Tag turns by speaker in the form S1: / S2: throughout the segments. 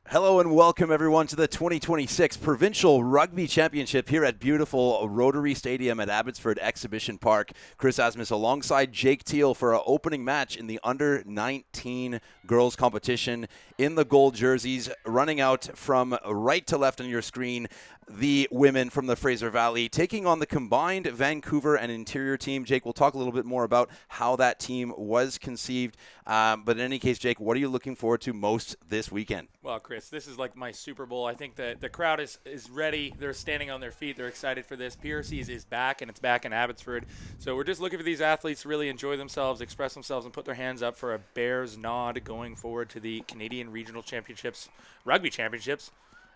S1: Hello and welcome everyone to the 2026 Provincial Rugby Championship here at beautiful Rotary Stadium at Abbotsford Exhibition Park. Chris Asmus alongside Jake Teal for our opening match in the under-19 girls competition in the gold jerseys. Running out from right to left on your screen, the women from the Fraser Valley taking on the combined Vancouver and interior team. Jake, we'll talk a little bit more about how that team was conceived. But in any case, Jake, what are you looking forward to most this weekend?
S2: Well, Chris, this is like my Super Bowl. I think that the crowd is ready. They're standing on their feet. They're excited for this. PRCs is back, and it's back in Abbotsford. So we're just looking for these athletes to really enjoy themselves, express themselves, and put their hands up for a Bears nod going forward to the Canadian Regional Championships, Rugby Championships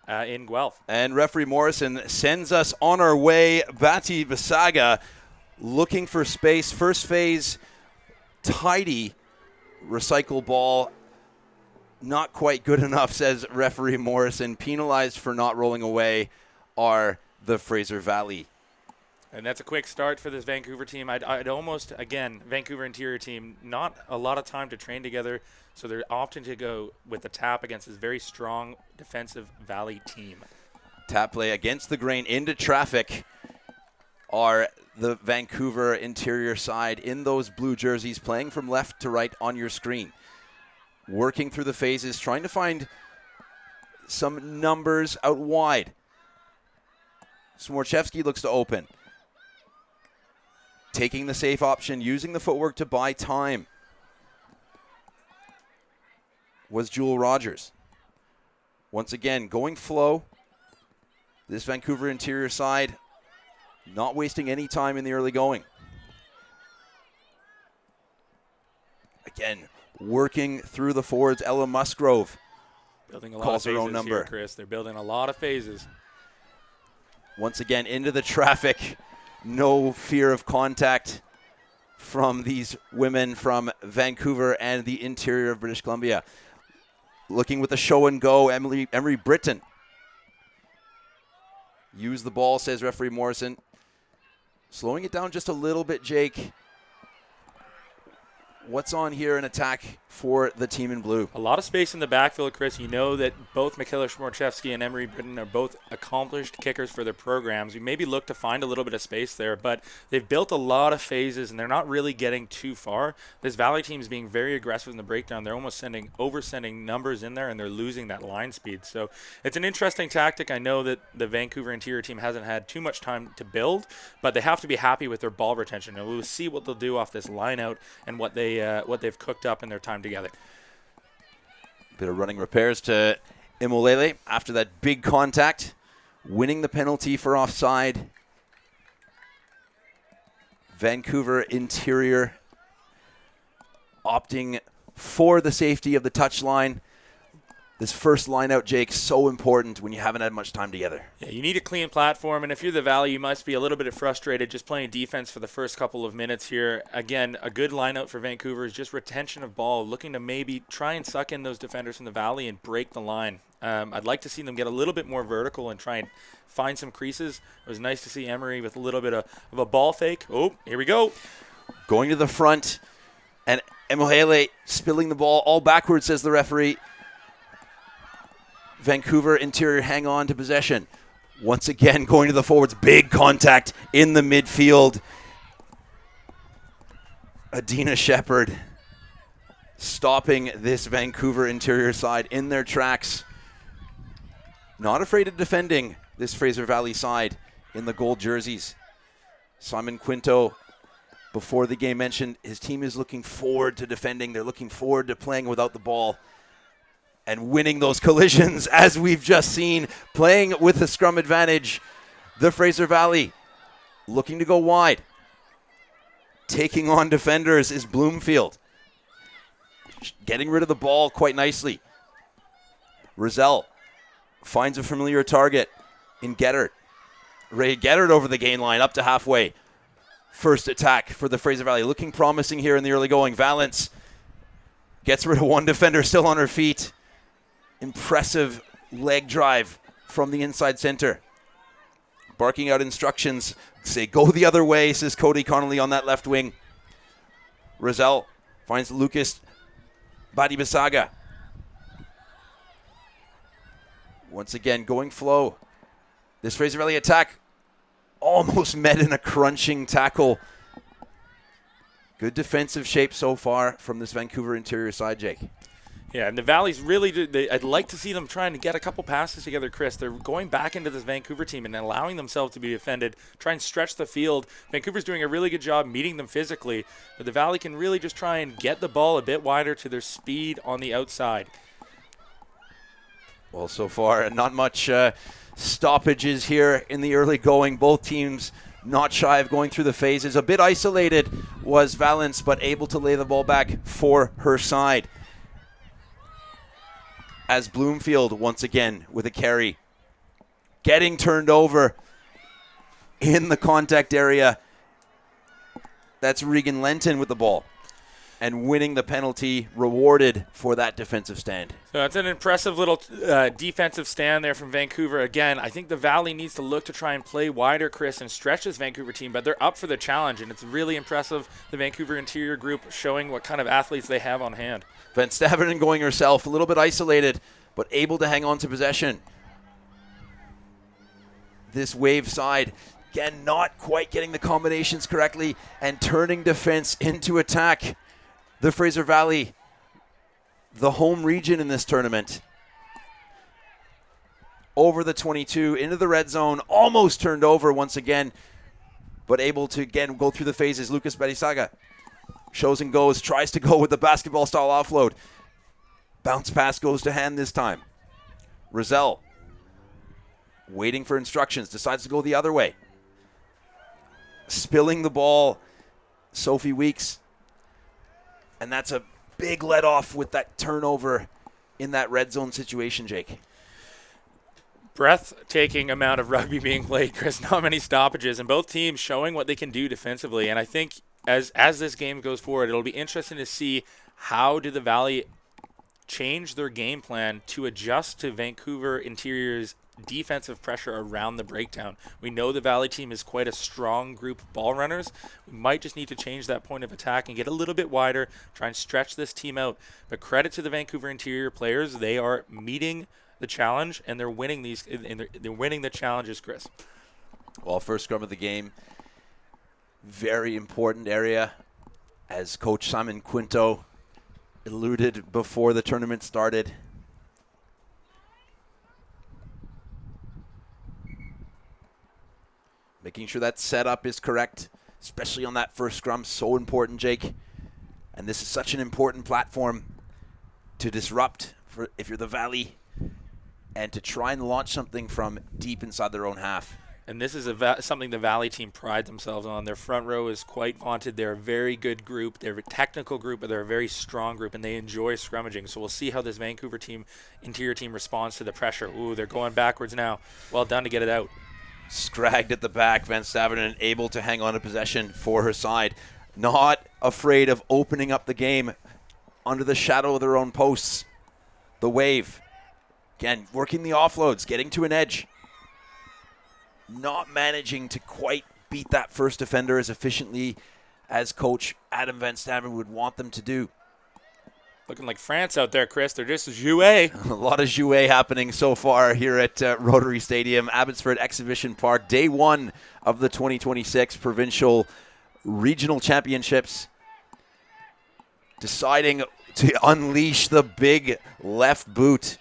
S2: in Guelph.
S1: And referee Morrison sends us on our way. Bati Basaga looking for space. First phase, tidy recycle ball. Not quite good enough, says referee Morrison. Penalized for not rolling away are the Fraser Valley.
S2: And that's a quick start for this Vancouver team. I'd almost, again, Vancouver interior team, not a lot of time to train together, so they're opting to go with the tap against this very strong defensive Valley team.
S1: Tap play against the grain into traffic are the Vancouver interior side in those blue jerseys, playing from left to right on your screen. Working through the phases, trying to find some numbers out wide. Smorchevsky looks to open. Taking the safe option, using the footwork to buy time was Jewel Rogers. Once again, going flow. This Vancouver interior side not wasting any time in the early going. Again, working through the forwards. Ella Musgrove
S2: building a lot
S1: calls
S2: of
S1: her
S2: phases
S1: own number.
S2: here, Chris. They're building a lot of phases.
S1: Once again, into the traffic. No fear of contact from these women from Vancouver and the interior of British Columbia. Looking with the show and go, Emery Britton. Use the ball, says referee Morrison. Slowing it down just a little bit, Jake. What's on here in attack for the team in blue?
S2: A lot of space in the backfield, Chris. You know that both Michaela Smorchevsky and Emery Britton are both accomplished kickers for their programs. You maybe look to find a little bit of space there, but they've built a lot of phases, and they're not really getting too far. This Valley team is being very aggressive in the breakdown. They're almost oversending numbers in there, and they're losing that line speed. So it's an interesting tactic. I know that the Vancouver interior team hasn't had too much time to build, but they have to be happy with their ball retention, and we'll see what they'll do off this line out and what they've cooked up in their time together.
S1: Bit of running repairs to Imolele after that big contact, winning the penalty for offside. Vancouver interior opting for the safety of the touchline. This first line out, Jake, so important when you haven't had much time together.
S2: Yeah, you need a clean platform, and if you're the Valley, you must be a little bit frustrated just playing defense for the first couple of minutes here. Again, a good line out for Vancouver is just retention of ball, looking to maybe try and suck in those defenders from the Valley and break the line. I'd like to see them get a little bit more vertical and try and find some creases. It was nice to see Emery with a little bit of a ball fake. Oh, here we go.
S1: Going to the front, and Emohele spilling the ball all backwards, says the referee. Vancouver interior hang on to possession. Once again, going to the forwards. Big contact in the midfield. Adina Shepherd stopping this Vancouver interior side in their tracks. Not afraid of defending this Fraser Valley side in the gold jerseys. Simon Quinto, before the game, mentioned his team is looking forward to defending. They're looking forward to playing without the ball and winning those collisions, as we've just seen, playing with the scrum advantage. The Fraser Valley looking to go wide. Taking on defenders is Bloomfield. Getting rid of the ball quite nicely. Rizal finds a familiar target in Gettert. Ray Gettert over the gain line, up to halfway. First attack for the Fraser Valley. Looking promising here in the early going. Valance gets rid of one defender, still on her feet. Impressive leg drive from the inside center. Barking out instructions. Say, go the other way, says Cody Connolly on that left wing. Rizal finds Lucas Badibasaga. Once again, going flow. This Fraser Valley attack almost met in a crunching tackle. Good defensive shape so far from this Vancouver interior side, Jake.
S2: Yeah, and the Valley's really, I'd like to see them trying to get a couple passes together, Chris. They're going back into this Vancouver team and allowing themselves to be defended, try and stretch the field. Vancouver's doing a really good job meeting them physically, but the Valley can really just try and get the ball a bit wider to their speed on the outside.
S1: Well, so far, not much stoppages here in the early going. Both teams not shy of going through the phases. A bit isolated was Valence, but able to lay the ball back for her side. As Bloomfield, once again, with a carry, getting turned over in the contact area. That's Regan Lenton with the ball and winning the penalty, rewarded for that defensive stand.
S2: So that's an impressive little defensive stand there from Vancouver. Again, I think the Valley needs to look to try and play wider, Chris, and stretch this Vancouver team, but they're up for the challenge, and it's really impressive, the Vancouver interior group showing what kind of athletes they have on hand.
S1: Van Staveren going herself, a little bit isolated, but able to hang on to possession. This Wave side, again, not quite getting the combinations correctly and turning defense into attack. The Fraser Valley, the home region in this tournament. Over the 22, into the red zone, almost turned over once again, but able to, again, go through the phases. Lucas Berisaga shows and goes, tries to go with the basketball-style offload. Bounce pass goes to hand this time. Roselle, waiting for instructions, decides to go the other way. Spilling the ball, Sophie Weeks. And that's a big let off with that turnover in that red zone situation, Jake.
S2: Breathtaking amount of rugby being played, Chris. Not many stoppages, and both teams showing what they can do defensively. And I think as this game goes forward, it'll be interesting to see how do the Valley change their game plan to adjust to Vancouver Interior's defensive pressure around the breakdown. We know the Valley team is quite a strong group of ball runners. We might just need to change that point of attack and get a little bit wider, try and stretch this team out. But credit to the Vancouver Interior players. They are meeting the challenge, and they're winning they're winning the challenges, Chris.
S1: Well, first scrum of the game, very important area, as Coach Simon Quinto alluded before the tournament started. Making sure that setup is correct, especially on that first scrum. So important, Jake. And this is such an important platform to disrupt for if you're the Valley and to try and launch something from deep inside their own half.
S2: And this is something the Valley team prides themselves on. Their front row is quite vaunted. They're a very good group. They're a technical group, but they're a very strong group, and they enjoy scrummaging. So we'll see how this Vancouver interior team responds to the pressure. Ooh, they're going backwards now. Well done to get it out.
S1: Scragged at the back, Van Staveren able to hang on to possession for her side. Not afraid of opening up the game under the shadow of their own posts. The Wave, again, working the offloads, getting to an edge. Not managing to quite beat that first defender as efficiently as Coach Adam Van Staveren would want them to do.
S2: Looking like France out there, Chris. They're just jouet.
S1: A lot of jouet happening so far here at Rotary Stadium, Abbotsford Exhibition Park. Day one of the 2026 Provincial Regional Championships. Deciding to unleash the big left boot.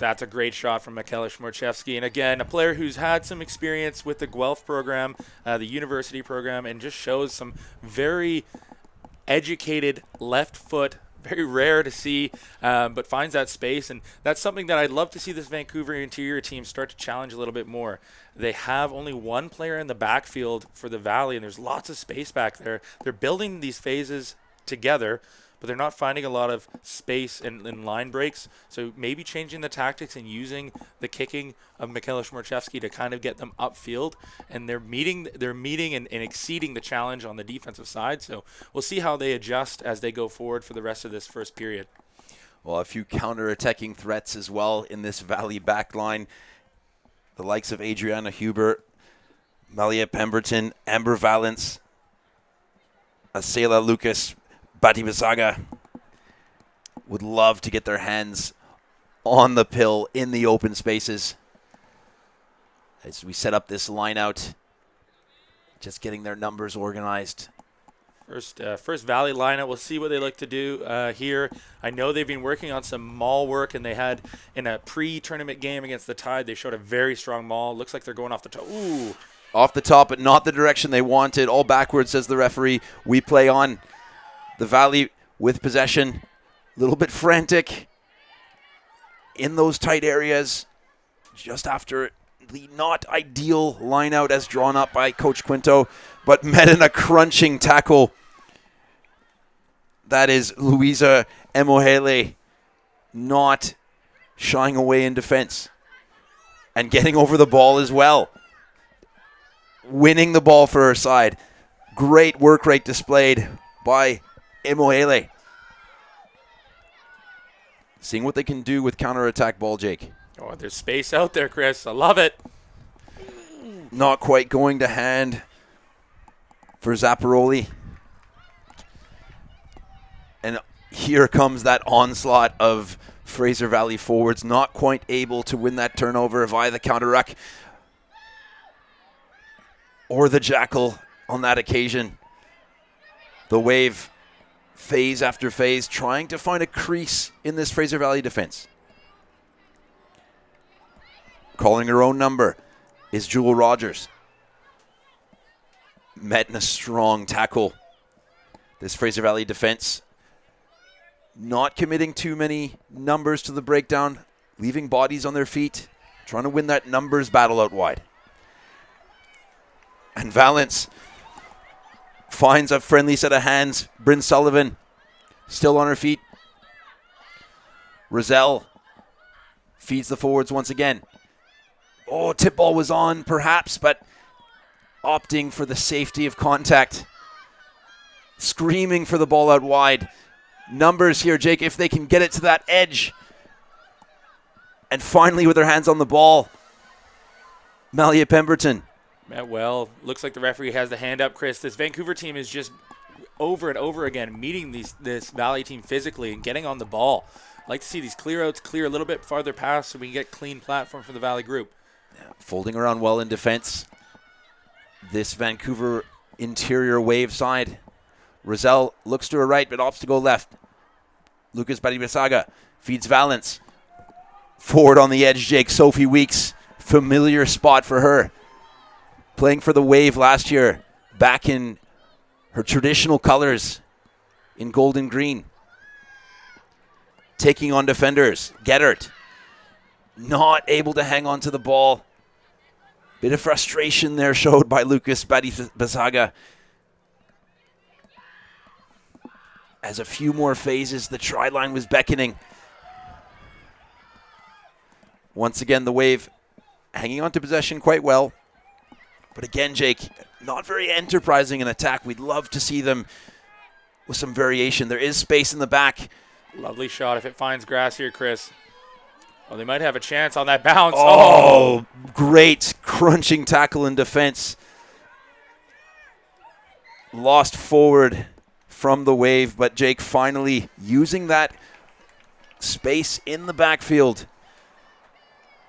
S2: That's a great shot from Michaela Szmorczewski. And again, a player who's had some experience with the Guelph program, the university program, and just shows some very educated left foot. Very rare to see, but finds that space. And that's something that I'd love to see this Vancouver interior team start to challenge a little bit more. They have only one player in the backfield for the Valley, and there's lots of space back there. They're building these phases together, but they're not finding a lot of space in line breaks. So maybe changing the tactics and using the kicking of Michaela Szmorczewski to kind of get them upfield. And they're meeting and exceeding the challenge on the defensive side. So we'll see how they adjust as they go forward for the rest of this first period.
S1: Well, a few counter-attacking threats as well in this Valley back line. The likes of Adriana Hubert, Malia Pemberton, Amber Valence, Asela Lucas, Batibasaga would love to get their hands on the pill in the open spaces. As we set up this line out, just getting their numbers organized.
S2: First Valley lineup. We'll see what they look to do here. I know they've been working on some maul work, and they had in a pre-tournament game against the Tide, they showed a very strong maul. Looks like they're going off the top. Ooh.
S1: Off the top, but not the direction they wanted. All backwards, says the referee. We play on. The Valley with possession. A little bit frantic in those tight areas. Just after the not ideal line out as drawn up by Coach Quinto, but met in a crunching tackle. That is Luisa Emohele not shying away in defense and getting over the ball as well. Winning the ball for her side. Great work rate displayed by Emohele. Seeing what they can do with counterattack ball, Jake.
S2: Oh, there's space out there, Chris. I love it.
S1: Not quite going to hand for Zapparoli. And here comes that onslaught of Fraser Valley forwards. Not quite able to win that turnover via the counter-ruck or the jackal on that occasion. The Wave, phase after phase, trying to find a crease in this Fraser Valley defense. Calling her own number is Jewel Rogers. Met in a strong tackle. This Fraser Valley defense not committing too many numbers to the breakdown, leaving bodies on their feet, trying to win that numbers battle out wide. And Valence finds a friendly set of hands. Bryn Sullivan still on her feet. Roselle feeds the forwards once again. Oh, tip ball was on perhaps, but opting for the safety of contact. Screaming for the ball out wide. Numbers here, Jake, if they can get it to that edge. And finally with their hands on the ball, Malia Pemberton.
S2: Met well. Looks like the referee has the hand up, Chris. This Vancouver team is just over and over again meeting this Valley team physically and getting on the ball. I'd like to see these clear outs clear a little bit farther past so we can get clean platform for the Valley group.
S1: Yeah, folding around well in defense. This Vancouver interior Wave side. Roselle looks to her right but opts to go left. Lucas Badibasaga feeds Valence. Forward on the edge, Jake. Sophie Weeks. Familiar spot for her. Playing for the Wave last year. Back in her traditional colors in gold and green. Taking on defenders. Gettert. Not able to hang on to the ball. Bit of frustration there showed by Lucas Badibasaga. As a few more phases, the try line was beckoning. Once again, the Wave hanging on to possession quite well. But again, Jake, not very enterprising in attack. We'd love to see them with some variation. There is space in the back.
S2: Lovely shot if it finds grass here, Chris. Oh, they might have a chance on that bounce.
S1: Oh, great crunching tackle in defense. Lost forward from the Wave, but Jake finally using that space in the backfield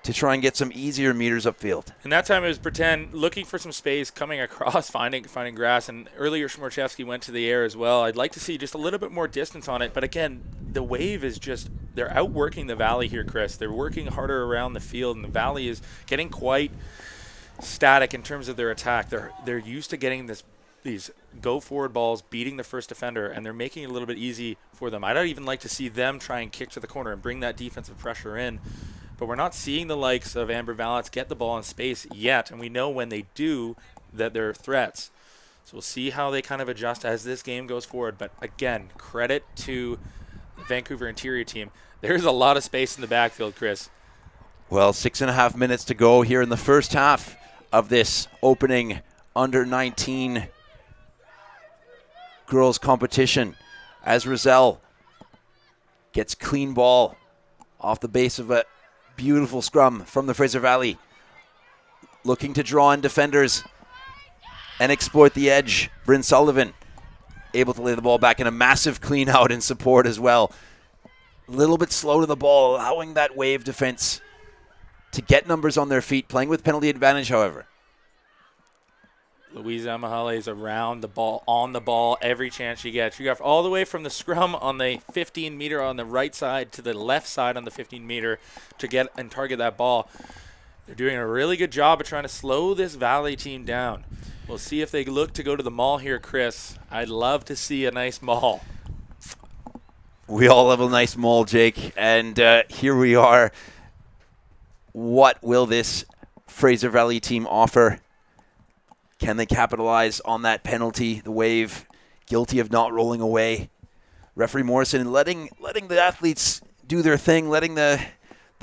S1: to try and get some easier meters upfield.
S2: And that time it was pretend, looking for some space, coming across, finding grass. And earlier Szmorczewski went to the air as well. I'd like to see just a little bit more distance on it. But again, the Wave is just, they're outworking the Valley here, Chris. They're working harder around the field, and the Valley is getting quite static in terms of their attack. They're used to getting these go-forward balls, beating the first defender, and they're making it a little bit easy for them. I'd even like to see them try and kick to the corner and bring that defensive pressure in. But we're not seeing the likes of Amber Valance get the ball in space yet, and we know when they do that they're threats. So we'll see how they kind of adjust as this game goes forward. But again, credit to the Vancouver interior team. There's a lot of space in the backfield, Chris.
S1: Well, 6.5 minutes to go here in the first half of this opening under-19 girls competition. As Roselle gets clean ball off the base of a beautiful scrum from the Fraser Valley. Looking to draw in defenders and exploit the edge. Bryn Sullivan able to lay the ball back in a massive clean out in support as well. a little bit slow to the ball, allowing that wave defense to get numbers on their feet, playing with penalty advantage, however.
S2: Louisa Amahale is around the ball, on the ball, every chance she gets. She got all the way from the scrum on the 15-meter on the right side to the left side on the 15-meter to get and target that ball. They're doing a really good job of trying to slow this Valley team down. We'll see if they look to go to the maul here, Chris. I'd love to see a nice maul.
S1: We all love a nice maul, Jake, and here we are. What will this Fraser Valley team offer? Can they capitalize on that penalty? The Wave guilty of not rolling away. Referee Morrison letting the athletes do their thing, letting the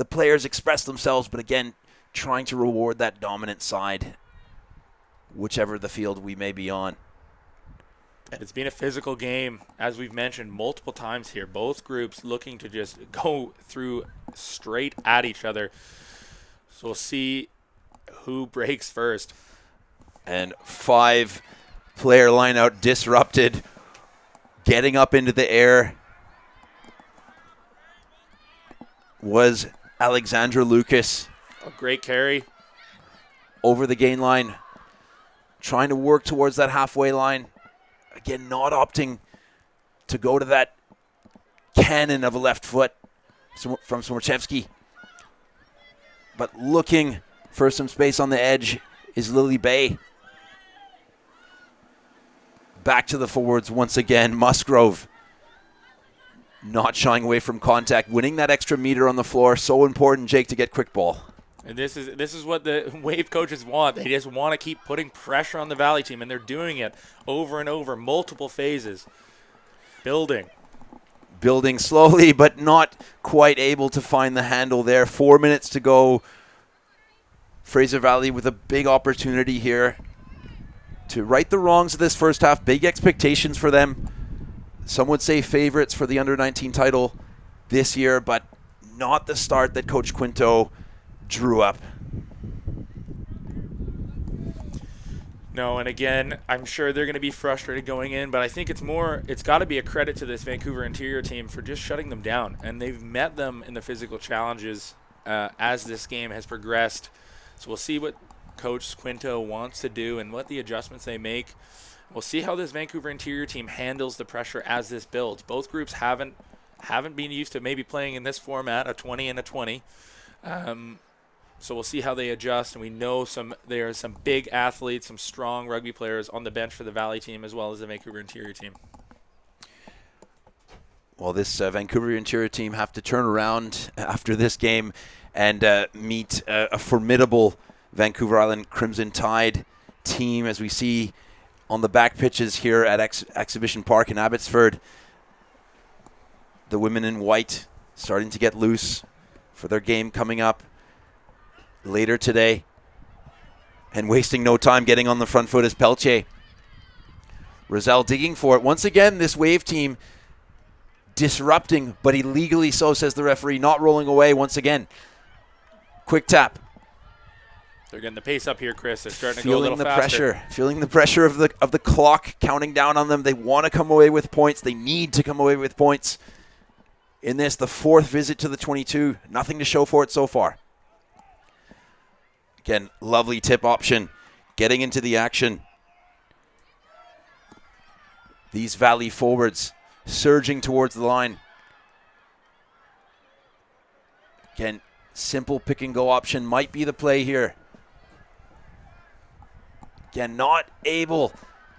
S1: players express themselves, but again, trying to reward that dominant side, whichever the field we may be on.
S2: It's been a physical game, as we've mentioned multiple times here. Both groups looking to just go through straight at each other. So we'll see who breaks first.
S1: And 5-player lineout disrupted, getting up into the air was Alexandra Lucas.
S2: A great carry.
S1: Over the gain line, trying to work towards that halfway line. Again, not opting to go to that cannon of a left foot from Smorchevsky. But looking for some space on the edge is Lily Bay. Back to the forwards once again. Musgrove not shying away from contact, winning that extra meter on the floor. So important, Jake, to get quick ball.
S2: And this is what the Wave coaches want. They just want to keep putting pressure on the Valley team, and they're doing it over and over, multiple phases. Building slowly, but not quite able to find the handle there. 4 minutes to go. Fraser Valley with a big opportunity here to right the wrongs of this first half. Big expectations for them. Some would say favorites for the under-19 title this year, but not the start that Coach Quinto drew up. No, and again, I'm sure they're going to be frustrated going in, but I think it's got to be a credit to this Vancouver Interior team for just shutting them down. And they've met them in the physical challenges as this game has progressed. So we'll see what Coach Quinto wants to do and what the adjustments they make. We'll see how this Vancouver Interior team handles the pressure as this builds. Both groups haven't been used to maybe playing in this format, a 20 and a 20. So we'll see how they adjust, and we know there are some big athletes, some strong rugby players on the bench for the Valley team as well as the Vancouver Interior team.
S1: Well, this Vancouver Interior team have to turn around after this game and meet a formidable Vancouver Island Crimson Tide team, as we see on the back pitches here at Exhibition Park in Abbotsford. The women in white starting to get loose for their game coming up later today, and wasting no time getting on the front foot is Pelche. Roselle digging for it. Once again, this Wave team disrupting, but illegally so, says the referee, not rolling away once again. Quick tap.
S2: They're getting the pace up here, Chris. They're starting to go a little
S1: faster. Feeling the pressure of the clock counting down on them. They want to come away with points. They need to come away with points. In this, the 4th visit to the 22. Nothing to show for it so far. Again, lovely tip option. Getting into the action. These Valley forwards surging towards the line. Again, simple pick and go option might be the play here. Again, not able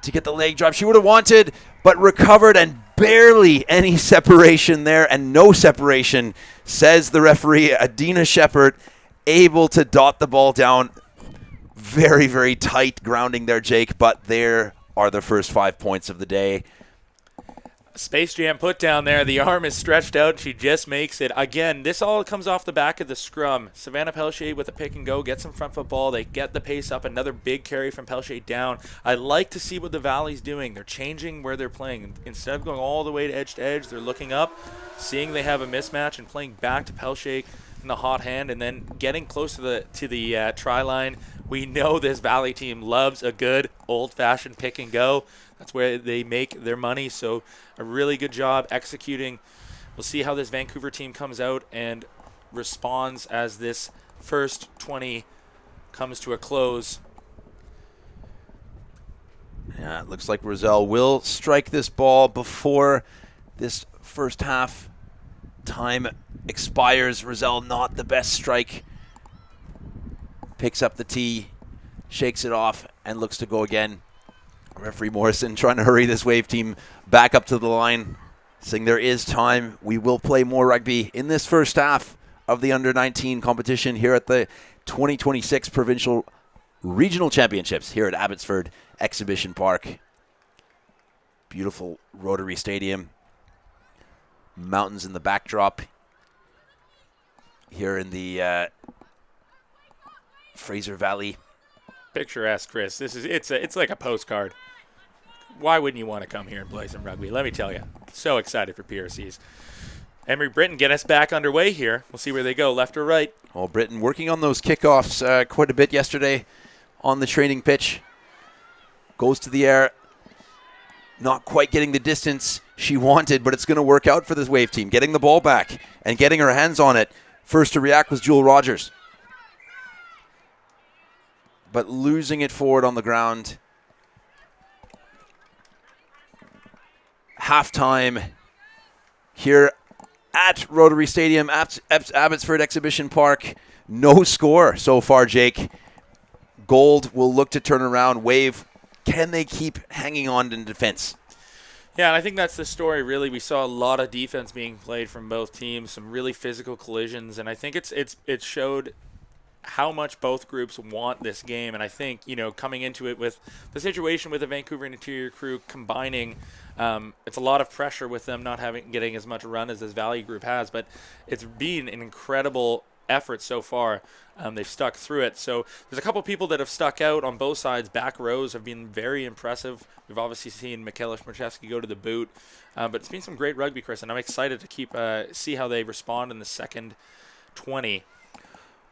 S1: to get the leg drop she would have wanted, but recovered, and barely any separation there, and no separation, says the referee, Adina Shepard, able to dot the ball down. Very, very tight grounding there, Jake, but there are the first 5 points of the day.
S2: Space Jam put down there. The arm is stretched out. She just makes it. Again, this all comes off the back of the scrum. Savannah Pelche with a pick and go, gets some front foot ball. They get the pace up. Another big carry from Pelche down. I like to see what the Valley's doing. They're changing where they're playing. Instead of going all the way to edge, they're looking up, seeing they have a mismatch, and playing back to Pelche in the hot hand, and then getting close to the try line. We know this Valley team loves a good old-fashioned pick and go. That's where they make their money. So a really good job executing We'll see how this Vancouver team comes out and responds as this first 20 comes to a close.
S1: Yeah, it looks like Roselle will strike this ball before this first half time expires. Roselle not the best strike. Picks up the tee, shakes it off, and looks to go again. Referee Morrison trying to hurry this Wave team back up to the line, saying there is time. We will play more rugby in this first half of the under-19 competition here at the 2026 Provincial Regional Championships here at Abbotsford Exhibition Park. Beautiful Rotary Stadium. Mountains in the backdrop here in the Fraser Valley.
S2: Picturesque, Chris. It's like a postcard. Why wouldn't you want to come here and play some rugby? Let me tell you. So excited for PRCs. Emery Britton get us back underway here. We'll see where they go, left or right.
S1: Well, Britton working on those kickoffs quite a bit yesterday on the training pitch. Goes to the air. Not quite getting the distance she wanted, but it's going to work out for this Wave team. Getting the ball back and getting her hands on it. First to react was Jewel Rogers. But losing it forward on the ground. Halftime here at Rotary Stadium, Abbotsford Exhibition Park. No score so far, Jake. Gold will look to turn around. Wave, can they keep hanging on in defense?
S2: Yeah, and I think that's the story, really. We saw a lot of defense being played from both teams, some really physical collisions, and I think it showed how much both groups want this game. And I think, coming into it with the situation with the Vancouver Interior crew combining, it's a lot of pressure with them not getting as much run as this Valley group has, but it's been an incredible effort so far. They've stuck through it. So there's a couple people that have stuck out on both sides. Back rows have been very impressive. We've obviously seen Michaela Schmarczewski go to the boot, but it's been some great rugby, Chris, and I'm excited to see how they respond in the second 20.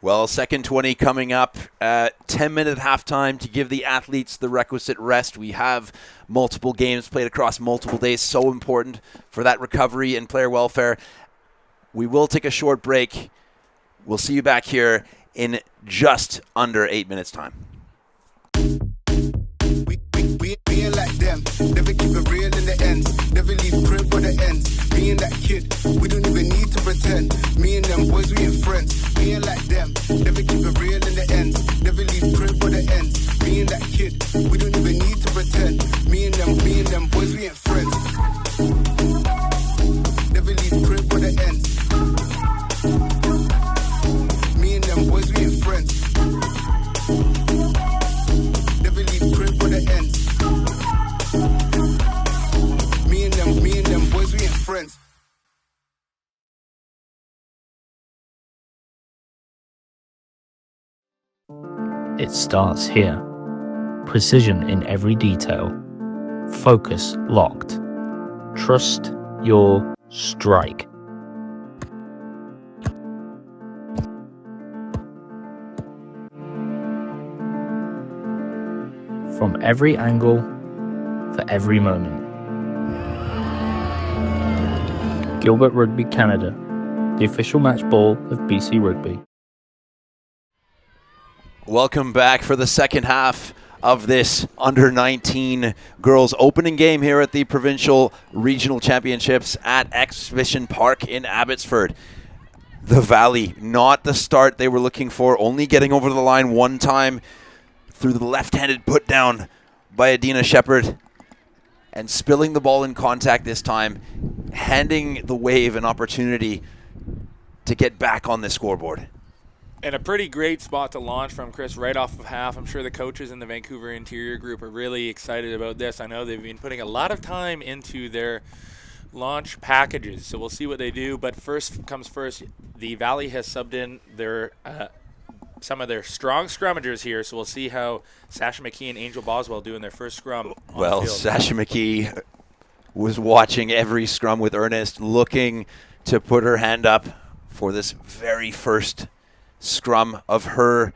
S1: Well, second 20 coming up. 10-minute halftime to give the athletes the requisite rest. We have multiple games played across multiple days. So important for that recovery and player welfare. We will take a short break. We'll see you back here in just under 8 minutes' time.
S3: We ain't like them, never keep it real in the end, never leave crib for the ends. Me and that kid, we don't even need to pretend. Me and them boys, we ain't friends. We ain't like them, never keep it real in the end, never leave crib for the ends. Me and that kid, we don't even need to pretend. Me and them boys, we ain't friends. Never leave crib for the ends. Me and them boys, we ain't friends. Never leave crib for the ends. Me and them boys, we ain't friends.
S4: It starts here. Precision in every detail. Focus locked. Trust your strike. From every angle, for every moment. Gilbert Rugby Canada, the official match ball of BC Rugby.
S1: Welcome back for the second half of this under-19 girls opening game here at the Provincial Regional Championships at Exhibition Park in Abbotsford. The Valley, not the start they were looking for, only getting over the line one time through the left-handed put down by Adina Shepard and spilling the ball in contact this time, handing the Wave an opportunity to get back on the scoreboard.
S2: And a pretty great spot to launch from, Chris, right off of half. I'm sure the coaches in the Vancouver Interior group are really excited about this. I know they've been putting a lot of time into their launch packages, so we'll see what they do. But first comes first, the Valley has subbed in their some of their strong scrummagers here, so we'll see how Sasha McKee and Angel Boswell do in their first scrum.
S1: Well, Sasha McKee was watching every scrum with earnest, looking to put her hand up for this very first scrum of her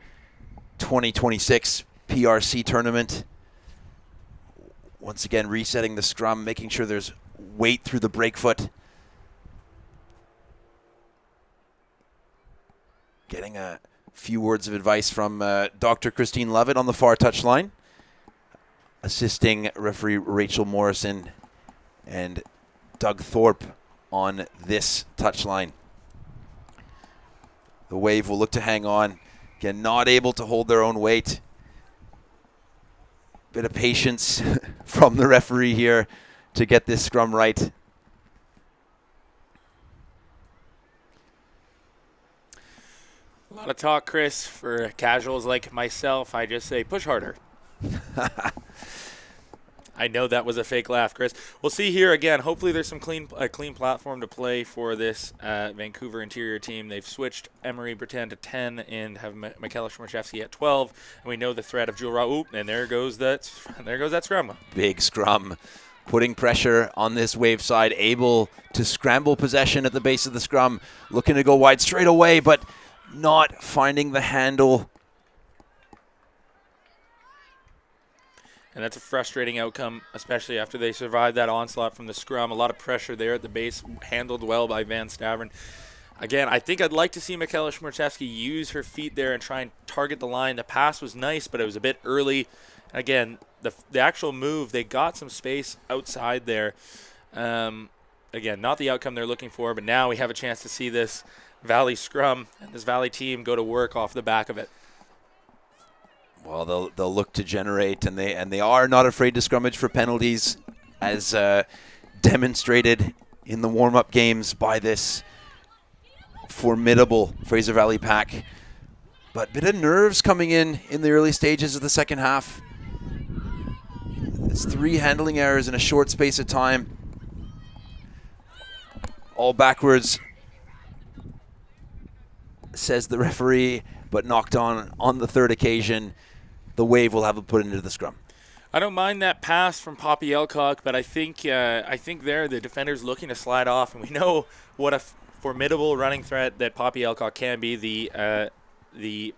S1: 2026 PRC tournament. Once again, resetting the scrum, making sure there's weight through the break foot. getting a few words of advice from Dr. Christine Lovett on the far touchline, assisting referee Rachel Morrison and Doug Thorpe on this touchline. The Wave will look to hang on. Again, not able to hold their own weight. Bit of patience from the referee here to get this scrum right.
S2: A lot of talk, Chris. For casuals like myself, I just say push harder. I know that was a fake laugh, Chris. We'll see here again. Hopefully there's some clean platform to play for this Vancouver interior team. They've switched Emery Breton to 10 and have Michaela Schmarczewski at 12. And we know the threat of Jewel Raoult, and there goes that scrum.
S1: Big scrum, putting pressure on this Wave side, able to scramble possession at the base of the scrum, looking to go wide straight away, but not finding the handle.
S2: And that's a frustrating outcome, especially after they survived that onslaught from the scrum. A lot of pressure there at the base, handled well by Van Staveren. Again, I think I'd like to see Michaela Schmarczewski use her feet there and try and target the line. The pass was nice, but it was a bit early. Again, the actual move, they got some space outside there. Again, not the outcome they're looking for, but now we have a chance to see this Valley scrum and this Valley team go to work off the back of it.
S1: Well, they'll look to generate, and they are not afraid to scrummage for penalties, as demonstrated in the warm-up games by this formidable Fraser Valley pack. But bit of nerves coming in the early stages of the second half. It's 3 handling errors in a short space of time. All backwards, says the referee, but knocked on the third occasion. The Wave will have it put into the scrum.
S2: I don't mind that pass from Poppy Elcock, but I think there the defender's looking to slide off, and we know what a formidable running threat that Poppy Elcock can be. The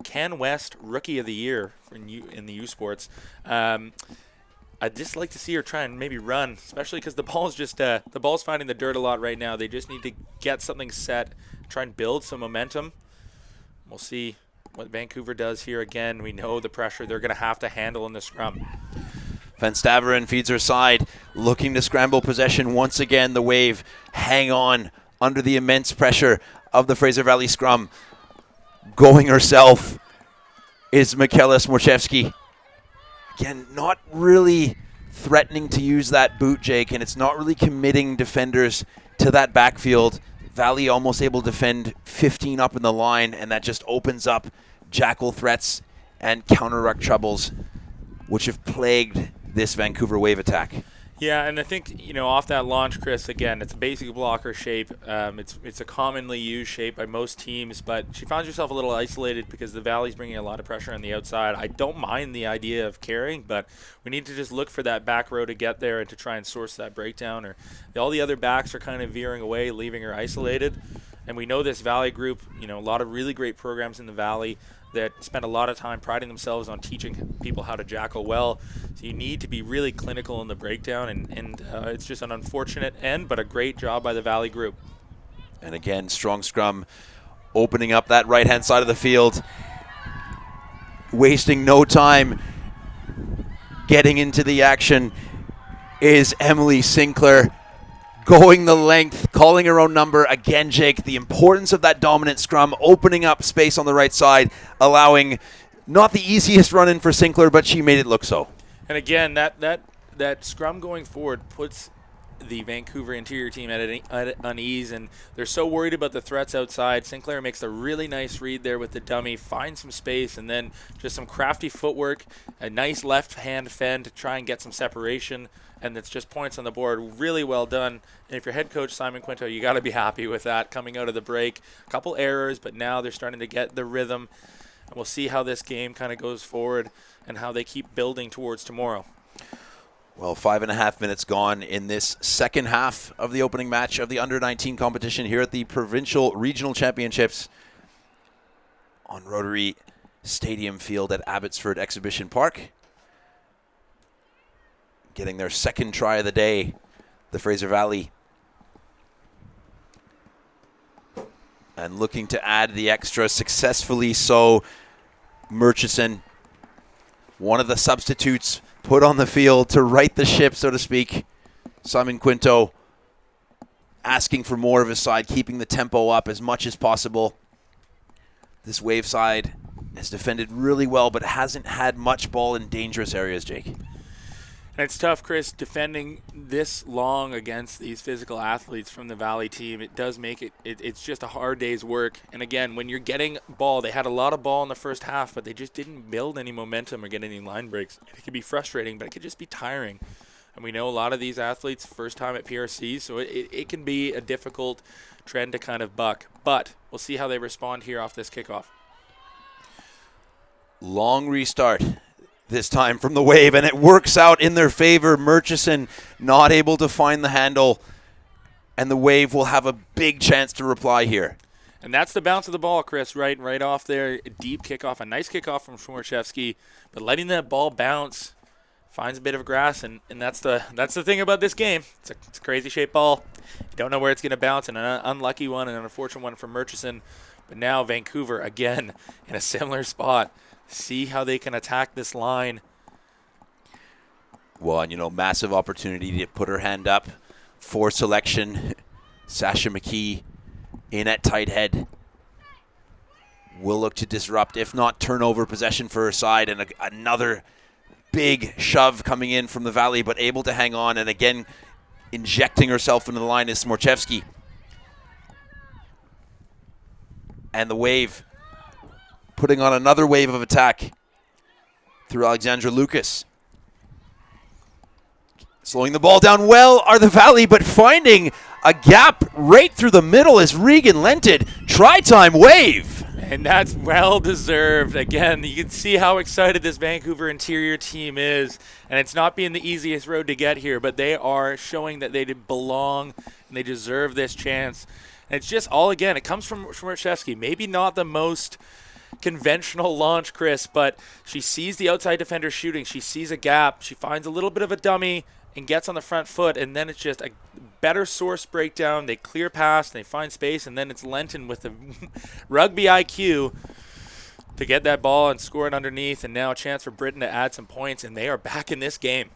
S2: Can West Rookie of the Year in the U Sports. I'd just like to see her try and maybe run, especially because the ball's finding the dirt a lot right now. They just need to get something set, try and build some momentum. We'll see what Vancouver does here again. We know the pressure they're going to have to handle in the scrum.
S1: Van Staveren feeds her side, looking to scramble possession once again. The Wave hang on under the immense pressure of the Fraser Valley scrum. Going herself is Michaela Schmarczewski. Again, not really threatening to use that boot, Jake, and it's not really committing defenders to that backfield. Valley almost able to defend 15 up in the line, and that just opens up jackal threats and counter-ruck troubles, which have plagued this Vancouver Wave attack.
S2: Yeah, and I think, off that launch, Chris, again, it's a basic blocker shape. It's a commonly used shape by most teams, but she finds herself a little isolated because the Valley's bringing a lot of pressure on the outside. I don't mind the idea of carrying, but we need to just look for that back row to get there and to try and source that breakdown. Or all the other backs are kind of veering away, leaving her isolated. And we know this Valley group, a lot of really great programs in the Valley that spend a lot of time priding themselves on teaching people how to jackal well. So you need to be really clinical in the breakdown, and it's just an unfortunate end, but a great job by the Valley group.
S1: And again, strong scrum, opening up that right-hand side of the field, wasting no time, getting into the action is Emily Sinclair. Going the length, calling her own number. Again, Jake, the importance of that dominant scrum, opening up space on the right side, allowing not the easiest run-in for Sinclair, but she made it look so.
S2: And again, that scrum going forward puts the Vancouver interior team at unease, and they're so worried about the threats outside. Sinclair makes a really nice read there with the dummy, finds some space, and then just some crafty footwork, a nice left-hand fend to try and get some separation, and it's just points on the board. Really well done. And if you're head coach Simon Quinto, you got to be happy with that coming out of the break. A couple errors, but now they're starting to get the rhythm. And we'll see how this game kind of goes forward and how they keep building towards tomorrow.
S1: Well, 5.5 minutes gone in this second half of the opening match of the Under-19 competition here at the Provincial Regional Championships on Rotary Stadium Field at Abbotsford Exhibition Park. Getting their second try of the day, the Fraser Valley. And looking to add the extra successfully so. Murchison, one of the substitutes put on the field to right the ship, so to speak. Simon Quinto asking for more of his side, keeping the tempo up as much as possible. This Wave side has defended really well, but hasn't had much ball in dangerous areas, Jake.
S2: And it's tough, Chris, defending this long against these physical athletes from the Valley team. It does make it's just a hard day's work. And again, when you're getting ball, they had a lot of ball in the first half, but they just didn't build any momentum or get any line breaks. It could be frustrating, but it could just be tiring. And we know a lot of these athletes first time at PRCs, so it can be a difficult trend to kind of buck. But we'll see how they respond here off this kickoff.
S1: Long restart this time from the Wave, and it works out in their favor. Murchison not able to find the handle, and the Wave will have a big chance to reply here.
S2: And that's the bounce of the ball, Chris, right off there. A deep kickoff, a nice kickoff from Schmorchevsky, but letting that ball bounce, finds a bit of grass, and that's the thing about this game. It's a crazy shaped ball. You don't know where it's going to bounce, and an unlucky one and an unfortunate one for Murchison. But now Vancouver again in a similar spot. See how they can attack this line.
S1: Well, and massive opportunity to put her hand up for selection. Sasha McKee in at tight head. Will look to disrupt, if not turn over possession for her side, and another big shove coming in from the Valley, but able to hang on, and again injecting herself into the line is Smorchevsky. And the Wave putting on another wave of attack through Alexandra Lucas. Slowing the ball down well are the Valley, but finding a gap right through the middle is Regan Lented. Try-time Wave.
S2: And that's well-deserved. Again, you can see how excited this Vancouver interior team is. And it's not being the easiest road to get here, but they are showing that they belong and they deserve this chance. And it's just all, again, it comes from Schmorchevsky. Maybe not the most conventional launch, Chris, but she sees the outside defender shooting. She sees a gap. She finds a little bit of a dummy and gets on the front foot, and then it's just a better source breakdown. They clear past, they find space, and then it's Lenton with the rugby IQ to get that ball and score it underneath, and now a chance for Britain to add some points, and they are back in this game.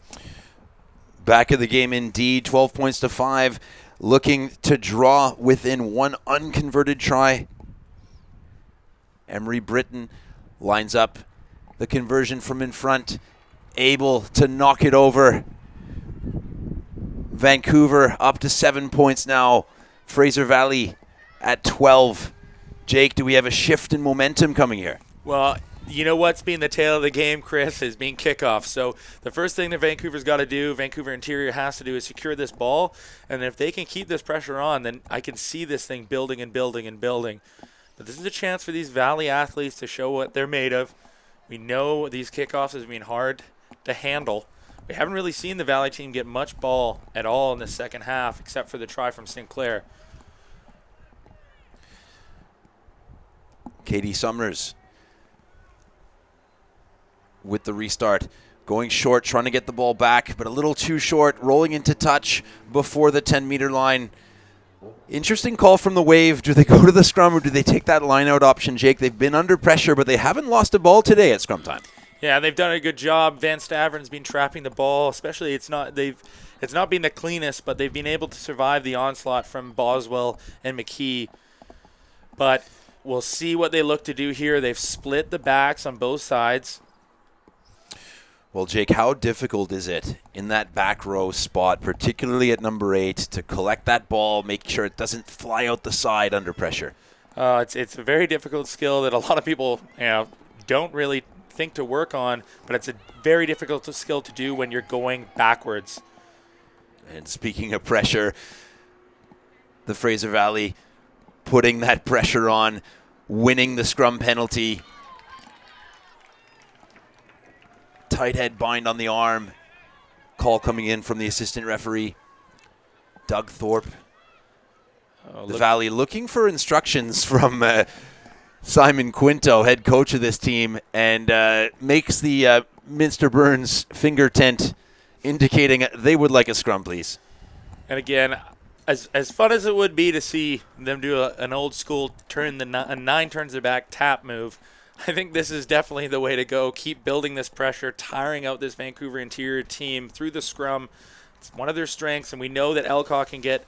S1: Back in the game indeed, 12 points to 5, looking to draw within one unconverted try. Emery Britton lines up the conversion from in front, able to knock it over. Vancouver up to 7 points now. Fraser Valley at 12. Jake, do we have a shift in momentum coming here?
S2: Well, you know what's been the tail of the game, Chris, is being kickoff. So the first thing that Vancouver's got to do, Vancouver Interior has to do, is secure this ball. And if they can keep this pressure on, then I can see this thing building and building and building. But this is a chance for these Valley athletes to show what they're made of. We know these kickoffs has been hard to handle. We haven't really seen the Valley team get much ball at all in the second half, except for the try from St. Clair.
S1: Katie Summers with the restart. Going short, trying to get the ball back, but a little too short, rolling into touch before the 10-meter line. Interesting call from the Wave. Do they go to the scrum or do they take that line-out option, Jake? They've been under pressure, but they haven't lost a ball today at scrum time.
S2: Yeah, they've done a good job. Van Stavern's been trapping the ball, especially it's not been the cleanest, but they've been able to survive the onslaught from Boswell and McKee. But we'll see what they look to do here. They've split the backs on both sides.
S1: Well, Jake, how difficult is it in that back row spot, particularly at number 8, to collect that ball, make sure it doesn't fly out the side under pressure?
S2: It's a very difficult skill that a lot of people don't really think to work on, but it's a very difficult skill to do when you're going backwards.
S1: And speaking of pressure, the Fraser Valley putting that pressure on, winning the scrum penalty. Tight head bind on the arm. Call coming in from the assistant referee, Doug Thorpe. The Valley looking for instructions from Simon Quinto, head coach of this team, and makes the Minster Burns finger tent indicating they would like a scrum, please.
S2: And again, as fun as it would be to see them do an old school turn, a 9 turns their back tap move, I think this is definitely the way to go. Keep building this pressure, tiring out this Vancouver interior team through the scrum. It's one of their strengths, and we know that Elcock can get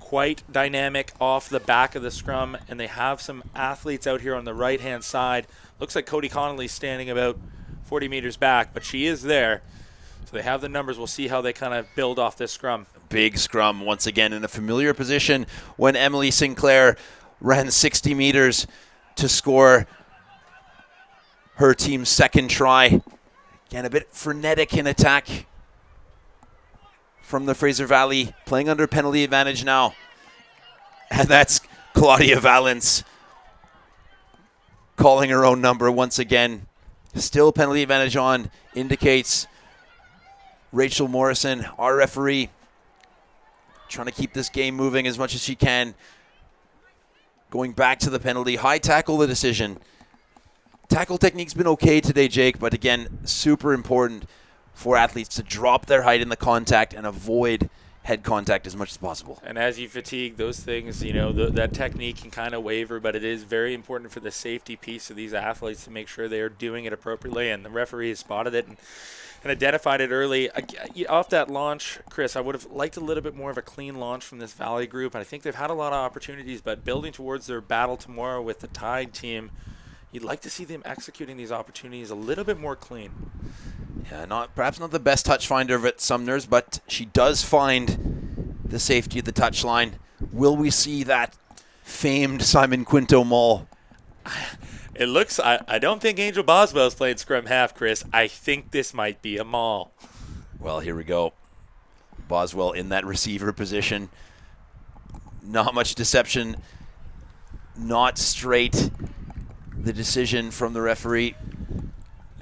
S2: quite dynamic off the back of the scrum, and they have some athletes out here on the right-hand side. Looks like Cody Connolly's standing about 40 meters back, but she is there. So they have the numbers. We'll see how they kind of build off this scrum.
S1: Big scrum once again in a familiar position when Emily Sinclair ran 60 meters to score her team's second try. Again, a bit frenetic in attack from the Fraser Valley, playing under penalty advantage now. And that's Claudia Valance calling her own number once again. Still penalty advantage on, indicates Rachel Morrison, our referee, trying to keep this game moving as much as she can. Going back to the penalty. High tackle, the decision. Tackle technique's been okay today, Jake, but again, super important for athletes to drop their height in the contact and avoid head contact as much as possible.
S2: And as you fatigue, those things, you know, that technique can kind of waver, but it is very important for the safety piece of these athletes to make sure they are doing it appropriately, and the referee has spotted it and identified it early. Off that launch, Chris, I would have liked a little bit more of a clean launch from this Valley group, and I think they've had a lot of opportunities, but building towards their battle tomorrow with the Tide team, you'd like to see them executing these opportunities a little bit more clean.
S1: Yeah, perhaps not the best touch finder of it, Sumners, but she does find the safety at the touchline. Will we see that famed Simon Quinto maul?
S2: It looks, I don't think Angel Boswell's playing scrum half, Chris. I think this might be a maul.
S1: Well, here we go. Boswell in that receiver position. Not much deception. Not straight. The decision from the referee.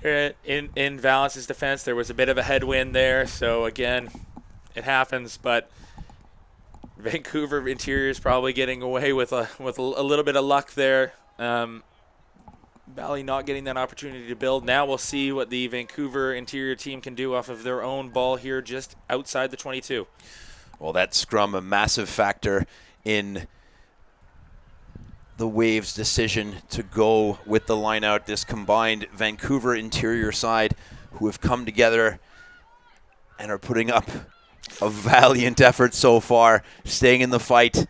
S2: In Valance's defense, there was a bit of a headwind there, so again, it happens, but Vancouver interior is probably getting away with a little bit of luck there. Valley not getting that opportunity to build. Now we'll see what the Vancouver interior team can do off of their own ball here just outside the 22.
S1: Well, that scrum, a massive factor in the Waves' decision to go with the line out. This combined Vancouver interior side who have come together and are putting up a valiant effort so far, staying in the fight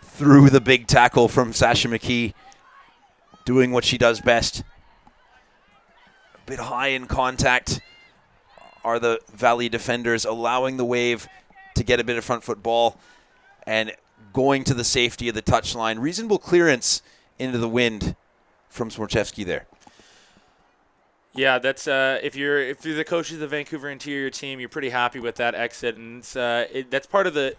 S1: through the big tackle from Sasha McKee, doing what she does best. A bit high in contact are the Valley defenders, allowing the Wave to get a bit of front foot ball and going to the safety of the touchline. Reasonable clearance into the wind from Smorchevsky there.
S2: Yeah, that's if you're the coach of the Vancouver interior team, you're pretty happy with that exit, and it's, that's part of the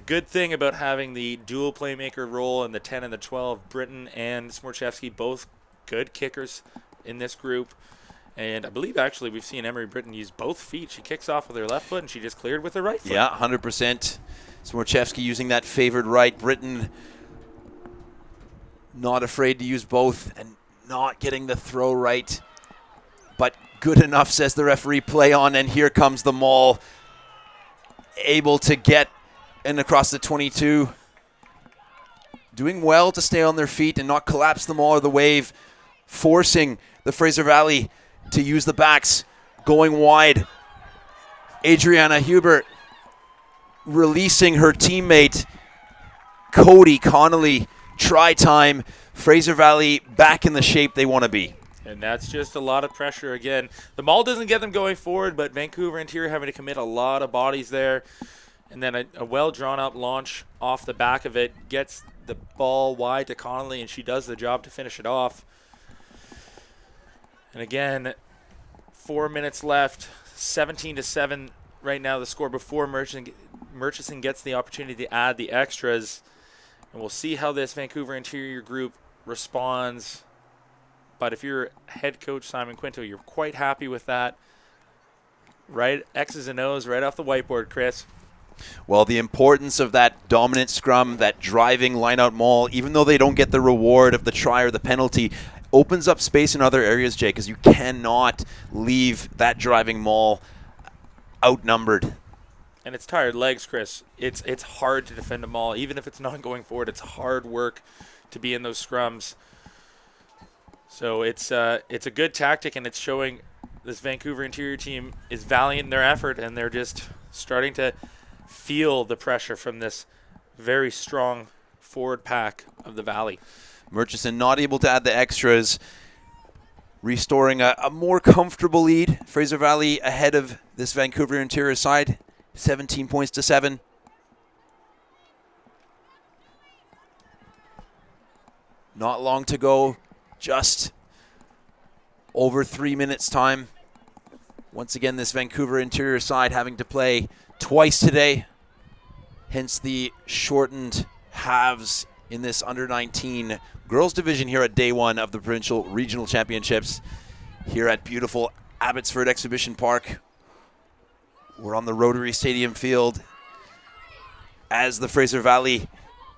S2: good thing about having the dual playmaker role in the 10 and the 12. Britton and Smorchevsky, both good kickers in this group. And I believe, actually, we've seen Emery Britton use both feet. She kicks off with her left foot, and she just cleared with her right foot.
S1: Yeah, 100%. Smorchevsky using that favored right. Britton not afraid to use both and not getting the throw right. But good enough, says the referee. Play on, and here comes the maul. Able to get in across the 22. Doing well to stay on their feet and not collapse the maul or the Wave. Forcing the Fraser Valley to use the backs. Going wide. Adriana Hubert releasing her teammate Cody Connolly. Try time. Fraser Valley back in the shape they want to be.
S2: And that's just a lot of pressure again. The maul doesn't get them going forward, but Vancouver interior having to commit a lot of bodies there. And then a well-drawn-up launch off the back of it gets the ball wide to Connolly, and she does the job to finish it off. And again, 4 minutes left, 17-7 right now the score before Murchison gets the opportunity to add the extras. And we'll see how this Vancouver interior group responds. But if you're head coach Simon Quinto, you're quite happy with that. Right, X's and O's right off the whiteboard, Chris.
S1: Well, the importance of that dominant scrum, that driving line-out maul, even though they don't get the reward of the try or the penalty, opens up space in other areas, Jake, because you cannot leave that driving maul outnumbered.
S2: And it's tired legs, Chris. It's hard to defend them all. Even if it's not going forward, it's hard work to be in those scrums. So it's a good tactic, and it's showing this Vancouver interior team is valiant in their effort, and they're just starting to feel the pressure from this very strong forward pack of the Valley.
S1: Murchison not able to add the extras, restoring a more comfortable lead. Fraser Valley ahead of this Vancouver interior side, 17 points to 7. Not long to go, just over 3 minutes time. Once again, this Vancouver interior side having to play twice today, hence the shortened halves in this under-19 girls division here at day one of the provincial regional championships here at beautiful Abbotsford Exhibition Park. We're on the Rotary Stadium field as the Fraser Valley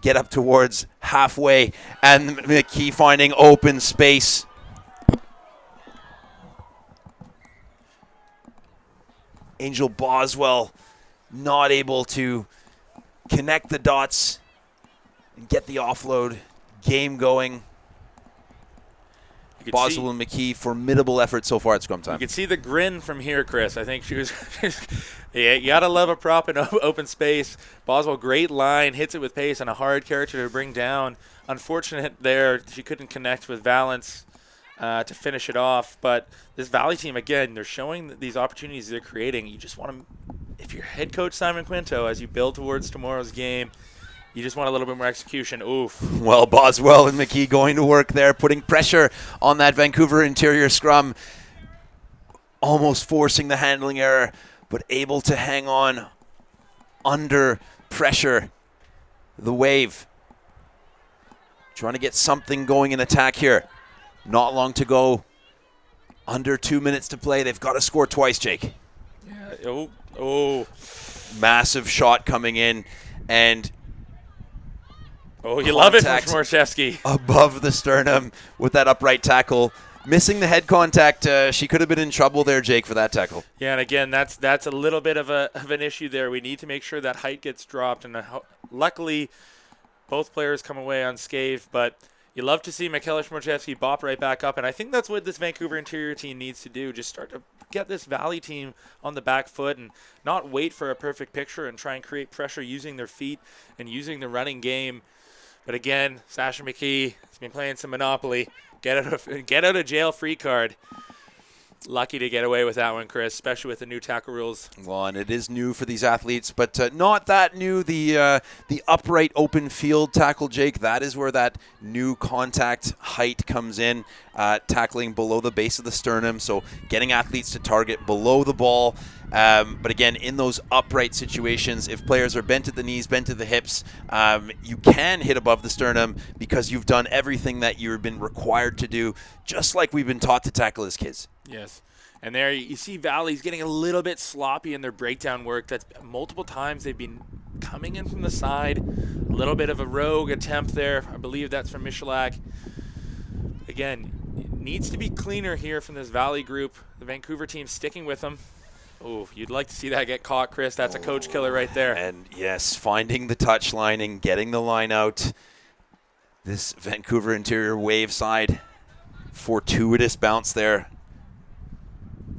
S1: get up towards halfway, and McKee finding open space. Angel Boswell not able to connect the dots and get the offload game going. Boswell and McKee, formidable effort so far at scrum time.
S2: You can see the grin from here, Chris. I think she was yeah, you got to love a prop in open space. Boswell, great line, hits it with pace, and a hard character to bring down. Unfortunate there, she couldn't connect with Valence to finish it off. But this Valley team, again, they're showing these opportunities they're creating. You just want to, if you're head coach Simon Quinto, as you build towards tomorrow's game, you just want a little bit more execution. Oof.
S1: Well, Boswell and McKee going to work there, putting pressure on that Vancouver interior scrum. Almost forcing the handling error, but able to hang on under pressure. The Wave trying to get something going in attack here. Not long to go. Under 2 minutes to play. They've got to score twice, Jake.
S2: Yeah. Oh.
S1: Massive shot coming in, and
S2: oh, you love it from Schmorzewski.
S1: Above the sternum with that upright tackle. Missing the head contact. She could have been in trouble there, Jake, for that tackle.
S2: Yeah, and again, that's a little bit of an issue there. We need to make sure that height gets dropped, and luckily both players come away unscathed, but you love to see Michaela Schmorzewski bop right back up, and I think that's what this Vancouver interior team needs to do. Just start to get this Valley team on the back foot and not wait for a perfect picture and try and create pressure using their feet and using the running game. But again, Sasha McKee has been playing some Monopoly. Get out of jail free card. Lucky to get away with that one, Chris, especially with the new tackle rules.
S1: Well, and it is new for these athletes, but not that new. The upright open field tackle, Jake, that is where that new contact height comes in, tackling below the base of the sternum, so getting athletes to target below the ball. But again, in those upright situations, if players are bent at the knees, bent at the hips, you can hit above the sternum because you've done everything that you've been required to do, just like we've been taught to tackle as kids.
S2: Yes. And there you see Valley's getting a little bit sloppy in their breakdown work. That's multiple times they've been coming in from the side. A little bit of a rogue attempt there. I believe that's from Michalak. Again, it needs to be cleaner here from this Valley group. The Vancouver team sticking with them. Oh, you'd like to see that get caught, Chris. That's a coach killer right there.
S1: And yes, finding the touch lining, getting the line out. This Vancouver interior Wave side, fortuitous bounce there.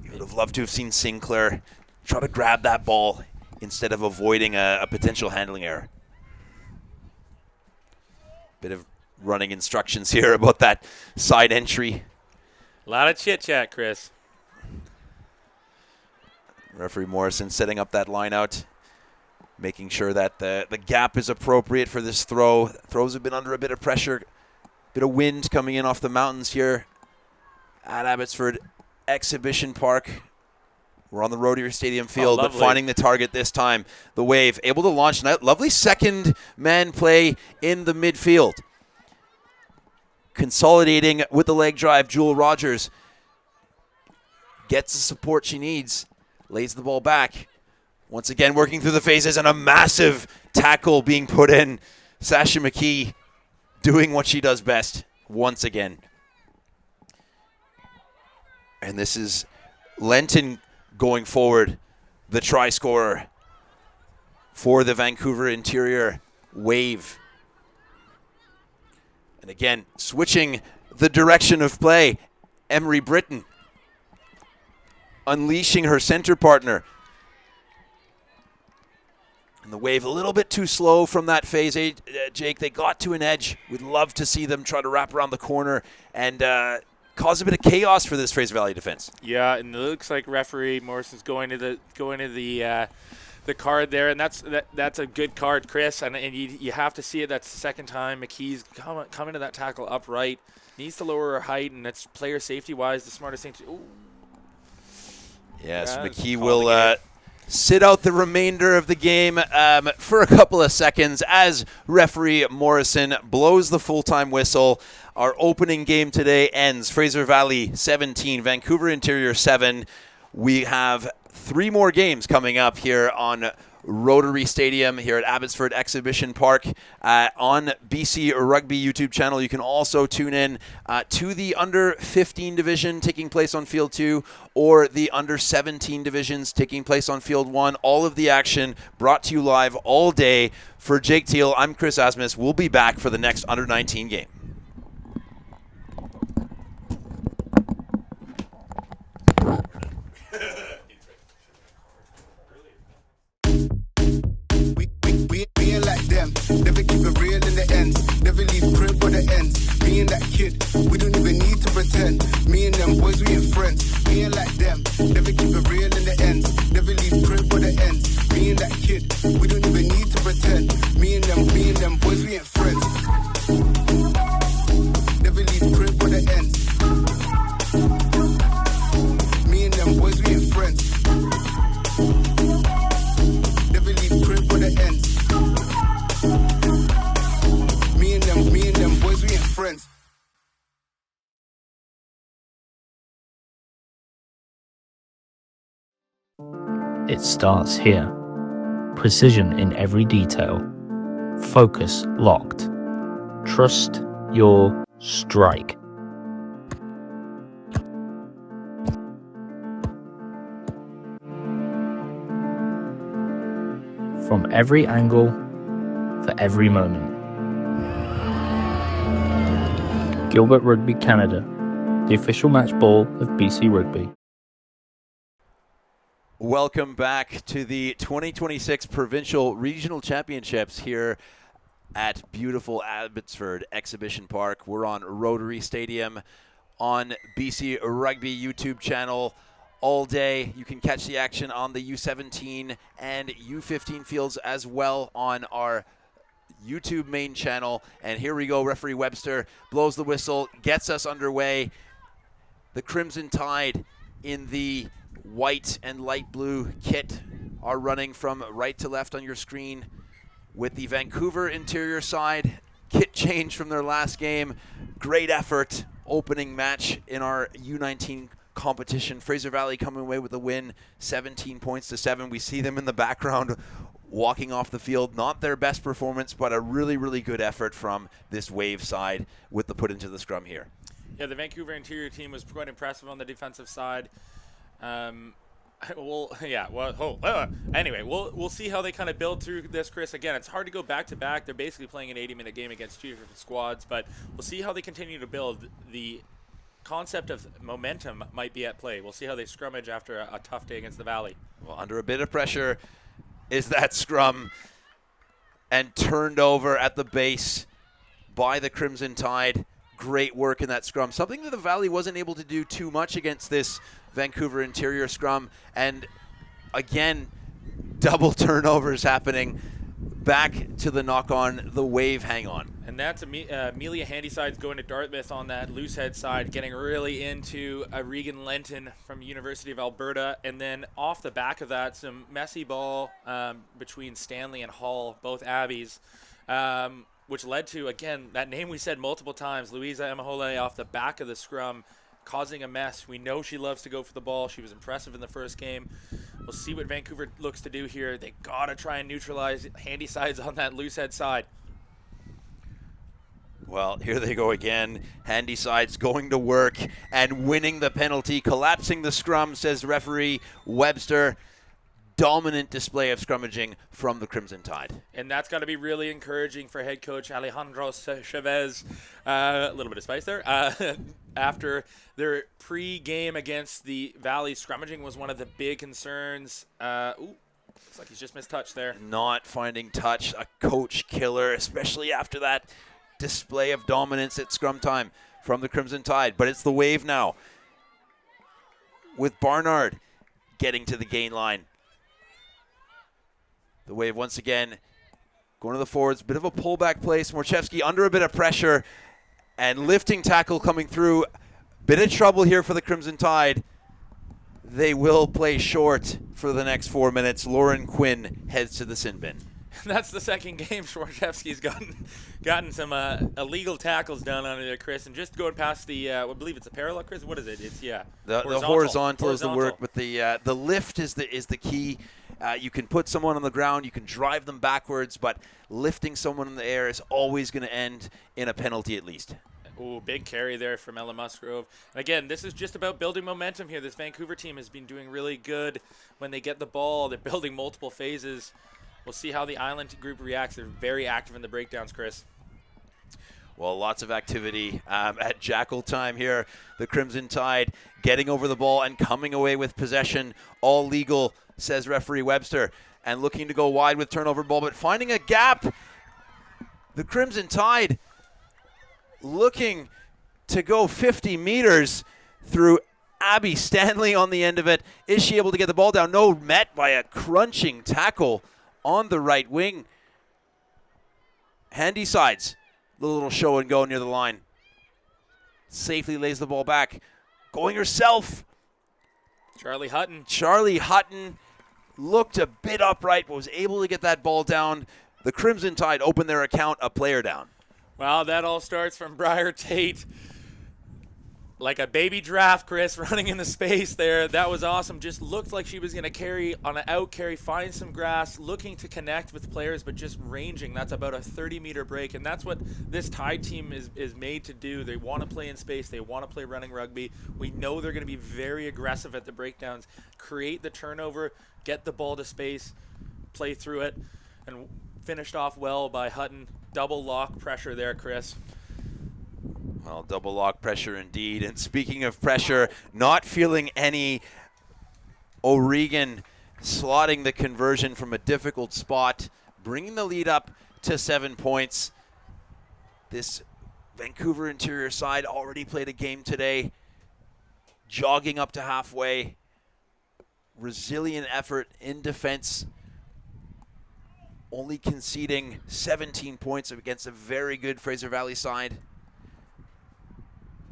S1: You would have loved to have seen Sinclair try to grab that ball instead of avoiding a potential handling error. Bit of running instructions here about that side entry.
S2: A lot of chit-chat, Chris.
S1: Referee Morrison setting up that line out, making sure that the gap is appropriate for this throw. Throws have been under a bit of pressure, bit of wind coming in off the mountains here at Abbotsford Exhibition Park. We're on the Rotary Stadium field, but finding the target this time. The Wave able to launch that lovely second man play in the midfield. Consolidating with the leg drive, Jewel Rogers gets the support she needs. Lays the ball back. Once again, working through the phases, and a massive tackle being put in. Sasha McKee doing what she does best once again. And this is Lenton going forward, the try scorer. for the Vancouver Interior Wave. And again, switching the direction of play, Emery Britton unleashing her center partner. And the Wave a little bit too slow from that phase, Jake. They got to an edge. We'd love to see them try to wrap around the corner and cause a bit of chaos for this Fraser Valley defense.
S2: Yeah, and it looks like referee Morrison's going to the card there, and that's a good card, Chris. And you have to see it. That's the second time McKee's coming to that tackle upright. Needs to lower her height, and it's player safety wise the smartest thing to. Ooh.
S1: Yes, McKee will sit out the remainder of the game for a couple of seconds as referee Morrison blows the full-time whistle. Our opening game today ends. Fraser Valley 17, Vancouver Interior 7. We have 3 more games coming up here on Rotary Stadium here at Abbotsford Exhibition Park on BC Rugby YouTube channel. You can also tune in to the under 15 division taking place on field 2 or the under 17 divisions taking place on field 1. All of the action brought to you live all day. For Jake Teal, I'm Chris Asmus. We'll be back for the next under 19 game.
S3: Never keep it real in the end. Never leave crib for the end. Me and that kid, we don't even need to pretend. Me and them boys, we ain't friends. We ain't like them. Never keep it real in the end. Never leave crib for the end. Me and that kid, we don't even need to pretend. Me and them boys, we ain't friends. Never leave crib for the end. Me and them boys, we ain't friends. Never leave crib for the end. Me and them boys, we ain't friends.
S4: It starts here. Precision in every detail. Focus locked. Trust your strike. From every angle, for every moment. Gilbert Rugby Canada, the official match ball of BC Rugby.
S1: Welcome back to the 2026 Provincial Regional Championships here at beautiful Abbotsford Exhibition Park. We're on Rotary Stadium on BC Rugby YouTube channel all day. You can catch the action on the U17 and U15 fields as well on our YouTube main channel. And here we go. Referee Webster blows the whistle, gets us underway. The Crimson Tide in the white and light blue kit are running from right to left on your screen, with the Vancouver Interior side kit change from their last game. Great effort opening match in our U19 competition. Fraser Valley coming away with a win, 17 points to 7. We see them in the background walking off the field. Not their best performance, but a really, really good effort from this Wave side with the put into the scrum here.
S2: Yeah, the Vancouver Interior team was quite impressive on the defensive side. Anyway, we'll see how they kind of build through this, Chris. Again, it's hard to go back to back. They're basically playing an 80-minute game against 2 different squads, but we'll see how they continue to build. The concept of momentum might be at play. We'll see how they scrummage after a tough day against the Valley.
S1: Well, under a bit of pressure is that scrum, and turned over at the base by the Crimson Tide. Great work in that scrum. Something that the Valley wasn't able to do too much against this Vancouver Interior scrum. And again, double turnovers happening. Back to the knock-on, the Wave hang on.
S2: And that's Amelia Handysides going to Dartmouth on that loose head side, getting really into Regan Lenton from University of Alberta. And then off the back of that, some messy ball between Stanley and Hall, both Abbeys, which led to, again, that name we said multiple times, Louisa Emahole off the back of the scrum, causing a mess. We know she loves to go for the ball. She was impressive in the first game. We'll see what Vancouver looks to do here. They got to try and neutralize Handysides on that loose head side.
S1: Well, here they go again. Handysides going to work and winning the penalty, collapsing the scrum, says referee Webster. dominant display of scrummaging from the Crimson Tide.
S2: And that's got to be really encouraging for head coach Alejandro Chavez. A little bit of spice there. After their pre-game against the Valley, scrummaging was one of the big concerns. Looks like he's just missed touch there.
S1: Not finding touch, a coach killer, especially after that display of dominance at scrum time from the Crimson Tide. But it's the Wave now, with Barnard getting to the gain line. The Wave once again going to the forwards, bit of a pullback play. Smorchevsky under a bit of pressure and lifting tackle coming through. Bit of trouble here for the Crimson Tide. They will play short for the next 4 minutes. Lauren Quinn heads to the sin bin.
S2: That's the second game Smorchevsky's gotten some illegal tackles down on there, Chris. And just going past the, I believe it's a parallel, Chris. What is it? It's
S1: the horizontal is the work, but the lift is the key. You can put someone on the ground, you can drive them backwards, but lifting someone in the air is always going to end in a penalty at least.
S2: Ooh, big carry there from Ella Musgrove. And again, this is just about building momentum here. This Vancouver team has been doing really good when they get the ball. They're building multiple phases. We'll see how the Island group reacts. They're very active in the breakdowns, Chris.
S1: Well, lots of activity at Jackal time here. The Crimson Tide getting over the ball and coming away with possession. All legal, says referee Webster. And looking to go wide with turnover ball, but finding a gap. The Crimson Tide looking to go 50 meters through Abby Stanley on the end of it. Is she able to get the ball down? No, met by a crunching tackle on the right wing. Handy sides. The little show and go near the line. Safely lays the ball back. Going herself.
S2: Charlie
S1: Hutton looked a bit upright, but was able to get that ball down. The Crimson Tide opened their account a player down.
S2: Wow, that all starts from Briar Tate. Like a baby giraffe, Chris, running in the space there. That was awesome. Just looked like she was going to carry on an out carry, find some grass, looking to connect with players, but just ranging. That's about a 30-meter break, and that's what this Tide team is made to do. They want to play in space. They want to play running rugby. We know they're going to be very aggressive at the breakdowns, create the turnover, get the ball to space, play through it, and finished off well by Hutton. Double lock pressure there, Chris.
S1: Well, double lock pressure indeed. And speaking of pressure, not feeling any, O'Regan slotting the conversion from a difficult spot, bringing the lead up to 7 points. This Vancouver interior side already played a game today, jogging up to halfway. Resilient effort in defense, only conceding 17 points against a very good Fraser Valley side.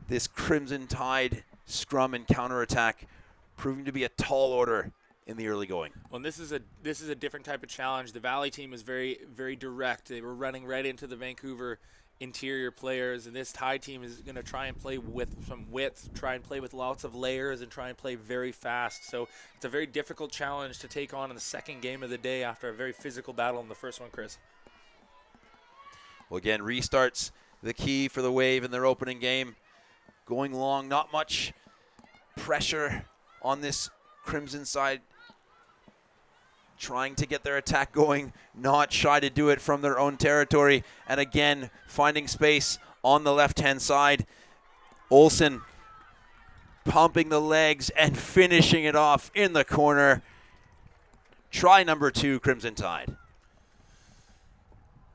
S1: This Crimson Tide scrum and counterattack proving to be a tall order in the early going.
S2: Well, this is a different type of challenge. The Valley team was very, very direct. They were running right into the Vancouver interior players, and this Tide team is going to try and play with some width, try and play with lots of layers, and try and play very fast. So it's a very difficult challenge to take on in the second game of the day after a very physical battle in the first one, Chris.
S1: Well, again, restarts the key for the Wave in their opening game. Going long, not much pressure on this Crimson side. Trying to get their attack going, not shy to do it from their own territory. And again, finding space on the left-hand side. Olsen pumping the legs and finishing it off in the corner. Try number 2, Crimson Tide.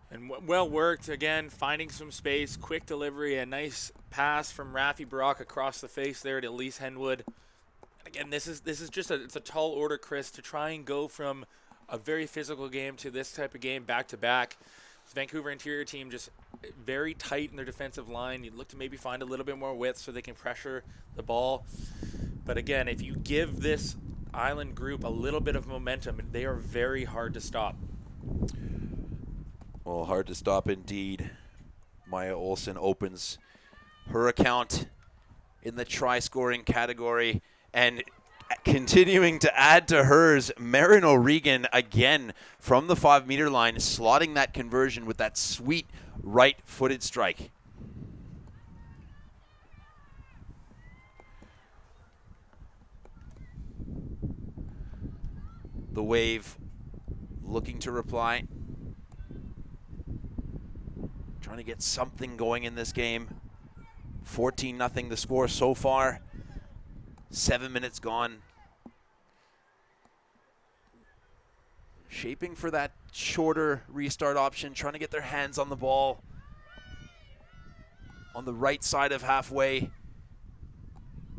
S2: And well worked, again, finding some space, quick delivery, a nice pass from Rafi Barak across the face there to Elise Henwood. And again, this is just it's a tall order, Chris, to try and go from a very physical game to this type of game back-to-back. This Vancouver interior team just very tight in their defensive line. You'd look to maybe find a little bit more width so they can pressure the ball. But again, if you give this Island group a little bit of momentum, they are very hard to stop.
S1: Well, hard to stop indeed. Maya Olsen opens her account in the try-scoring category, and continuing to add to hers, Marin O'Regan again from the 5-meter line, slotting that conversion with that sweet right-footed strike. The Wave looking to reply. Trying to get something going in this game. 14-0 the score so far. 7 minutes gone. Shaping for that shorter restart option, trying to get their hands on the ball on the right side of halfway.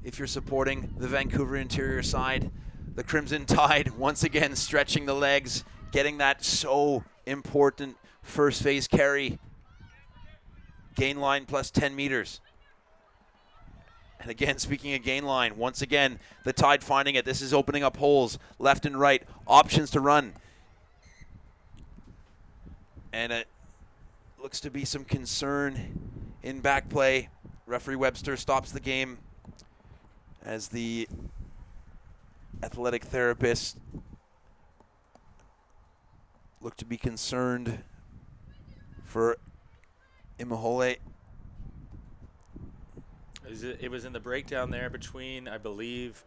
S1: If you're supporting the Vancouver interior side, the Crimson Tide once again stretching the legs, getting that so important first phase carry. Gain line plus 10 meters. And again, speaking of gain line, once again, the Tide finding it. This is opening up holes left and right, options to run. And it looks to be some concern in back play. Referee Webster stops the game as the athletic therapist look to be concerned for Imahole.
S2: It was in the breakdown there between, I believe,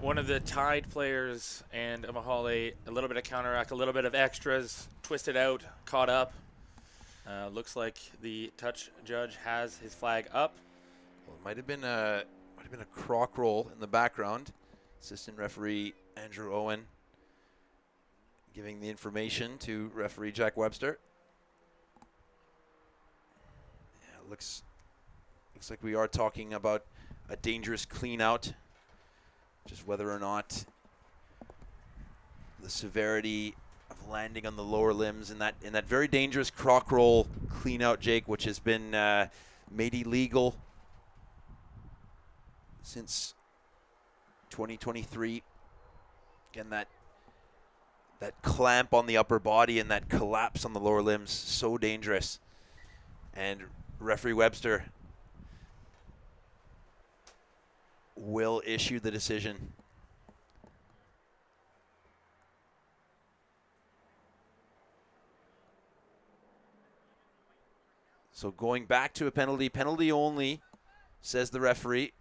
S2: one of the Tide players and Imahole. A little bit of counteract, a little bit of extras, twisted out, caught up. Looks like the touch judge has his flag up.
S1: Well, it might have been a crock roll in the background. Assistant referee Andrew Owen giving the information to referee Jack Webster. Yeah, it looks like we are talking about a dangerous clean out. Just whether or not the severity of landing on the lower limbs in that very dangerous crock roll clean out, Jake, which has been made illegal since 2023. Again, that clamp on the upper body and that collapse on the lower limbs, so dangerous. And referee Webster will issue the decision. So going back to a penalty only, says the referee,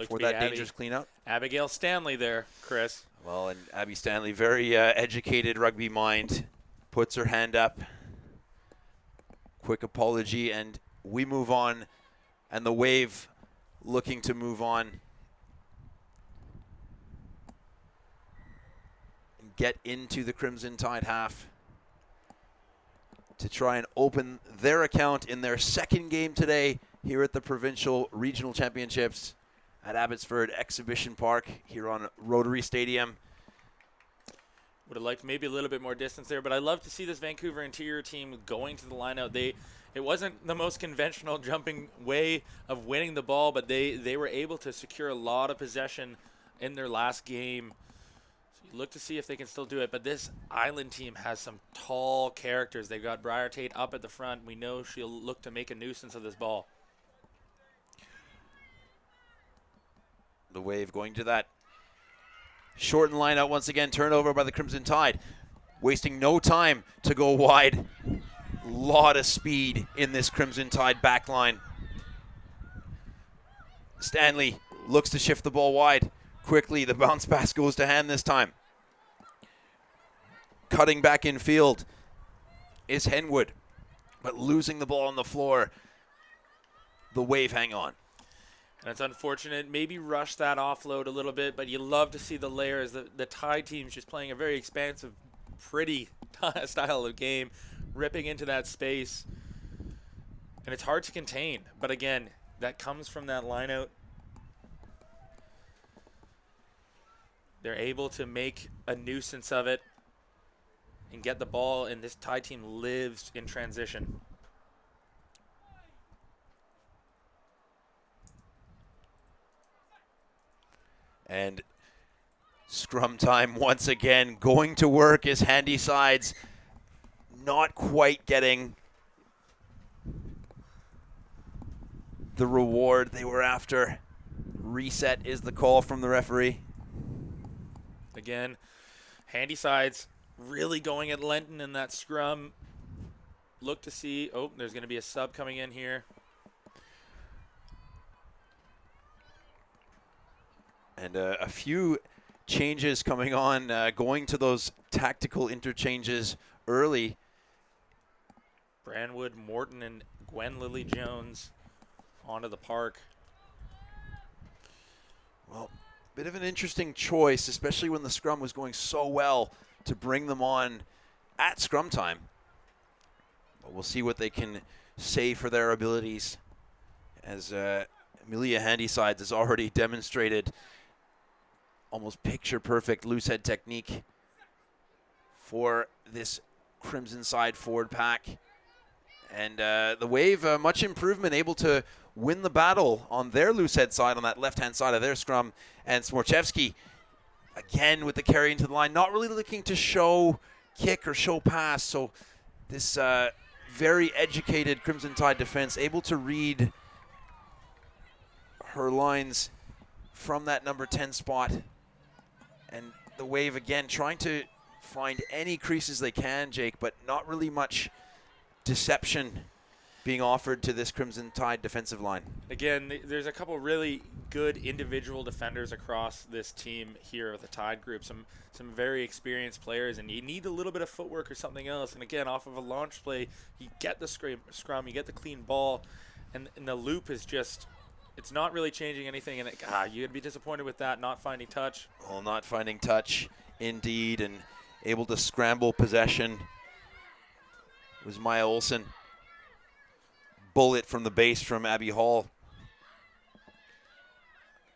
S1: for that dangerous cleanout.
S2: Abigail Stanley there, Chris.
S1: Well, and Abby Stanley, very educated rugby mind, puts her hand up. Quick apology, and we move on. And the Wave looking to move on and get into the Crimson Tide half to try and open their account in their second game today here at the Provincial Regional Championships at Abbotsford Exhibition Park here on Rotary Stadium.
S2: Would have liked maybe a little bit more distance there, but I love to see this Vancouver interior team going to the lineout. It wasn't the most conventional jumping way of winning the ball, but they were able to secure a lot of possession in their last game. So you look to see if they can still do it, but this Island team has some tall characters. They've got Briar Tate up at the front. We know she'll look to make a nuisance of this ball.
S1: The Wave going to that shortened line out once again. Turnover by the Crimson Tide. Wasting no time to go wide. Lot of speed in this Crimson Tide back line. Stanley looks to shift the ball wide. Quickly, the bounce pass goes to hand this time. Cutting back in field is Henwood, but losing the ball on the floor. The Wave hang on.
S2: And it's unfortunate. Maybe rush that offload a little bit, but you love to see the layers. The Tide team's just playing a very expansive, pretty style of game, ripping into that space. And it's hard to contain. But again, that comes from that line out. They're able to make a nuisance of it and get the ball, and this Tide team lives in transition.
S1: And scrum time once again. Going to work is Handy Sides. Not quite getting the reward they were after. Reset is the call from the referee.
S2: Again, Handy Sides really going at Lenton in that scrum. Look to see, oh, there's going to be a sub coming in here.
S1: And a few changes coming on, going to those tactical interchanges early.
S2: Brandwood, Morton, and Gwen Lily Jones onto the park.
S1: Well, bit of an interesting choice, especially when the scrum was going so well, to bring them on at scrum time. But we'll see what they can say for their abilities, as Amelia Handysides has already demonstrated almost picture-perfect loose head technique for this Crimson side forward pack. And the Wave, much improvement, able to win the battle on their loose head side, on that left-hand side of their scrum. And Smorchevsky, again with the carry into the line, not really looking to show kick or show pass. So this very educated Crimson Tide defense able to read her lines from that number 10 spot. And the Wave, again, trying to find any creases they can, Jake, but not really much deception being offered to this Crimson Tide defensive line.
S2: Again, there's a couple really good individual defenders across this team here with the Tide group. Some very experienced players, and you need a little bit of footwork or something else. And again, off of a launch play, you get the scrum, you get the clean ball, and the loop is just, it's not really changing anything. And you'd be disappointed with that, not finding touch.
S1: Well, not finding touch, indeed, and able to scramble possession was Maya Olsen. Bullet from the base from Abby Hall.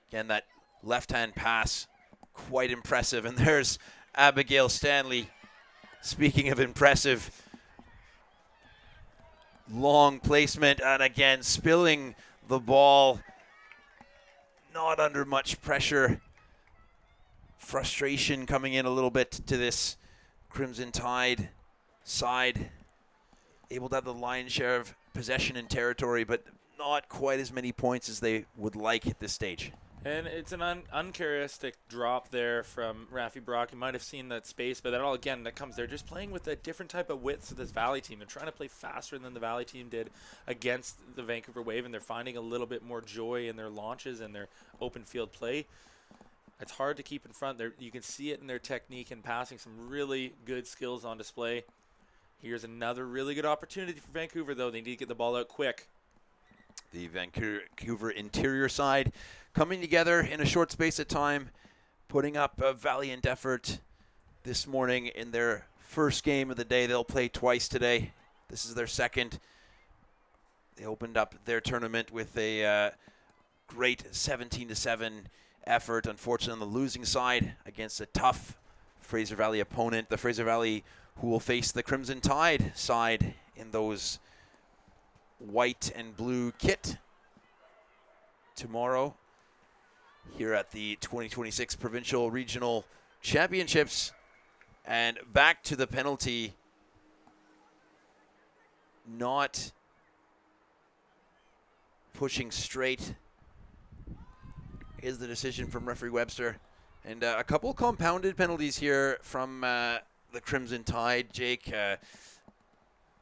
S1: Again, that left-hand pass, quite impressive. And there's Abigail Stanley. Speaking of impressive, long placement, and again, spilling the ball. Not under much pressure. Frustration coming in a little bit to this Crimson Tide side. Able to have the lion's share of possession and territory, but not quite as many points as they would like at this stage.
S2: And it's an uncharacteristic drop there from Rafi Brock. You might have seen that space, but that all, again, that comes there. Just playing with a different type of width to this Valley team. They're trying to play faster than the Valley team did against the Vancouver Wave, and they're finding a little bit more joy in their launches and their open field play. It's hard to keep in front. You can see it in their technique and passing. Some really good skills on display. Here's another really good opportunity for Vancouver, though. They need to get the ball out quick.
S1: The Vancouver interior side coming together in a short space of time, putting up a valiant effort this morning in their first game of the day. They'll play twice today. This is their second. They opened up their tournament with a great 17-7 effort, unfortunately on the losing side against a tough Fraser Valley opponent. The Fraser Valley who will face the Crimson Tide side in those white and blue kit tomorrow here at the 2026 Provincial Regional Championships. And back to the penalty. Not pushing straight is the decision from referee Webster. And a couple compounded penalties here from the Crimson Tide, Jake.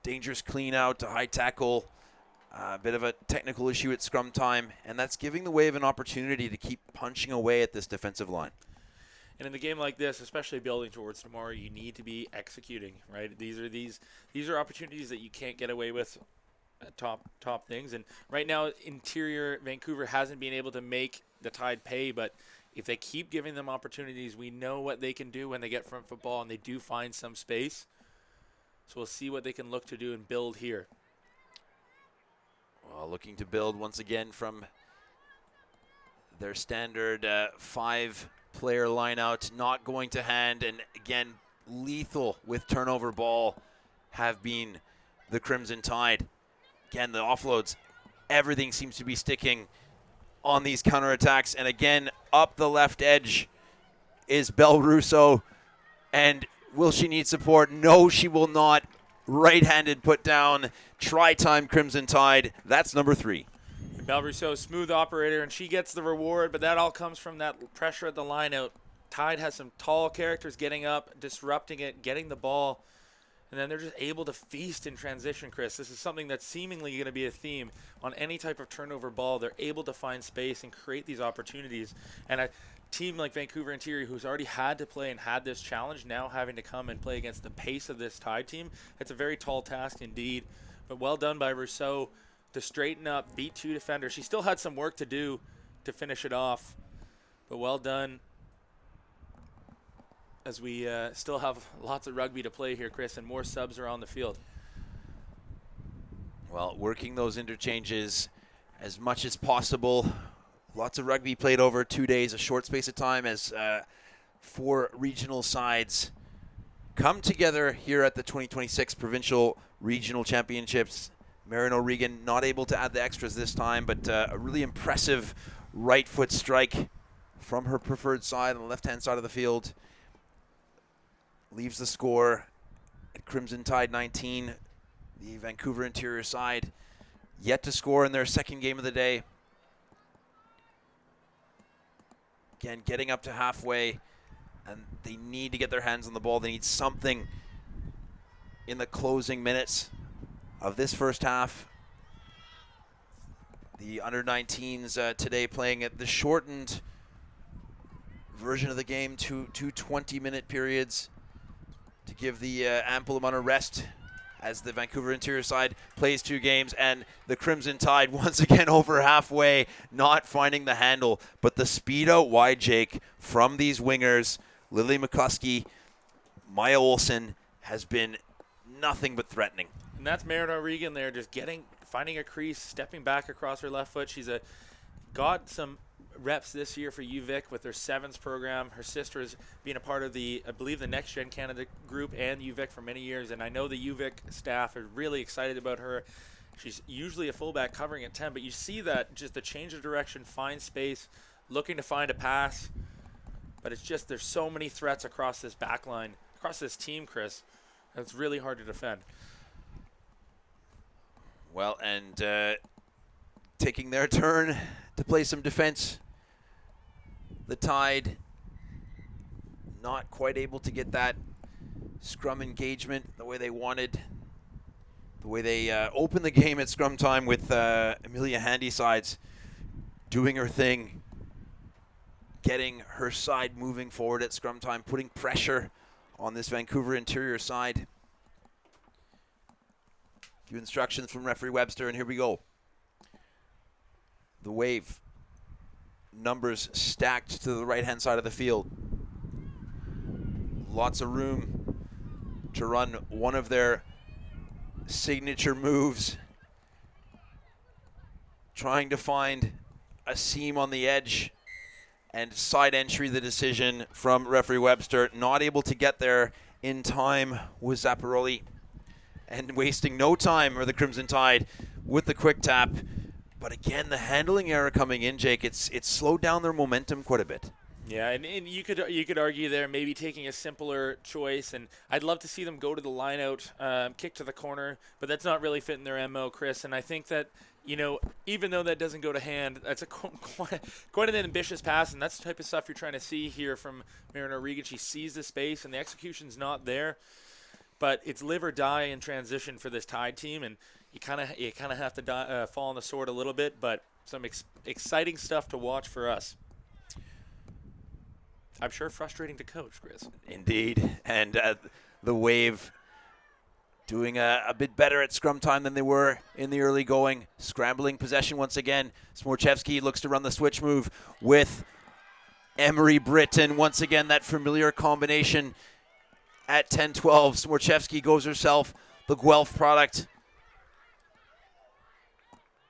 S1: Dangerous clean out, a high tackle, a bit of a technical issue at scrum time, and that's giving the Wave an opportunity to keep punching away at this defensive line.
S2: And in a game like this, especially building towards tomorrow, you need to be executing, right? These are opportunities that you can't get away with at top things. And right now, interior Vancouver hasn't been able to make the Tide pay, but if they keep giving them opportunities, we know what they can do when they get front football and they do find some space. So we'll see what they can look to do and build here.
S1: Well, looking to build once again from their standard 5-player lineout, not going to hand, and again, lethal with turnover ball have been the Crimson Tide. Again, the offloads, everything seems to be sticking on these counterattacks. And again, up the left edge is Belle Russo. And will she need support? No, she will not. Right-handed put down. Try-time Crimson Tide. That's number 3.
S2: Belle Rousseau, smooth operator, and she gets the reward, but that all comes from that pressure at the line out. Tide has some tall characters getting up, disrupting it, getting the ball. And then they're just able to feast in transition, Chris. This is something that's seemingly going to be a theme on any type of turnover ball. They're able to find space and create these opportunities. And a team like Vancouver Interior, who's already had to play and had this challenge, now having to come and play against the pace of this Tide team, it's a very tall task indeed. But well done by Rousseau to straighten up, beat 2 defenders. She still had some work to do to finish it off, but well done. As we still have lots of rugby to play here, Chris, and more subs are on the field.
S1: Well, working those interchanges as much as possible. Lots of rugby played over 2 days, a short space of time, as 4 regional sides come together here at the 2026 Provincial Regional Championships. Marion O'Regan not able to add the extras this time, but a really impressive right foot strike from her preferred side on the left-hand side of the field. Leaves the score at Crimson Tide 19. The Vancouver Interior side yet to score in their second game of the day. Again, getting up to halfway, and they need to get their hands on the ball. They need something in the closing minutes of this first half. The under-19s today playing at the shortened version of the game, two 20-minute periods, to give the ample amount of rest as the Vancouver Interior side plays 2 games, and the Crimson Tide once again over halfway, not finding the handle. But the speed out wide, Jake, from these wingers, Lily McCluskey, Maya Olsen, has been nothing but threatening.
S2: And that's Marion O'Regan there, just finding a crease, stepping back across her left foot. She's got some reps this year for UVic with their sevens program. Her sister has been a part of I believe the Next Gen Canada group and UVic for many years, and I know the UVic staff are really excited about her. She's usually a fullback covering at 10, but you see that just the change of direction, find space, looking to find a pass, but it's just there's so many threats across this back line, across this team, Chris, and it's really hard to defend.
S1: Well, and taking their turn to play some defense, the Tide not quite able to get that scrum engagement the way they wanted, the way they opened the game at scrum time with Amelia Handysides doing her thing, getting her side moving forward at scrum time, putting pressure on this Vancouver Interior side. A few instructions from referee Webster, and here we go. The Wave, numbers stacked to the right-hand side of the field. Lots of room to run one of their signature moves. Trying to find a seam on the edge, and side entry the decision from referee Webster. Not able to get there in time was Zapparoli, and wasting no time for the Crimson Tide with the quick tap. But again, the handling error coming in, Jake, it's slowed down their momentum quite a bit.
S2: Yeah, and you could argue there maybe taking a simpler choice, and I'd love to see them go to the line out, kick to the corner, but that's not really fitting their MO, Chris. And I think that, even though that doesn't go to hand, that's quite an ambitious pass, and that's the type of stuff you're trying to see here from Marion O'Regan. She sees the space, and the execution's not there, but it's live or die in transition for this Tide team, and you kind of have to fall on the sword a little bit, but some exciting stuff to watch for us. I'm sure frustrating to coach, Chris.
S1: Indeed, and the Wave doing a bit better at scrum time than they were in the early going. Scrambling possession once again. Smorchevsky looks to run the switch move with Emery Britton. Once again, that familiar combination at 10-12. Smorchevsky goes herself, the Guelph product,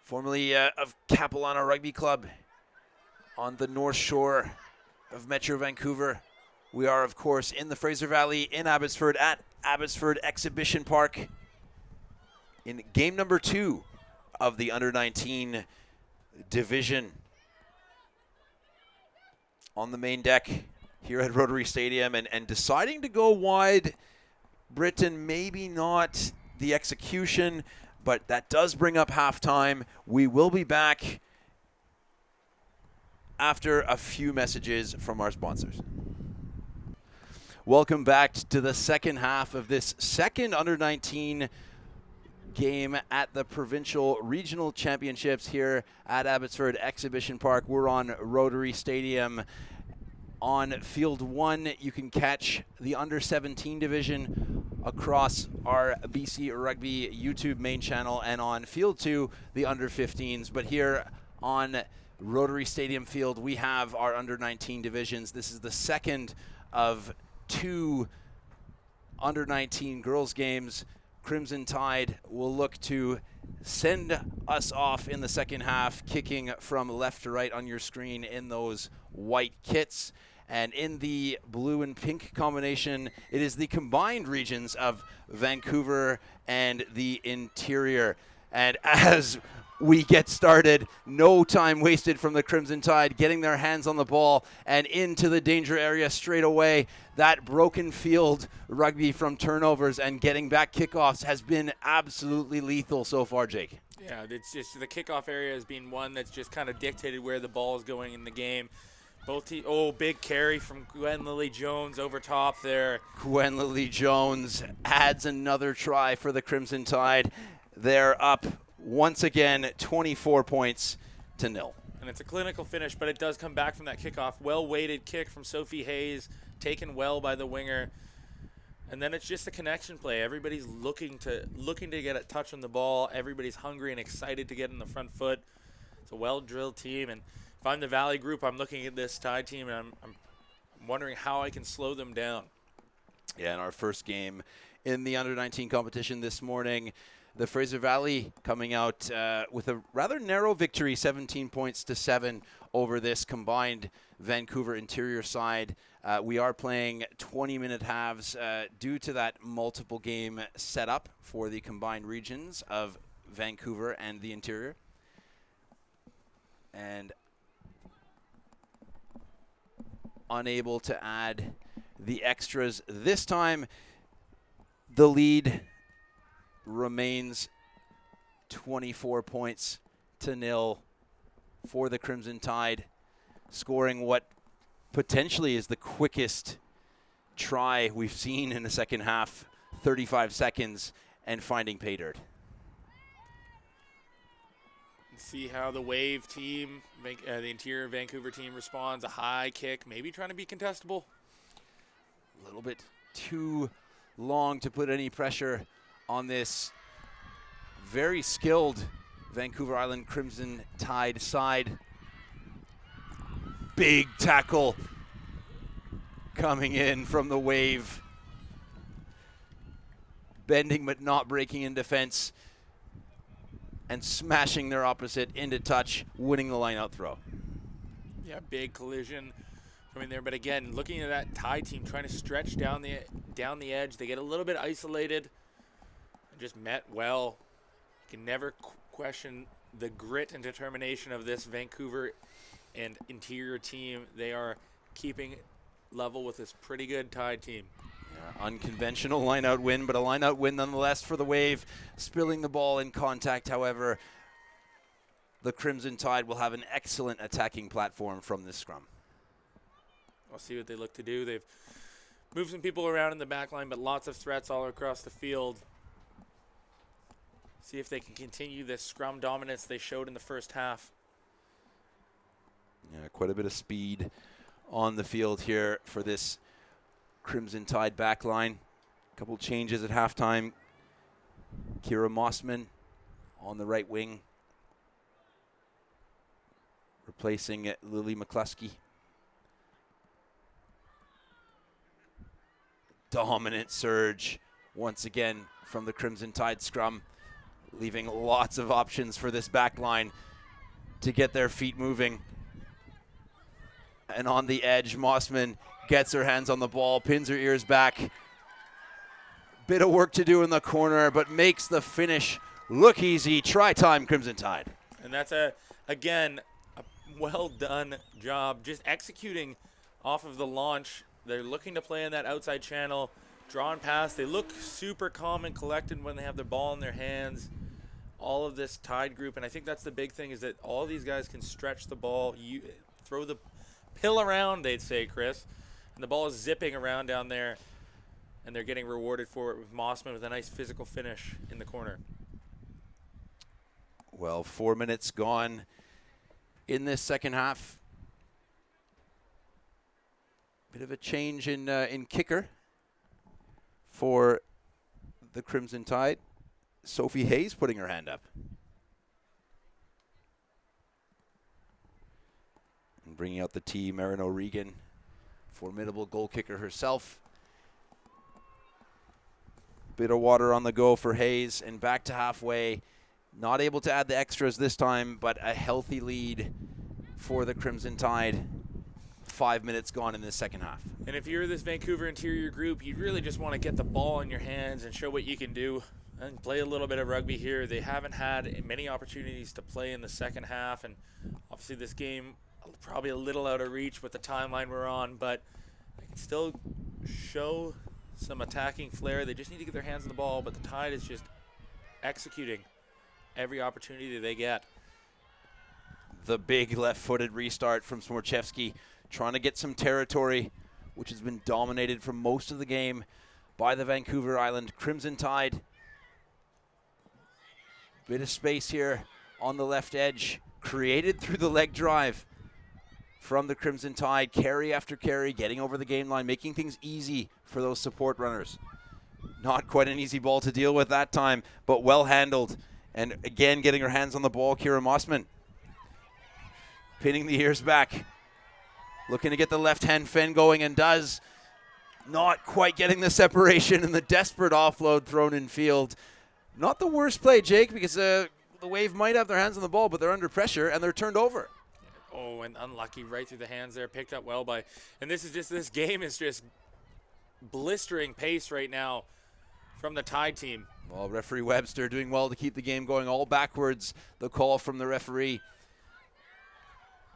S1: formerly of Capilano Rugby Club on the North Shore of Metro Vancouver. We are, of course, in the Fraser Valley in Abbotsford at Abbotsford Exhibition Park in game number 2 of the Under-19 division. On the main deck here at Rotary Stadium, and deciding to go wide. Britain, maybe not the execution, but that does bring up halftime. We will be back after a few messages from our sponsors. Welcome back to the second half of this second under-19 game at the Provincial Regional Championships here at Abbotsford Exhibition Park. We're on Rotary Stadium. On Field 1, you can catch the under-17 division across our BC Rugby YouTube main channel, and on Field 2, the under-15s. But here on Rotary Stadium Field, we have our under-19 divisions. This is the second of 2 under-19 girls games. Crimson Tide will look to send us off in the second half, kicking from left to right on your screen in those white kits. And in the blue and pink combination, it is the combined regions of Vancouver and the interior. And as we get started, no time wasted from the Crimson Tide, getting their hands on the ball and into the danger area straight away. That broken field rugby from turnovers and getting back kickoffs has been absolutely lethal so far, Jake.
S2: Yeah, it's just the kickoff area has been one that's just kind of dictated where the ball is going in the game. Both teams, big carry from Gwen Lily-Jones over top there.
S1: Gwen Lily-Jones adds another try for the Crimson Tide. They're up once again, 24 points to 0.
S2: And it's a clinical finish, but it does come back from that kickoff. Well-weighted kick from Sophie Hayes, taken well by the winger. And then it's just a connection play. Everybody's looking to get a touch on the ball. Everybody's hungry and excited to get in the front foot. It's a well-drilled team. And if I'm the Valley group, I'm looking at this Tide team, and I'm wondering how I can slow them down.
S1: Yeah, in our first game in the under-19 competition this morning, the Fraser Valley coming out with a rather narrow victory, 17 points to 7 over this combined Vancouver interior side. We are playing 20-minute halves due to that multiple game setup for the combined regions of Vancouver and the interior. And unable to add the extras this time. The lead remains 24 points to 0 for the Crimson Tide, scoring what potentially is the quickest try we've seen in the second half, 35 seconds, and finding pay dirt.
S2: See how the Wave team, the interior Vancouver team responds. A high kick, maybe trying to be contestable.
S1: A little bit too long to put any pressure on this very skilled Vancouver Island Crimson Tide side. Big tackle coming in from the Wave. Bending but not breaking in defense, and smashing their opposite into touch, winning the line-out throw.
S2: Yeah, big collision coming there. But again, looking at that Tide team trying to stretch down the edge. They get a little bit isolated and just met well. You can never question the grit and determination of this Vancouver and interior team. They are keeping level with this pretty good Tide team.
S1: Yeah, unconventional line-out win, but a line-out win nonetheless for the Wave. Spilling the ball in contact, however, the Crimson Tide will have an excellent attacking platform from this scrum.
S2: We'll see what they look to do. They've moved some people around in the back line, but lots of threats all across the field. See if they can continue this scrum dominance they showed in the first half.
S1: Yeah, quite a bit of speed on the field here for this Crimson Tide back line. A couple changes at halftime. Kira Mossman on the right wing, replacing Lily McCluskey. Dominant surge once again from the Crimson Tide scrum, leaving lots of options for this back line to get their feet moving. And on the edge, Mossman gets her hands on the ball, pins her ears back. Bit of work to do in the corner, but makes the finish look easy. Try time, Crimson Tide.
S2: And that's, again, a well-done job just executing off of the launch. They're looking to play in that outside channel, drawn pass. They look super calm and collected when they have the ball in their hands. All of this Tide group, and I think that's the big thing, is that all these guys can stretch the ball, throw the pill around, they'd say, Chris. And the ball is zipping around down there, and they're getting rewarded for it with Mossman with a nice physical finish in the corner.
S1: Well, 4 minutes gone in this second half. Bit of a change in kicker for the Crimson Tide. Sophie Hayes putting her hand up. And bringing out the T, Marin O'Regan, formidable goal kicker herself. Bit of water on the go for Hayes, and back to halfway. Not able to add the extras this time, but a healthy lead for the Crimson Tide. 5 minutes gone in this second half.
S2: And if you're this Vancouver interior group, you really just want to get the ball in your hands and show what you can do and play a little bit of rugby here. They haven't had many opportunities to play in the second half, and obviously this game probably a little out of reach with the timeline we're on, but they can still show some attacking flair. They just need to get their hands on the ball, but the Tide is just executing every opportunity they get.
S1: The big left-footed restart from Smorchevsky, trying to get some territory, which has been dominated for most of the game by the Vancouver Island Crimson Tide. Bit of space here on the left edge, created through the leg drive from the Crimson Tide. Carry after carry, getting over the game line, making things easy for those support runners. Not quite an easy ball to deal with that time, but well handled. And again, getting her hands on the ball, Kira Mossman. Pinning the ears back. Looking to get the left-hand fin going, and does. Not quite getting the separation, and the desperate offload thrown in field. Not the worst play, Jake, because the Wave might have their hands on the ball, but they're under pressure, and they're turned over.
S2: Oh, and unlucky right through the hands there. Picked up well by, and this game is just blistering pace right now from the Tide team.
S1: Well, referee Webster doing well to keep the game going all backwards. The call from the referee.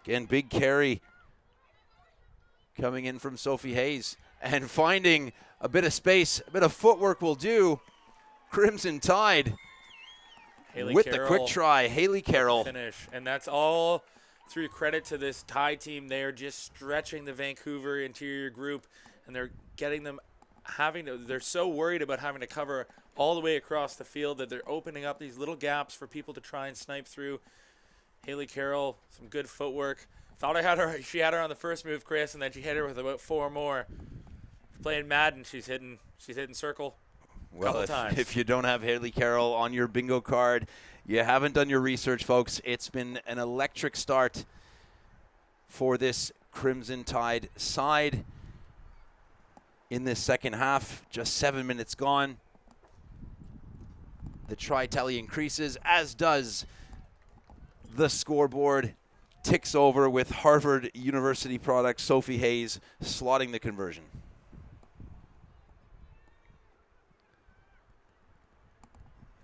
S1: Again, big carry coming in from Sophie Hayes, and finding a bit of space, a bit of footwork will do. Crimson Tide with the quick try. Haley Carroll.
S2: Finish, and that's all through credit to this Tide team. They are just stretching the Vancouver interior group, and they're getting them they're so worried about having to cover all the way across the field that they're opening up these little gaps for people to try and snipe through. Haley Carroll, some good footwork. Thought she had her on the first move, Chris, and then she hit her with about 4 more. Playing Madden, she's hitting circle a couple times.
S1: If you don't have Haley Carroll on your bingo card, you haven't done your research, folks. It's been an electric start for this Crimson Tide side in this second half. Just 7 minutes gone. The try tally increases, as does the scoreboard. Ticks over with Harvard University product Sophie Hayes slotting the conversion.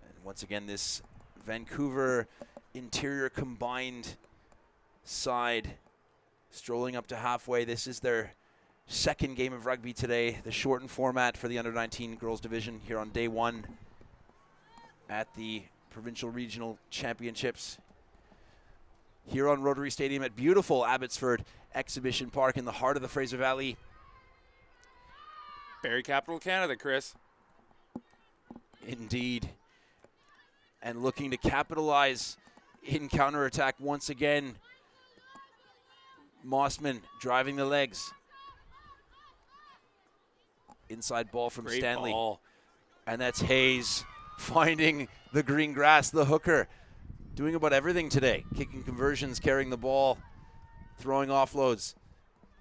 S1: And once again, this Vancouver interior combined side strolling up to halfway. This is their second game of rugby today, the shortened format for the under-19 girls division here on day 1 at the Provincial Regional Championships here on Rotary Stadium at beautiful Abbotsford Exhibition Park in the heart of the Fraser Valley.
S2: Berry capital of Canada, Chris.
S1: Indeed. And looking to capitalize in counterattack once again. Mossman driving the legs. Inside ball from
S2: Great
S1: Stanley.
S2: Ball.
S1: And that's Hayes finding the green grass, the hooker. Doing about everything today. Kicking conversions, carrying the ball, throwing offloads.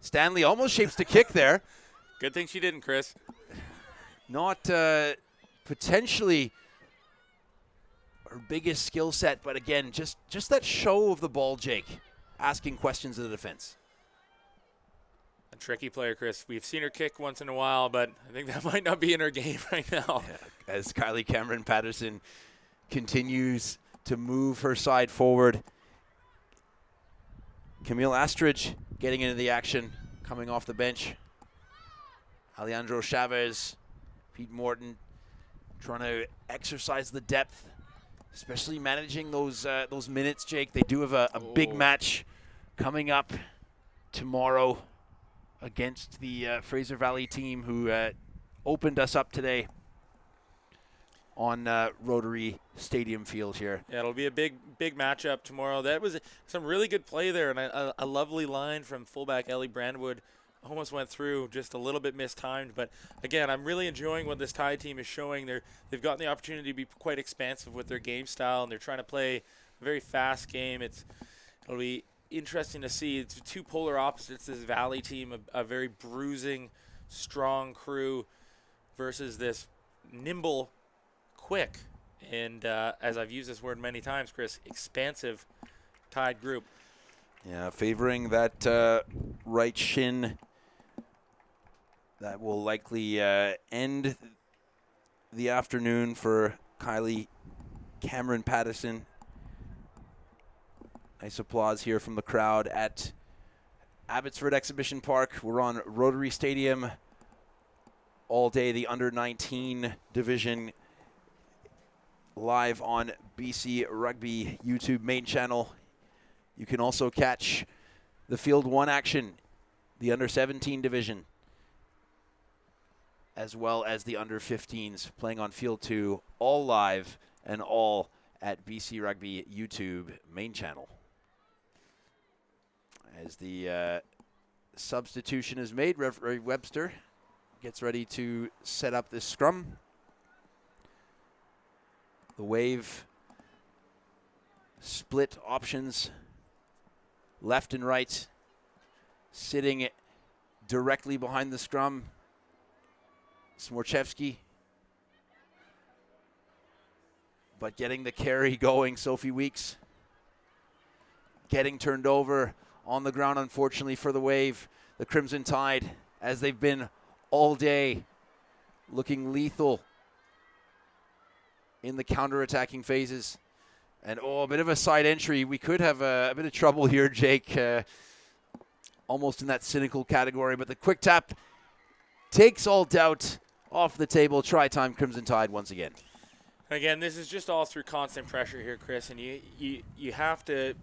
S1: Stanley almost shapes to kick there.
S2: Good thing she didn't, Chris.
S1: Not potentially her biggest skill set, but again, just that show of the ball, Jake, asking questions of the defense.
S2: A tricky player, Chris. We've seen her kick once in a while, but I think that might not be in her game right now.
S1: Yeah, as Kylie Cameron Patterson continues to move her side forward. Camille Astridge getting into the action, coming off the bench. Alejandro Chavez, Pete Morton trying to exercise the depth, especially managing those minutes, Jake. They do have a big match coming up tomorrow against the Fraser Valley team who opened us up today on Rotary Stadium field here.
S2: Yeah, it'll be a big matchup tomorrow. That was some really good play there, and a lovely line from fullback Ellie Brandwood. Almost went through, just a little bit mistimed. But again, I'm really enjoying what this Tide team is showing. They've gotten the opportunity to be quite expansive with their game style, and they're trying to play a very fast game. It'll be interesting to see. It's two polar opposites. This Valley team, a very bruising, strong crew, versus this nimble, quick, and as I've used this word many times, Chris, expansive Tide group.
S1: Yeah, favoring that right shin. That will likely end the afternoon for Kylie Cameron Patterson. Nice applause here from the crowd at Abbotsford Exhibition Park. We're on Rotary Stadium all day, the under-19 division, live on BC Rugby YouTube main channel. You can also catch the Field 1 action, the under-17 division, as well as the under-15s playing on Field 2, all live and all at BC Rugby YouTube main channel. As the substitution is made, Referee Webster gets ready to set up this scrum. The Wave split options, left and right, sitting directly behind the scrum. Smorchevsky, but getting the carry going. Sophie Weeks getting turned over on the ground, unfortunately for the Wave. The Crimson Tide, as they've been all day, looking lethal in the counter-attacking phases. And a bit of a side entry. We could have a bit of trouble here, Jake, almost in that cynical category. But the quick tap takes all doubt off the table. Try time, Crimson Tide once again.
S2: Again, this is just all through constant pressure here, Chris, and you have to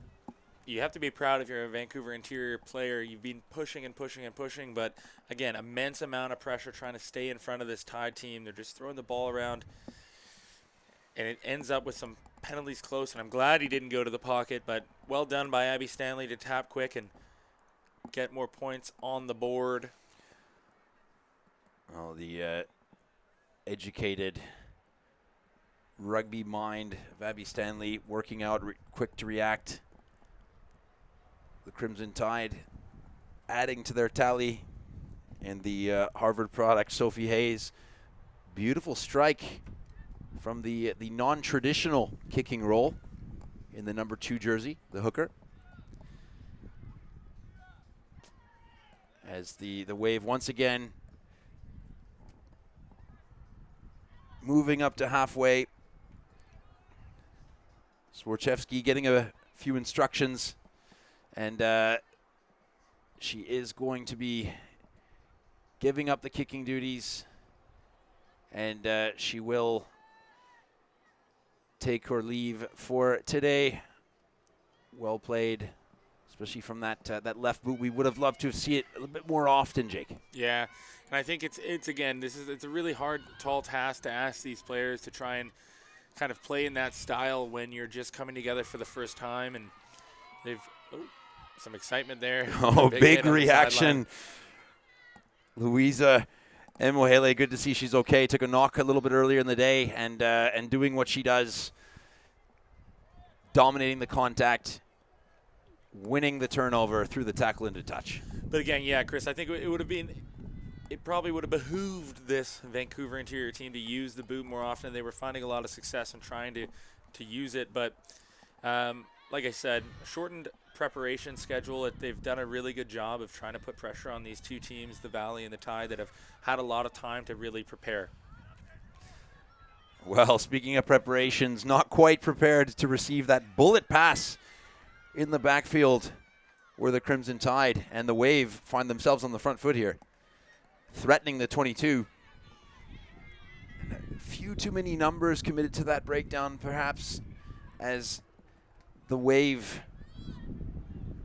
S2: be proud if you're a Vancouver interior player. You've been pushing and pushing and pushing, but again, immense amount of pressure trying to stay in front of this Tide team. They're just throwing the ball around, and it ends up with some penalties close, and I'm glad he didn't go to the pocket, but well done by Abby Stanley to tap quick and get more points on the board.
S1: Well, the educated rugby mind of Abby Stanley working out, quick to react. The Crimson Tide adding to their tally, and the Harvard product, Sophie Hayes. Beautiful strike from the non-traditional kicking role in the number 2 jersey, the hooker. As the Wave once again moving up to halfway. Swarchevsky getting a few instructions, and she is going to be giving up the kicking duties, and she will take her leave for today. Well played, especially from that left boot. We would have loved to see it a little bit more often, Jake.
S2: Yeah, and I think it's again, it's a really hard, tall task to ask these players to try and kind of play in that style when you're just coming together for the first time, and they've some excitement there.
S1: Big reaction. Louisa Emohele, good to see she's okay. Took a knock a little bit earlier in the day, and doing what she does, dominating the contact, winning the turnover through the tackle into touch.
S2: But again, yeah, Chris, I think it probably would have behooved this Vancouver interior team to use the boot more often. They were finding a lot of success in trying to use it, but like I said, shortened preparation schedule. They've done a really good job of trying to put pressure on these two teams, the Valley and the Tide, that have had a lot of time to really prepare.
S1: Well, speaking of preparations, not quite prepared to receive that bullet pass in the backfield where the Crimson Tide and the Wave find themselves on the front foot here, threatening the 22. And a few too many numbers committed to that breakdown, perhaps, as the Wave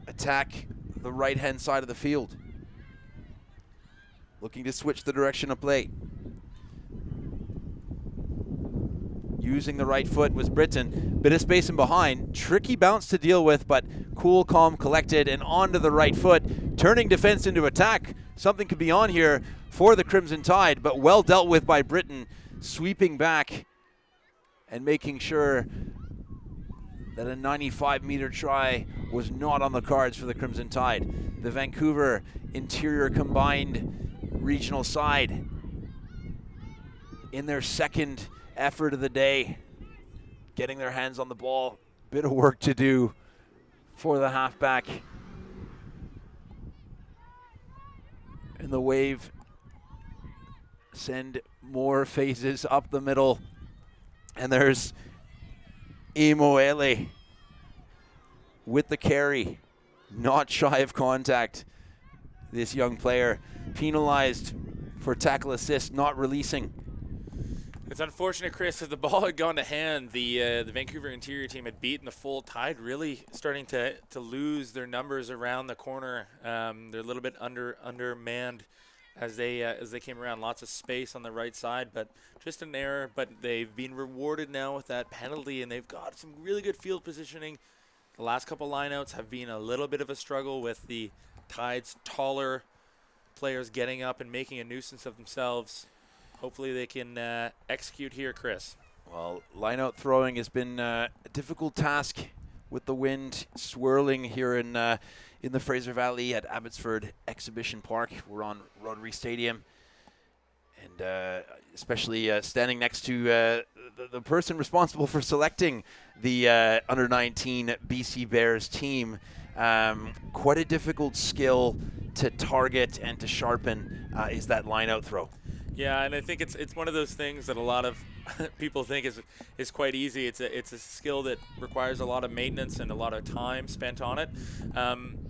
S1: attack the right-hand side of the field. looking to switch the direction of play. Using the right foot was Britton. Bit of space in behind. Tricky bounce to deal with, but cool, calm, collected, and onto the right foot. Turning defense into attack. Something could be on here for the Crimson Tide, but well dealt with by Britton. Sweeping back and making sure that a 95-meter try was not on the cards for the Crimson Tide. The Vancouver interior combined regional side in their second effort of the day, getting their hands on the ball. Bit of work to do for the halfback. And the Wave send more phases up the middle. And there's Imoele with the carry, not shy of contact. This young player penalized for tackle assist, not releasing.
S2: It's unfortunate, Chris, if the ball had gone to hand, the Vancouver interior team had beaten the full Tide, really starting to lose their numbers around the corner. They're a little bit undermanned as they came around. Lots of space on the right side, but just an error. But they've been rewarded now with that penalty, and they've got some really good field positioning. The last couple lineouts have been a little bit of a struggle with the Tide's taller players getting up and making a nuisance of themselves. Hopefully they can execute here, Chris.
S1: Well, line-out throwing has been a difficult task with the wind swirling here in the Fraser Valley at Abbotsford Exhibition Park. We're on Rotary Stadium. And especially standing next to the person responsible for selecting the under-19 BC Bears team. Quite a difficult skill to target and to sharpen is that line-out throw.
S2: Yeah, and I think it's one of those things that a lot of people think is quite easy. It's a skill that requires a lot of maintenance and a lot of time spent on it. And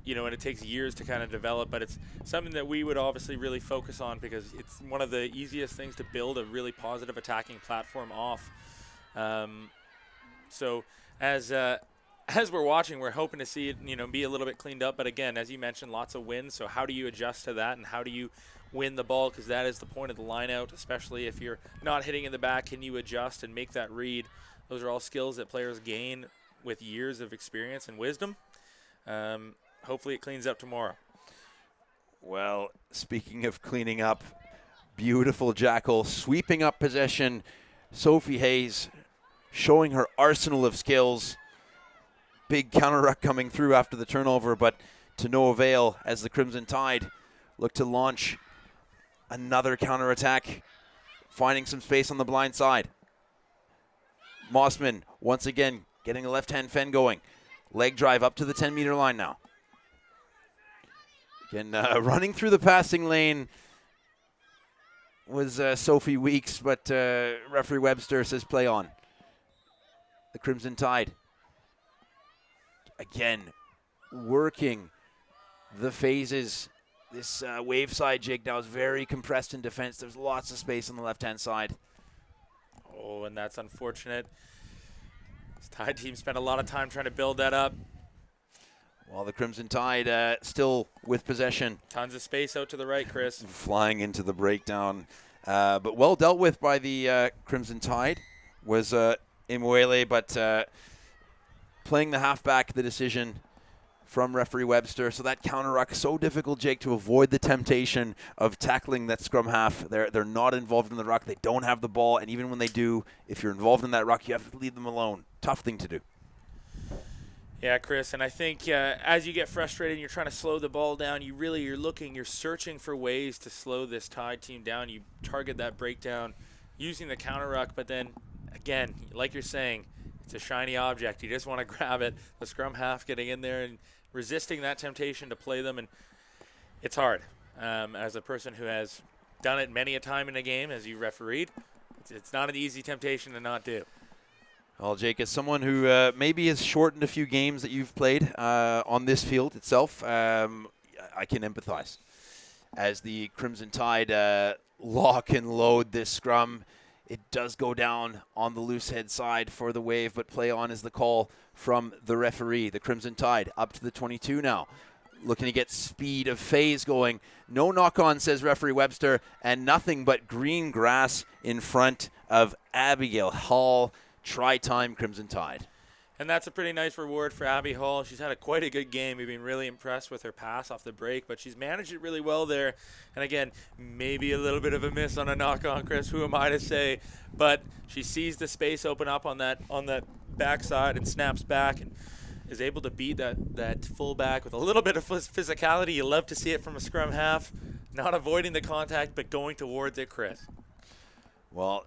S2: it takes years to kind of develop, but it's something that we would obviously really focus on because it's one of the easiest things to build a really positive attacking platform off. So as we're watching, we're hoping to see it, be a little bit cleaned up. But again, as you mentioned, lots of wind. So how do you adjust to that, and how do you win the ball? Because that is the point of the line out, especially if you're not hitting in the back. Can you adjust and make that read? Those are all skills that players gain with years of experience and wisdom. Hopefully it cleans up tomorrow.
S1: Well, speaking of cleaning up, beautiful Jackal sweeping up possession. Sophie Hayes showing her arsenal of skills. Big counter ruck coming through after the turnover, but to no avail as the Crimson Tide look to launch another counterattack, finding some space on the blind side. Mossman once again getting a left-hand fend going. Leg drive up to the 10-meter line now. Again, running through the passing lane was Sophie Weeks, but referee Webster says play on. The Crimson Tide, again, working the phases. This wave side jig now is very compressed in defense. There's lots of space on the left-hand side.
S2: Oh, and that's unfortunate. This Tide team spent a lot of time trying to build that up.
S1: While the Crimson Tide still with possession.
S2: Tons of space out to the right, Chris.
S1: Flying into the breakdown. But well dealt with by the Crimson Tide was Imoele, but playing the halfback, the decision from referee Webster. So that counter ruck, so difficult, Jake, to avoid the temptation of tackling that scrum half. They're not involved in the ruck. They don't have the ball. And even when they do, if you're involved in that ruck, you have to leave them alone. Tough thing to do.
S2: Yeah, Chris, and I think as you get frustrated and you're trying to slow the ball down, you're searching for ways to slow this Tide team down. You target that breakdown using the counter ruck, but then, again, like you're saying, it's a shiny object. You just want to grab it. The scrum half getting in there and resisting that temptation to play them, and it's hard. As a person who has done it many a time in a game, as you refereed, it's not an easy temptation to not do.
S1: Well, Jake, as someone who maybe has shortened a few games that you've played on this field itself, I can empathize. As the Crimson Tide lock and load this scrum, it does go down on the loose head side for the Wave, but play on is the call from the referee. The Crimson Tide up to the 22 now. looking to get speed of phase going. No knock-on, says referee Webster, and nothing but green grass in front of Abigail Hall. Try-time Crimson Tide.
S2: And that's a pretty nice reward for Abby Hall. She's had quite a good game. We've been really impressed with her pass off the break, but she's managed it really well there. And again, maybe a little bit of a miss on a knock-on, Chris. Who am I to say? But she sees the space open up on that backside and snaps back and is able to beat that fullback with a little bit of physicality. You love to see it from a scrum half. Not avoiding the contact, but going towards it, Chris.
S1: Well,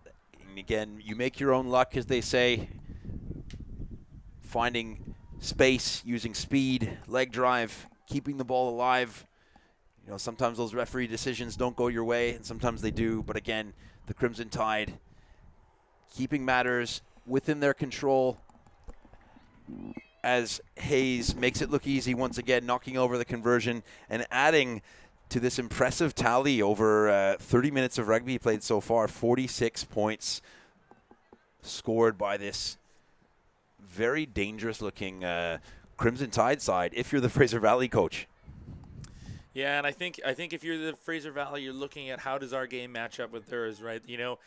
S1: again, you make your own luck, as they say. Finding space, using speed, leg drive, keeping the ball alive. You know, sometimes those referee decisions don't go your way, and sometimes they do. But again, the Crimson Tide keeping matters within their control as Hayes makes it look easy once again, knocking over the conversion and adding to this impressive tally over 30 minutes of rugby played so far. 46 points scored by this very dangerous-looking Crimson Tide side if you're the Fraser Valley coach.
S2: Yeah, and I think if you're the Fraser Valley, you're looking at how does our game match up with theirs, right? You know,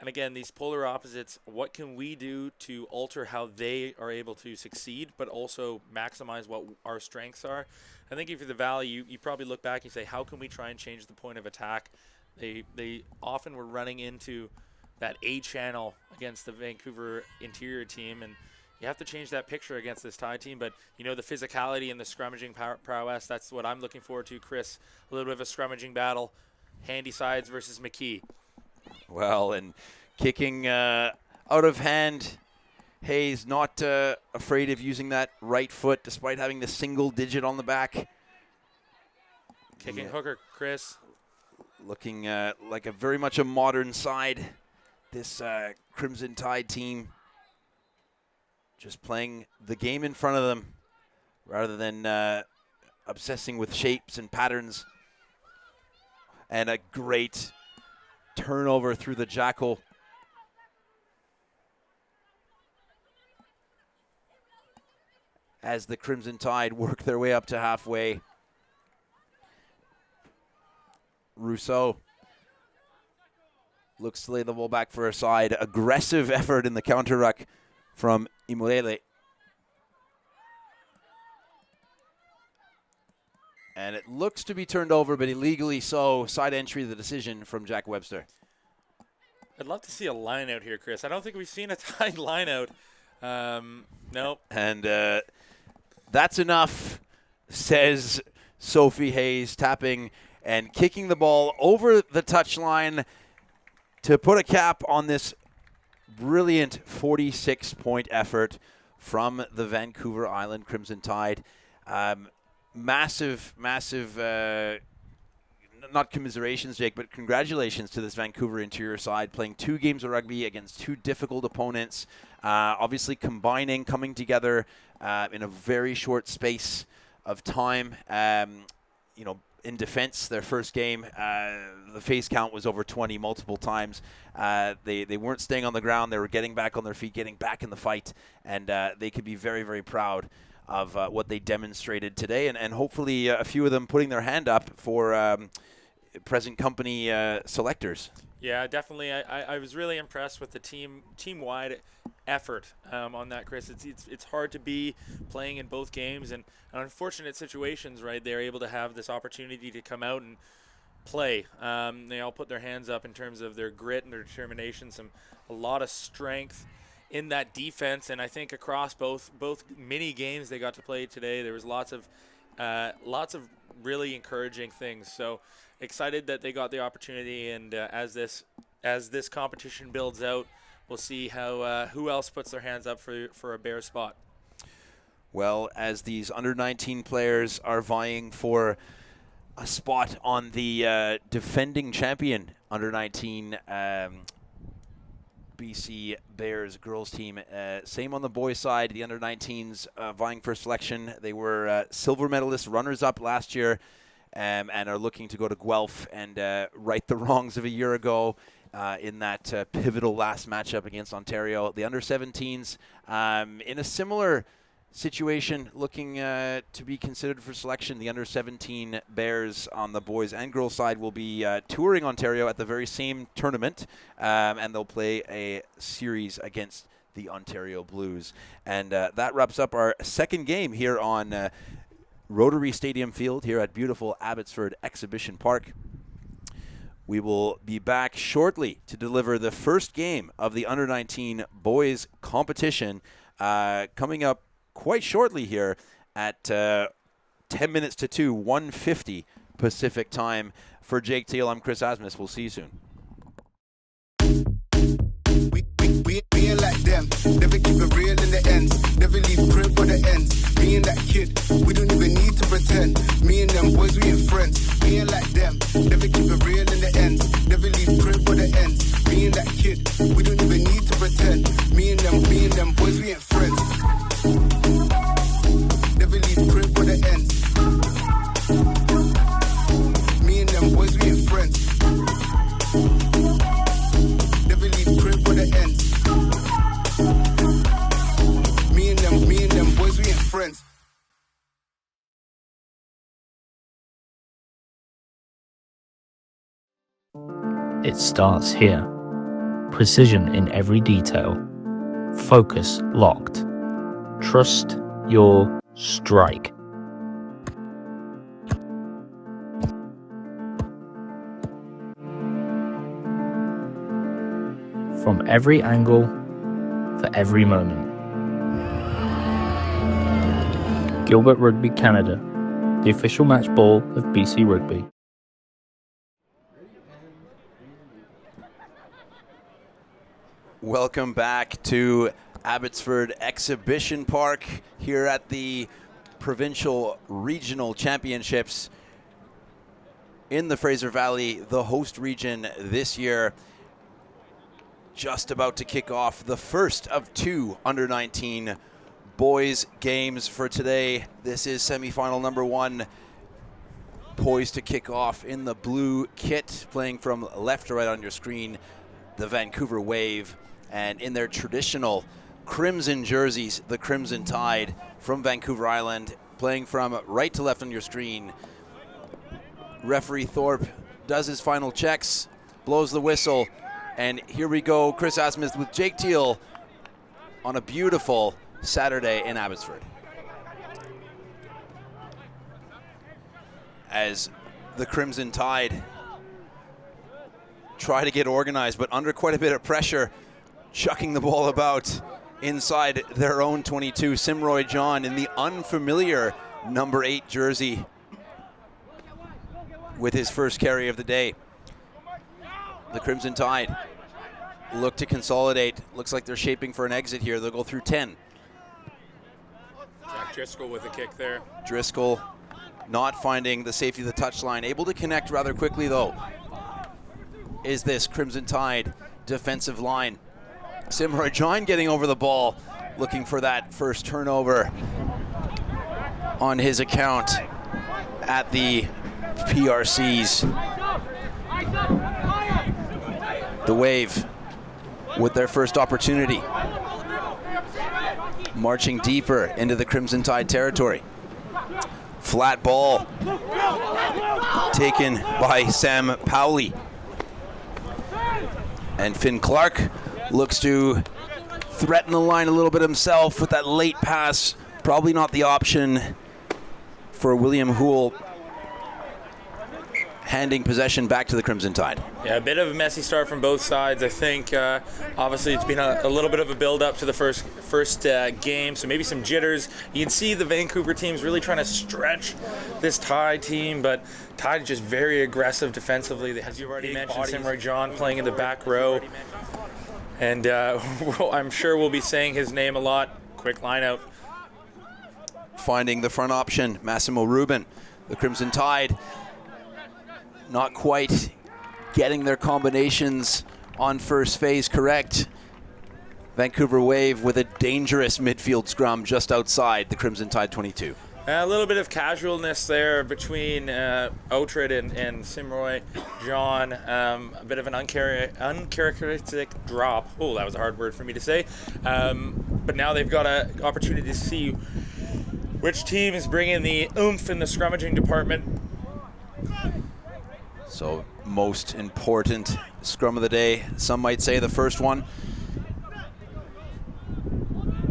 S2: and again, these polar opposites, what can we do to alter how they are able to succeed, but also maximize what our strengths are? I think if you're the Valley, you probably look back and say, how can we try and change the point of attack? They often were running into that A channel against the Vancouver interior team, and you have to change that picture against this Tide team. But, you know, the physicality and the scrummaging prowess, that's what I'm looking forward to, Chris. A little bit of a scrummaging battle. Handy sides versus McKee.
S1: Well, and kicking out of hand. Hayes not afraid of using that right foot despite having the single digit on the back.
S2: Kicking hooker, Chris.
S1: Looking like a very much a modern side. This Crimson Tide team. Just playing the game in front of them rather than obsessing with shapes and patterns. And a great turnover through the jackal. As the Crimson Tide work their way up to halfway. Rousseau looks to lay the ball back for a side. Aggressive effort in the counter ruck from Imolele. And it looks to be turned over, but illegally so. Side entry, the decision from Jack Webster.
S2: I'd love to see a line out here, Chris. I don't think we've seen a Tide line out. Nope.
S1: And that's enough, says Sophie Hayes, tapping and kicking the ball over the touchline to put a cap on this brilliant 46-point effort from the Vancouver Island Crimson Tide. Massive, not commiserations, Jake, but congratulations to this Vancouver interior side playing 2 games of rugby against 2 difficult opponents. Obviously coming together in a very short space of time. You know, in defense, their first game, the face count was over 20 multiple times. They weren't staying on the ground. They were getting back on their feet, getting back in the fight, and they could be very, very proud of what they demonstrated today, and hopefully a few of them putting their hand up for present company selectors.
S2: Yeah, definitely. I was really impressed with the team-wide effort on that, Chris. It's hard to be playing in both games, and unfortunate situations, right? They're able to have this opportunity to come out and play. They all put their hands up in terms of their grit and their determination. A lot of strength in that defense, and I think across both mini games they got to play today, there was lots of really encouraging things. So excited that they got the opportunity, and as this competition builds out, we'll see how who else puts their hands up for a Bear spot.
S1: Well, as these under-19 players are vying for a spot on the defending champion under-19 BC Bears girls team. Same on the boys side. The under-19s vying for selection. They were silver medalist runners-up last year and are looking to go to Guelph and right the wrongs of a year ago in that pivotal last matchup against Ontario. The under-17s in a similar situation looking to be considered for selection. The under-17 Bears on the boys and girls side will be touring Ontario at the very same tournament, and they'll play a series against the Ontario Blues. And that wraps up our second game here on Rotary Stadium Field here at beautiful Abbotsford Exhibition Park. We will be back shortly to deliver the first game of the under-19 boys competition, coming up quite shortly here at 10 minutes to 2, 1:50 Pacific time. For Jake Teal, I'm Chris Asmus. We'll see you soon.
S3: We ain't like them, never keep it real in the end, never leave crib for the end. Me and that kid, we don't even need to pretend. Me and them boys, we ain't friends. We ain't like them, never keep it real in the end, never leave crib for the end. Me and that kid, we don't even need to pretend. Me and them boys, we ain't friends. Never leave crib for the end. Me and them boys, we ain't friends. Never leave crib for the end. Me and them boys, we ain't friends.
S4: It starts here. Precision in every detail. Focus locked. Trust your strike. From every angle, for every moment. Gilbert Rugby Canada, the official match ball of BC Rugby.
S1: Welcome back to Abbotsford Exhibition Park here at the Provincial Regional Championships in the Fraser Valley, the host region this year. Just about to kick off the first of two under-19 boys games for today. This is semifinal number one, poised to kick off in the blue kit, playing from left to right on your screen, the Vancouver Wave, and in their traditional crimson jerseys, the Crimson Tide from Vancouver Island, playing from right to left on your screen. Referee Thorpe does his final checks, blows the whistle, and here we go, Chris Asmus with Jake Teal on a beautiful Saturday in Abbotsford. As the Crimson Tide try to get organized, but under quite a bit of pressure, chucking the ball about inside their own 22. Simroy John in the unfamiliar number 8 jersey with his first carry of the day. The Crimson Tide look to consolidate. Looks like they're shaping for an exit here. They'll go through 10.
S2: Jack Driscoll with a kick there.
S1: Driscoll not finding the safety of the touchline. Able to connect rather quickly, though, is this Crimson Tide defensive line. Simroy John getting over the ball, looking for that first turnover on his account at the PRCs. The Wave with their first opportunity, marching deeper into the Crimson Tide territory. Flat ball taken by Sam Powley. And Finn Clark looks to threaten the line a little bit himself with that late pass. Probably not the option for William Houle, handing possession back to the Crimson Tide.
S2: Yeah, a bit of a messy start from both sides. I think obviously it's been a little bit of a build-up to the first game, so maybe some jitters. You can see the Vancouver team's really trying to stretch this Tide team, but Tide is just very aggressive defensively. As you've already mentioned, Simroy John playing in the back row, and I'm sure we'll be saying his name a lot. Quick line out.
S1: Finding the front option, Massimo Rubin. The Crimson Tide not quite getting their combinations on first phase correct. Vancouver Wave with a dangerous midfield scrum just outside the Crimson Tide 22.
S2: A little bit of casualness there between Outred and Simroy John. A bit of an uncharacteristic drop. Oh, that was a hard word for me to say. but now they've got an opportunity to see which team is bringing the oomph in the scrummaging department.
S1: So most important scrum of the day, some might say the first one.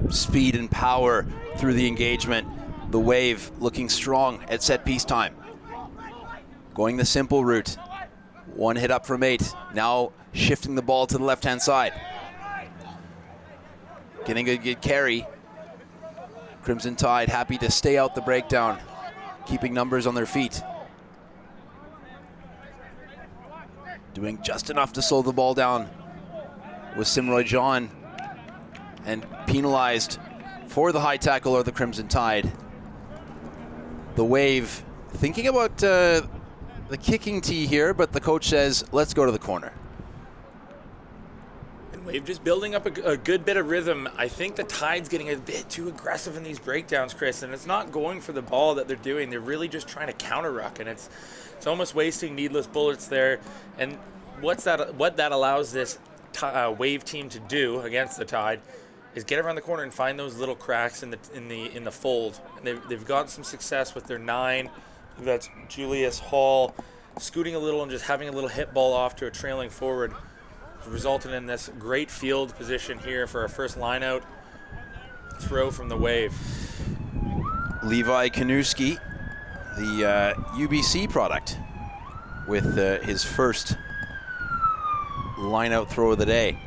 S1: Speed and power through the engagement. The Wave looking strong at set piece time. Going the simple route. One hit up from 8. Now shifting the ball to the left-hand side. Getting a good carry. Crimson Tide happy to stay out the breakdown, keeping numbers on their feet. Doing just enough to slow the ball down with Simroy John, and penalized for the high tackle or the Crimson Tide. The Wave thinking about the kicking tee here, but the coach says, let's go to the corner.
S2: And Wave just building up a good bit of rhythm. I think the Tide's getting a bit too aggressive in these breakdowns, Chris, and it's not going for the ball that they're doing. They're really just trying to counter-ruck, and it's almost wasting needless bullets there. And what that allows this Wave team to do against the Tide is get around the corner and find those little cracks in the fold. And they've got some success with their 9. That's Julius Hall scooting a little and just having a little hit ball off to a trailing forward, resulting in this great field position here for our first line out throw from the Wave.
S1: Levi Kanuski, the UBC product, with his first line out throw of the day.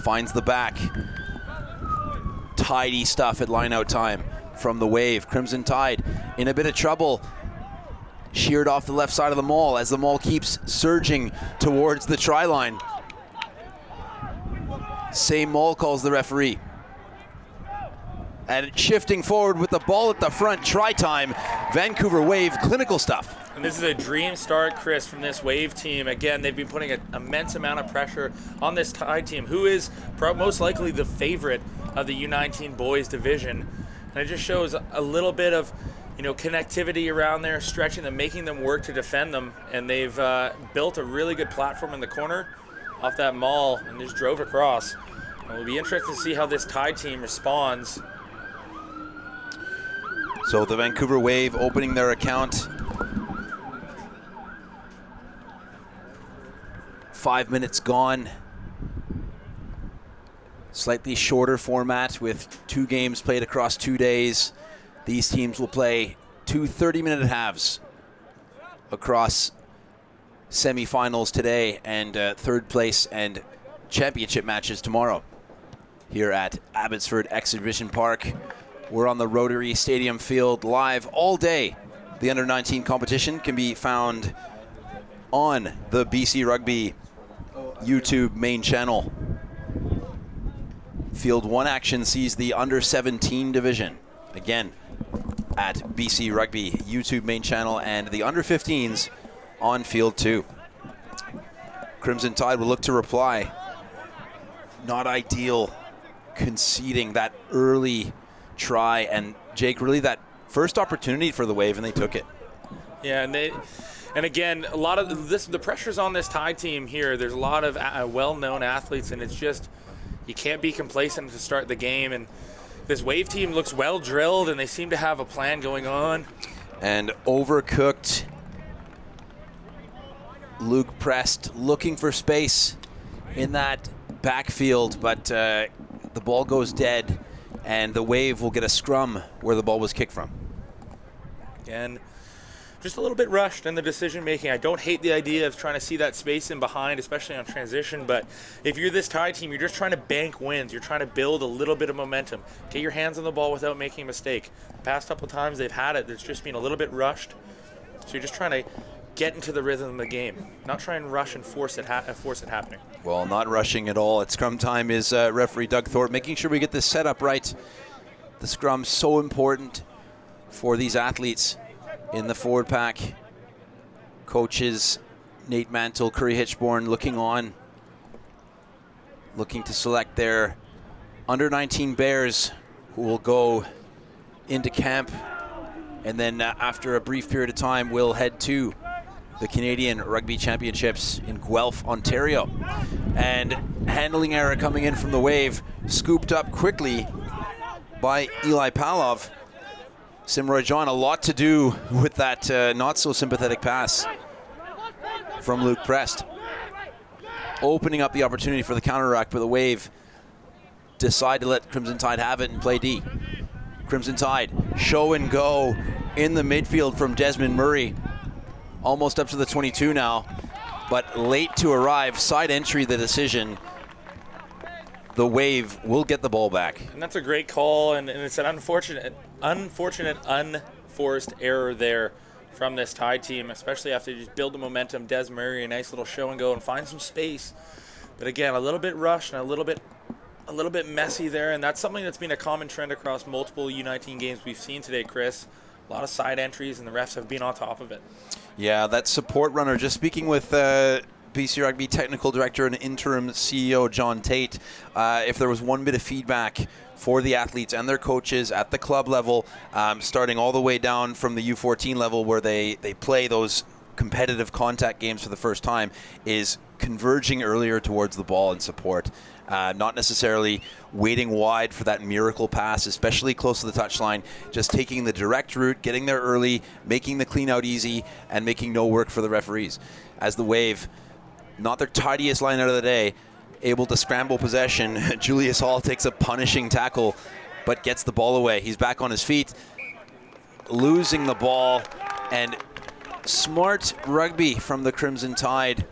S1: Finds the back. Tidy stuff at line out time from the Wave. Crimson Tide in a bit of trouble. Sheared off the left side of the maul as the maul keeps surging towards the try line. Same maul, calls the referee. And shifting forward with the ball at the front, try time. Vancouver Wave, clinical stuff.
S2: And this is a dream start, Chris, from this Wave team. Again, they've been putting an immense amount of pressure on this Tide team, who is most likely the favorite of the U19 boys division. And it just shows a little bit of, connectivity around there, stretching them, making them work to defend them. And they've built a really good platform in the corner off that maul and just drove across. And it'll be interesting to see how this Tide team responds.
S1: So the Vancouver Wave opening their account. 5 minutes gone. Slightly shorter format with 2 games played across 2 days. These teams will play 2 30-minute halves across semifinals today and third place and championship matches tomorrow here at Abbotsford Exhibition Park. We're on the Rotary Stadium field live all day. The under-19 competition can be found on the BC Rugby YouTube main channel. Field 1 action sees the under-17 division. Again, at BC Rugby YouTube main channel, and the under-15s on Field 2. Crimson Tide will look to reply. Not ideal conceding that early try, and Jake, really that first opportunity for the Wave, and they took it.
S2: Yeah, and again, a lot of the pressure's on this Tide team here. There's a lot of well-known athletes, and it's just, you can't be complacent to start the game. And this Wave team looks well drilled, and they seem to have a plan going on.
S1: And overcooked. Luke Prest looking for space in that backfield, but the ball goes dead, and the Wave will get a scrum where the ball was kicked from.
S2: Again, just a little bit rushed in the decision making. I don't hate the idea of trying to see that space in behind, especially on transition, but if you're this Tide team, you're just trying to bank wins. You're trying to build a little bit of momentum. Get your hands on the ball without making a mistake. The past couple of times they've had it, it's just been a little bit rushed. So you're just trying to get into the rhythm of the game, not try and rush and force it happening.
S1: Well, not rushing at all. At scrum time is referee Doug Thorpe making sure we get this set up right. The scrum so important for these athletes in the forward pack. Coaches Nate Mantle, Curry Hitchborn looking on, looking to select their under-19 Bears who will go into camp, and then after a brief period of time will head to the Canadian Rugby Championships in Guelph, Ontario. And handling error coming in from the Wave, scooped up quickly by Eli Palov. Simroy John, a lot to do with that not so sympathetic pass from Luke Prest. Opening up the opportunity for the counter-ruck, but the Wave decide to let Crimson Tide have it and play D. Crimson Tide, show and go in the midfield from Desmond Murray. Almost up to the 22 now, but late to arrive. Side entry, the decision. The Wave will get the ball back.
S2: And that's a great call, and it's an unfortunate, unforced error there from this Tide team, especially after you just build the momentum. Des Murray, a nice little show and go and find some space. But again, a little bit rushed and a little bit messy there, and that's something that's been a common trend across multiple U19 games we've seen today, Chris. A lot of side entries, and the refs have been on top of it. Yeah,
S1: that support runner, just speaking with BC Rugby Technical Director and Interim CEO John Tate, if there was one bit of feedback for the athletes and their coaches at the club level, starting all the way down from the U14 level where they play those competitive contact games for the first time, is converging earlier towards the ball and support. Not necessarily waiting wide for that miracle pass, especially close to the touchline. Just taking the direct route, getting there early, making the clean out easy, and making no work for the referees. As the Wave, not their tidiest line out of the day, able to scramble possession. Julius Hall takes a punishing tackle, but gets the ball away. He's back on his feet, losing the ball, and smart rugby from the Crimson Tide.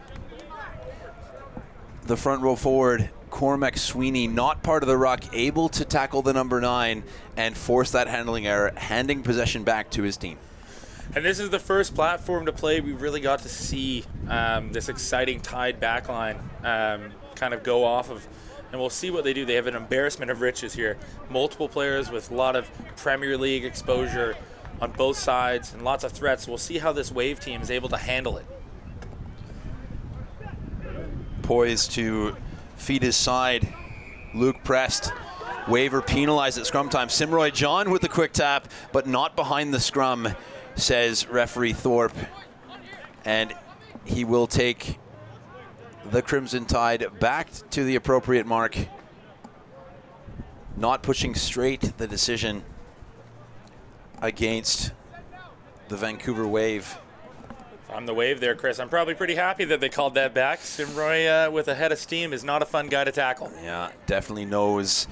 S1: The front row forward, Cormac Sweeney, not part of the ruck, able to tackle the number 9 and force that handling error, handing possession back to his team.
S2: And this is the first platform to play we really got to see this exciting Tide backline kind of go off of, and we'll see what they do. They have an embarrassment of riches here. Multiple players with a lot of Premier League exposure on both sides and lots of threats. We'll see how this Wave team is able to handle it.
S1: Poised to feed his side, Luke Prest. Waiver penalized at scrum time. Simroy John with the quick tap, but not behind the scrum, says referee Thorpe. And he will take the Crimson Tide back to the appropriate mark. Not pushing straight the decision against the Vancouver Wave.
S2: I'm the Wave there, Chris. I'm probably pretty happy that they called that back. Simroy with a head of steam is not a fun guy to tackle.
S1: Yeah, definitely knows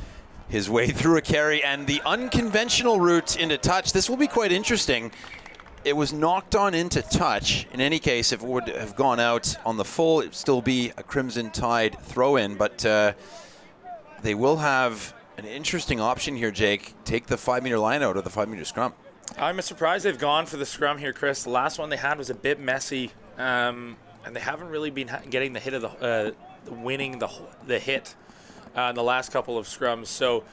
S1: his way through a carry and the unconventional route into touch. This will be quite interesting. It was knocked on into touch. In any case, if it would have gone out on the full, it would still be a Crimson Tide throw-in, but they will have an interesting option here, Jake. Take the 5-meter line out or the 5-meter scrum.
S2: I'm surprised they've gone for the scrum here, Chris. The last one they had was a bit messy, and they haven't really been getting the hit of winning the hit in the last couple of scrums. So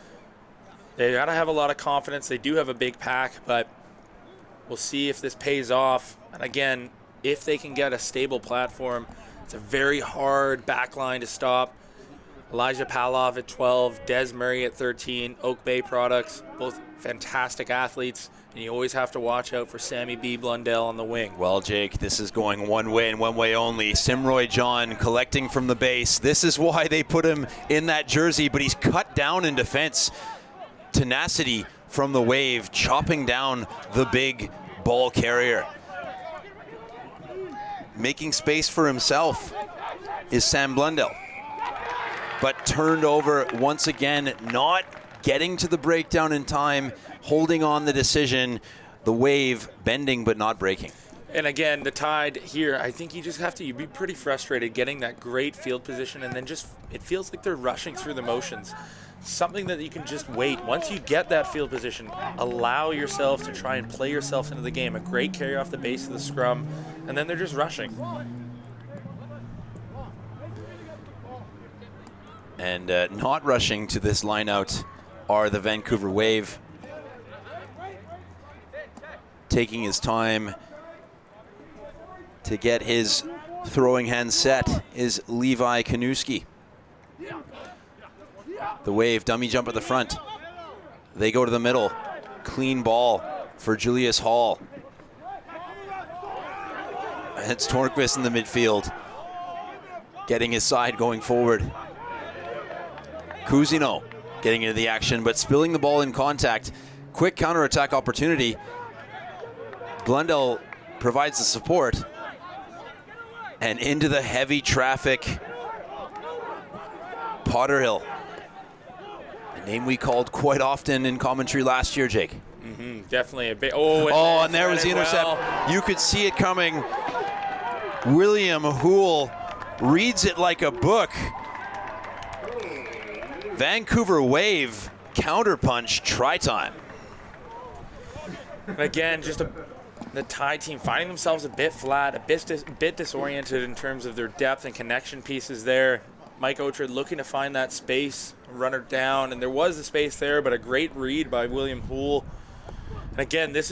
S2: they got to have a lot of confidence. They do have a big pack, but we'll see if this pays off. And again, if they can get a stable platform, it's a very hard back line to stop. Elijah Palov at 12, Des Murray at 13, Oak Bay products, both fantastic athletes. And you always have to watch out for Sammy B. Blundell on the wing.
S1: Well, Jake, this is going one way and one way only. Simroy John collecting from the base. This is why they put him in that jersey, but he's cut down in defense. Tenacity from the Wave, chopping down the big ball carrier. Making space for himself is Sam Blundell. But turned over once again, not getting to the breakdown in time, holding on the decision. The Wave bending but not breaking.
S2: And again, the Tide here, I think you just have to be pretty frustrated getting that great field position, and then just it feels like they're rushing through the motions. Something that you can just wait. Once you get that field position, allow yourself to try and play yourself into the game. A great carry off the base of the scrum, and then they're just rushing.
S1: And not rushing to this line out are the Vancouver Wave. Taking his time to get his throwing hand set is Levi Kanuski. The Wave dummy jump at the front. They go to the middle. Clean ball for Julius Hall. It's Torquist in the midfield. getting his side going forward. Cousineau getting into the action, but spilling the ball in contact. Quick counterattack opportunity. Glendale provides the support. And into the heavy traffic, Potterhill. A name we called quite often in commentary last year, Jake.
S2: Definitely a bit.
S1: And there was the intercept.
S2: Well.
S1: You could see it coming. William Houle reads it like a book. Vancouver Wave, counterpunch, try time.
S2: Again, just the Tide team finding themselves a bit flat, a bit disoriented in terms of their depth and connection pieces there. Mike Oughtred looking to find that space, runner down, and there was the space there, but a great read by William Houle. And again, this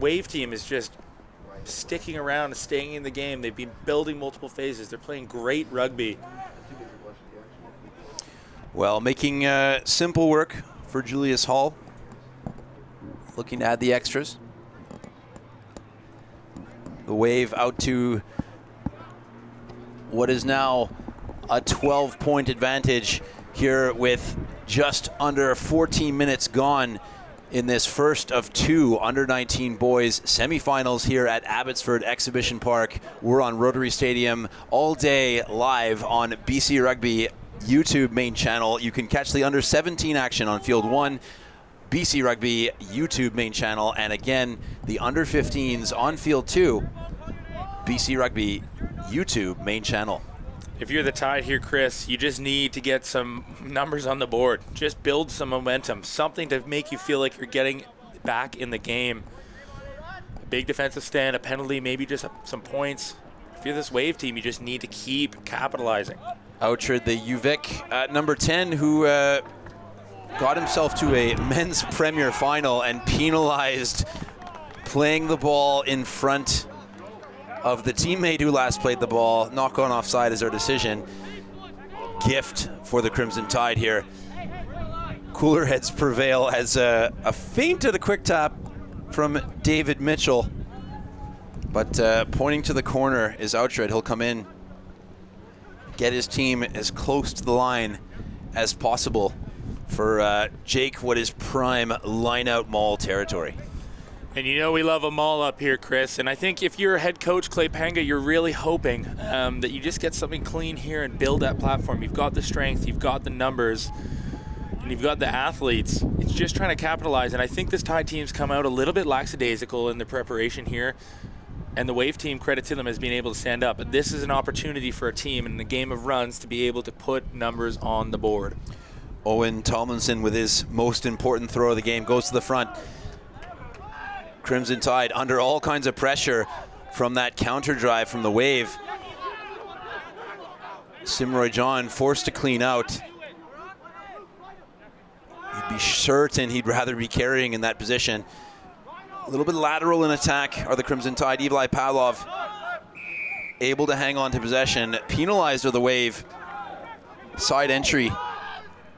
S2: Wave team is just sticking around and staying in the game. They've been building multiple phases. They're playing great rugby.
S1: Well, making simple work for Julius Hall. Looking to add the extras. The Wave out to what is now a 12-point advantage here with just under 14 minutes gone in this first of two under-19 boys semifinals here at Abbotsford Exhibition Park. We're on Rotary Stadium all day live on BC Rugby YouTube main channel. You can catch the under-17 action on Field 1, BC Rugby YouTube main channel, and again, the under-15s on Field 2, BC Rugby YouTube main channel.
S2: If you're the Tide here, Chris, you just need to get some numbers on the board. Just build some momentum, something to make you feel like you're getting back in the game. A big defensive stand, a penalty, maybe just some points. If you're this Wave team, you just need to keep capitalizing.
S1: Oughtred, the UVic at number 10, who got himself to a men's premier final and penalized playing the ball in front of the teammate who last played the ball. Knock on offside is our decision. Gift for the Crimson Tide here. Cooler heads prevail as a feint at a quick tap from David Mitchell. But pointing to the corner is Oughtred. He'll come in, get his team as close to the line as possible for Jake, what is prime line-out maul territory.
S2: And you know we love a maul up here, Chris. And I think if you're head coach Clay Panga, you're really hoping that you just get something clean here and build that platform. You've got the strength, you've got the numbers, and you've got the athletes. It's just trying to capitalize. And I think this Tide team's come out a little bit lackadaisical in the preparation here. And the Wave team, credit to them, has been able to stand up. But this is an opportunity for a team in the game of runs to be able to put numbers on the board.
S1: Owen Tomlinson with his most important throw of the game goes to the front. Crimson Tide under all kinds of pressure from that counter drive from the Wave. Simroy John forced to clean out. You'd be certain he'd rather be carrying in that position. A little bit lateral in attack are the Crimson Tide. Evli Pavlov able to hang on to possession. Penalized are the Wave. Side entry.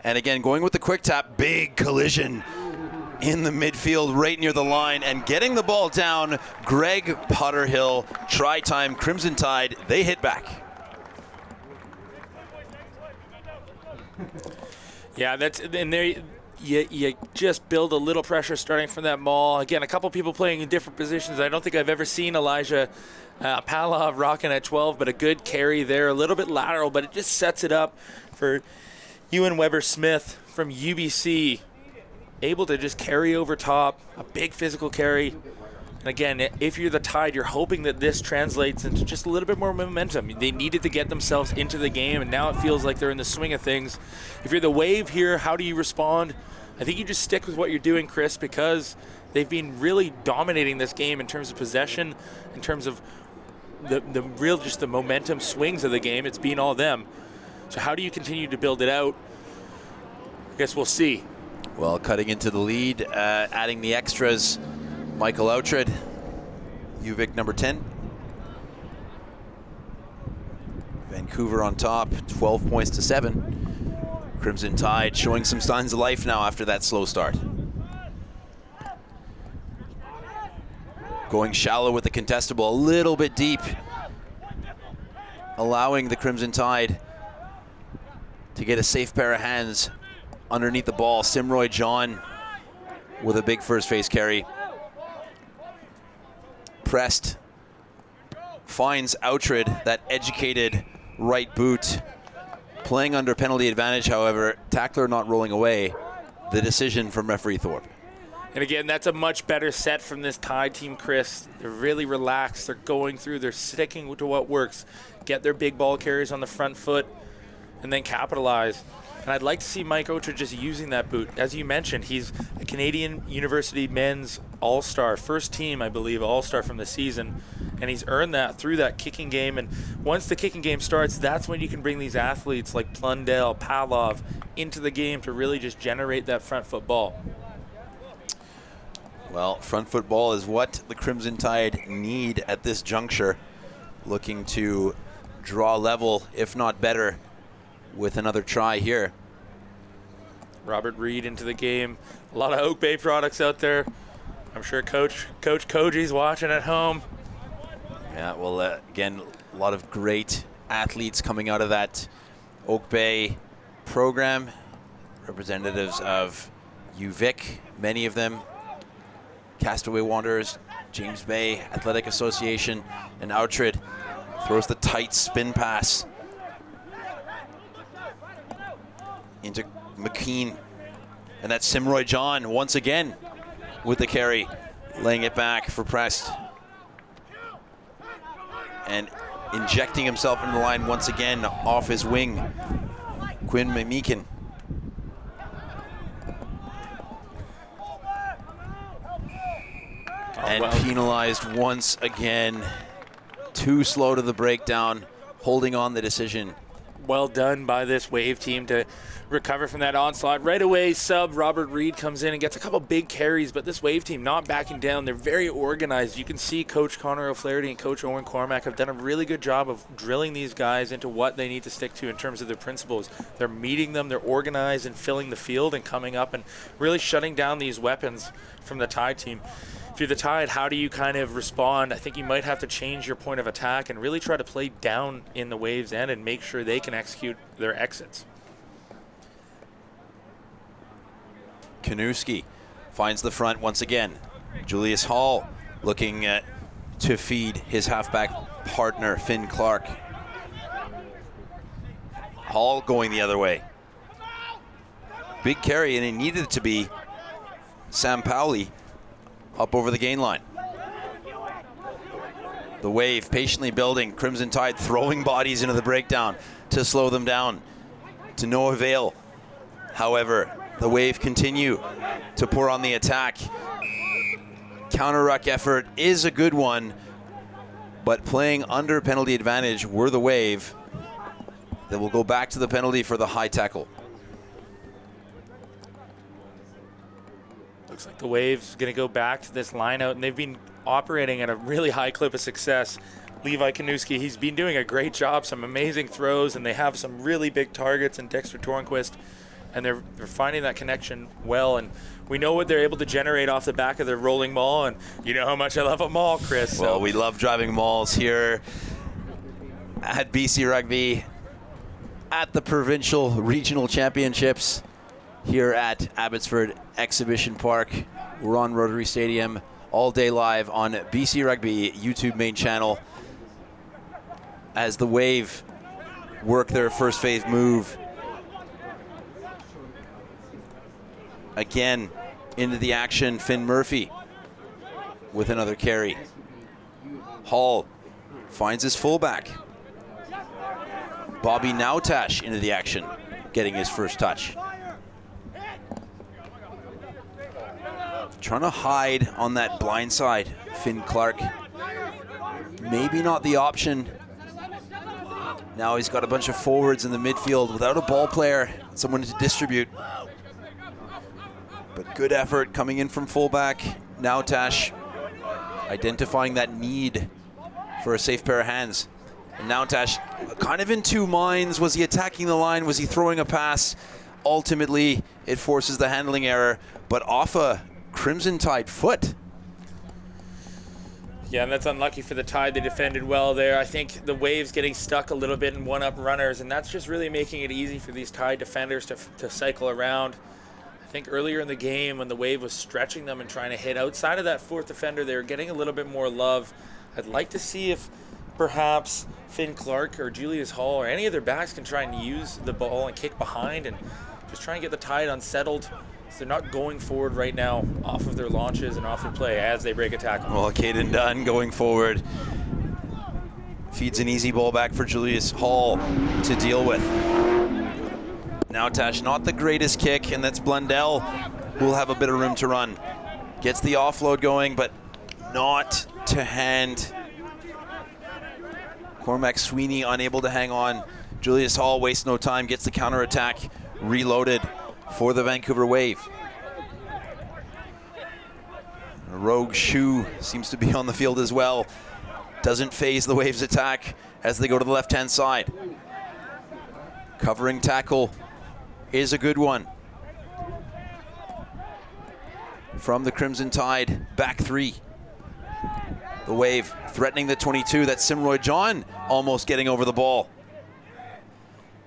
S1: And again, going with the quick tap, big collision in the midfield right near the line, and getting the ball down, Greg Potterhill. Try time, Crimson Tide, they hit back.
S2: Yeah, that's in there. You just build a little pressure starting from that maul. Again, a couple people playing in different positions. I don't think I've ever seen Elijah Palov rocking at 12, but a good carry there, a little bit lateral, but it just sets it up for Ewan Weber-Smith from UBC. Able to just carry over top, a big physical carry. And again, if you're the Tide, you're hoping that this translates into just a little bit more momentum. They needed to get themselves into the game, and now it feels like they're in the swing of things. If you're the Wave here, how do you respond? I think you just stick with what you're doing, Chris, because they've been really dominating this game in terms of possession, in terms of the momentum swings of the game. It's been all them. So how do you continue to build it out? I guess we'll see.
S1: Well, cutting into the lead, adding the extras, Michael Oughtred, UVic number 10. Vancouver on top, 12 points to 7. Crimson Tide showing some signs of life now after that slow start. Going shallow with the contestable, a little bit deep. allowing the Crimson Tide to get a safe pair of hands underneath the ball. Simroy John with a big first face carry. Pressed, finds Outred, that educated right boot. Playing under penalty advantage, however, tackler not rolling away. The decision from referee Thorpe.
S2: And again, that's a much better set from this Tide team, Chris. They're really relaxed. They're going through. They're sticking to what works. Get their big ball carries on the front foot and then capitalize. And I'd like to see Mike Ocher just using that boot. As you mentioned, he's a Canadian University men's all-star, first team, I believe, all-star from the season. And he's earned that through that kicking game. And once the kicking game starts, that's when you can bring these athletes like Plundell, Palov into the game to really just generate that front foot ball.
S1: Well, front foot ball is what the Crimson Tide need at this juncture. Looking to draw level, if not better, with another try here.
S2: Robert Reed into the game. A lot of Oak Bay products out there. I'm sure Coach Koji's watching at home.
S1: Yeah, well, again, a lot of great athletes coming out of that Oak Bay program. Representatives of UVic, many of them. Castaway Wanderers, James Bay Athletic Association, and Outred throws the tight spin pass into McKean. And that's Simroy John once again with the carry, laying it back for Prest. And injecting himself into the line once again off his wing, Quinn McMeekin. And penalized once again. Too slow to the breakdown, holding on the decision.
S2: Well done by this Wave team to recover from that onslaught. Right away, sub Robert Reed comes in and gets a couple big carries, but this Wave team not backing down. They're very organized. You can see Coach Connor O'Flaherty and Coach Owen Cormack have done a really good job of drilling these guys into what they need to stick to in terms of their principles. They're meeting them, they're organized and filling the field and coming up and really shutting down these weapons from the Tide team. If you're the Tide, how do you kind of respond? I think you might have to change your point of attack and really try to play down in the Waves' end and make sure they can execute their exits.
S1: Kanuski finds the front once again. Julius Hall looking to feed his halfback partner, Finn Clark. Hall going the other way. Big carry, and it needed to be Sam Powley up over the gain line. The Wave patiently building. Crimson Tide throwing bodies into the breakdown to slow them down, to no avail. However, the Wave continue to pour on the attack. Counter-ruck effort is a good one, but playing under penalty advantage were the Wave. They will go back to the penalty for the high tackle.
S2: Looks like the Wave's going to go back to this line out, and they've been operating at a really high clip of success. Levi Kanuski, he's been doing a great job, some amazing throws, and they have some really big targets in Dexter Tornquist, and they're finding that connection well, and we know what they're able to generate off the back of their rolling maul, and you know how much I love a maul, Chris.
S1: Well, we love driving mauls here at BC Rugby at the Provincial Regional Championships here at Abbotsford Exhibition Park. We're on Rotary Stadium all day live on BC Rugby YouTube main channel as the Wave work their first phase move. Again, into the action, Finn Murphy with another carry. Hall finds his fullback. Bobby Nautash into the action, getting his first touch. Trying to hide on that blind side, Finn Clark. Maybe not the option. Now he's got a bunch of forwards in the midfield without a ball player, someone to distribute. But good effort coming in from fullback. Nautash identifying that need for a safe pair of hands. And Nautash kind of in two minds. Was he attacking the line? Was he throwing a pass? Ultimately, it forces the handling error, but off a Crimson Tide foot.
S2: Yeah, and that's unlucky for the Tide. They defended well there. I think the Waves getting stuck a little bit in one-up runners, and that's just really making it easy for these Tide defenders to cycle around. I think earlier in the game when the Wave was stretching them and trying to hit outside of that fourth defender, they were getting a little bit more love. I'd like to see if perhaps Finn Clark or Julius Hall or any of their backs can try and use the ball and kick behind and just try and get the Tide unsettled. They're not going forward right now off of their launches and off their play as they break a tackle.
S1: Well, Caden Dunn going forward. Feeds an easy ball back for Julius Hall to deal with. Now Tash, not the greatest kick, and that's Blundell who will have a bit of room to run. Gets the offload going, but not to hand. Cormac Sweeney unable to hang on. Julius Hall wastes no time, gets the counterattack reloaded for the Vancouver Wave. Rogue Shoe seems to be on the field as well. Doesn't phase the Waves' attack as they go to the left-hand side. Covering tackle is a good one from the Crimson Tide, back three. The Wave threatening the 22. That's Simroy John almost getting over the ball.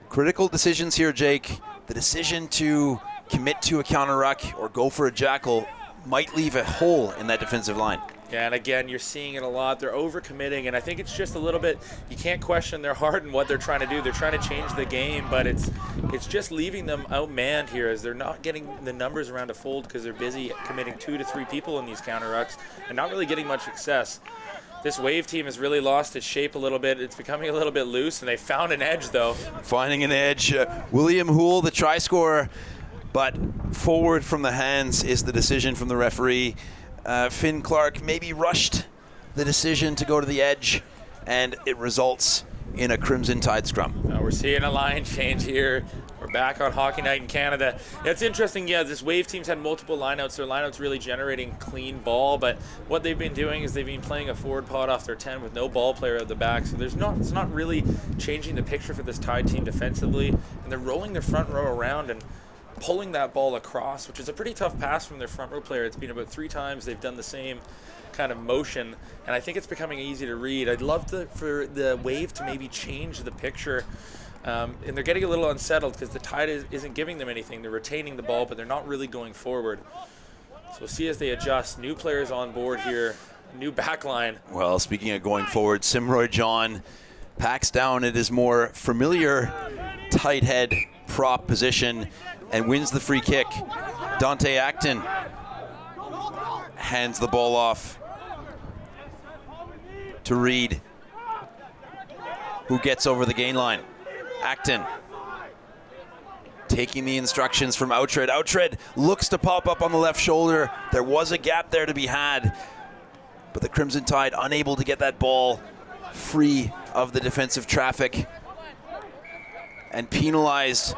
S1: Critical decisions here, Jake. The decision to commit to a counter ruck or go for a jackal might leave a hole in that defensive line.
S2: Yeah, and again, you're seeing it a lot. They're overcommitting, and I think it's just a little bit, you can't question their heart and what they're trying to do. They're trying to change the game, but it's just leaving them outmanned here as they're not getting the numbers around to fold because they're busy committing 2 to 3 people in these counter rucks and not really getting much success. This Wave team has really lost its shape a little bit. It's becoming a little bit loose, and they found an edge, though.
S1: Finding an edge. William Houle, the try scorer, but forward from the hands is the decision from the referee. Finn Clark maybe rushed the decision to go to the edge, and it results in a Crimson Tide scrum.
S2: We're seeing a line change here. We're back on Hockey Night in Canada. It's interesting, yeah, this Wave team's had multiple lineouts. Their lineouts really generating clean ball, but what they've been doing is they've been playing a forward pod off their 10 with no ball player at the back, so it's not really changing the picture for this Tide team defensively, and they're rolling their front row around and pulling that ball across, which is a pretty tough pass from their front row player. It's been about 3 times they've done the same kind of motion, and I think it's becoming easy to read. I'd love for the Wave to maybe change the picture, and they're getting a little unsettled because the Tide isn't giving them anything. They're retaining the ball, but they're not really going forward. So we'll see as they adjust. New players on board here, new back line.
S1: Well, speaking of going forward, Simroy John packs down at his more familiar tight head prop position and wins the free kick. Dante Acton hands the ball off to Reed, who gets over the gain line. Acton taking the instructions from Outred. Outred looks to pop up on the left shoulder. There was a gap there to be had, but the Crimson Tide unable to get that ball free of the defensive traffic and penalized.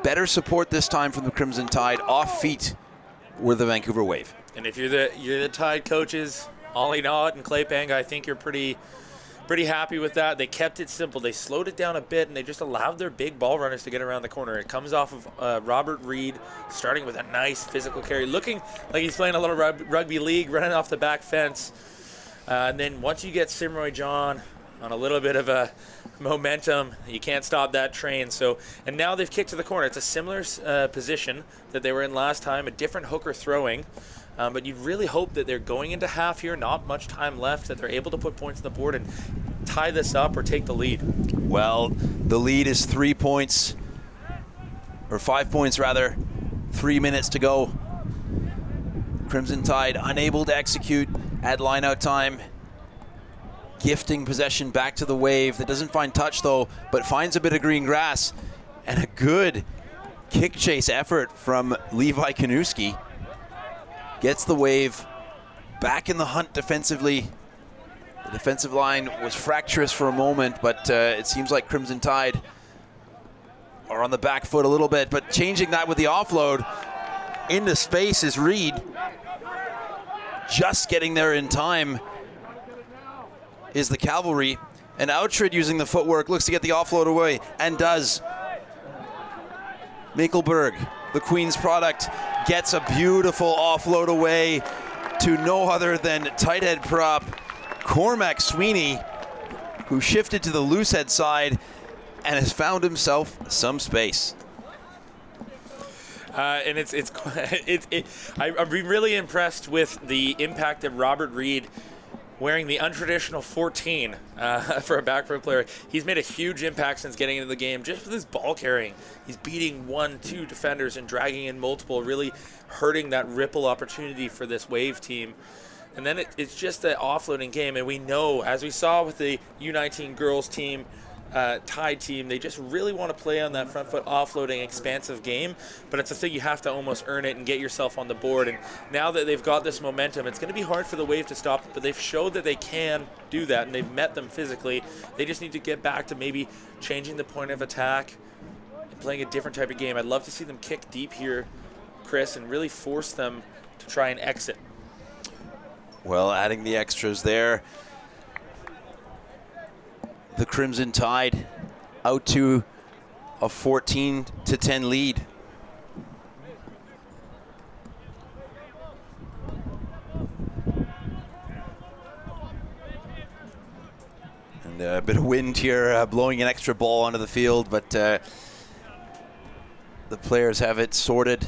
S1: Better support this time from the Crimson Tide. Off feet were the Vancouver Wave.
S2: And if you're the Tide coaches, Ollie Knott and Clay Panga, I think you're pretty happy with that. They kept it simple. They slowed it down a bit, and they just allowed their big ball runners to get around the corner. It comes off of Robert Reed, starting with a nice physical carry, looking like he's playing a little rugby league, running off the back fence. And then once you get Simroy John on a little bit of a momentum, you can't stop that train. So, and now they've kicked to the corner. It's a similar position that they were in last time, a different hooker throwing. But you really hope that they're going into half here, not much time left, that they're able to put points on the board and tie this up or take the lead.
S1: Well, the lead is 3 points, or 5 points rather. 3 minutes to go. Crimson Tide unable to execute at line-out time. Gifting possession back to the Wave. That doesn't find touch though, but finds a bit of green grass. And a good kick chase effort from Levi Kanuski. Gets the Wave back in the hunt defensively. The defensive line was fractious for a moment, but it seems like Crimson Tide are on the back foot a little bit, but changing that with the offload. Into space is Reed. Just getting there in time is the Cavalry. And Outred using the footwork, looks to get the offload away, and does. Mekelberg, the Queen's product, gets a beautiful offload away to no other than tight head prop Cormac Sweeney, who shifted to the loosehead side and has found himself some space.
S2: And I'm really impressed with the impact that Robert Reed, wearing the untraditional 14 for a back row player, he's made a huge impact since getting into the game just with his ball carrying. He's beating 1-2 defenders and dragging in multiple, really hurting that ripple opportunity for this Wave team. And then it's just an offloading game, and we know, as we saw with the U19 girls team, Tide team, they just really want to play on that front foot offloading expansive game, but it's a thing you have to almost earn it and get yourself on the board. And now that they've got this momentum, it's going to be hard for the Wave to stop it, but they've showed that they can do that, and they've met them physically. They just need to get back to maybe changing the point of attack and playing a different type of game. I'd love to see them kick deep here, Chris, and really force them to try and exit.
S1: Well, adding the extras there. The Crimson Tide out to a 14-10 lead. And a bit of wind here, blowing an extra ball onto the field, but the players have it sorted.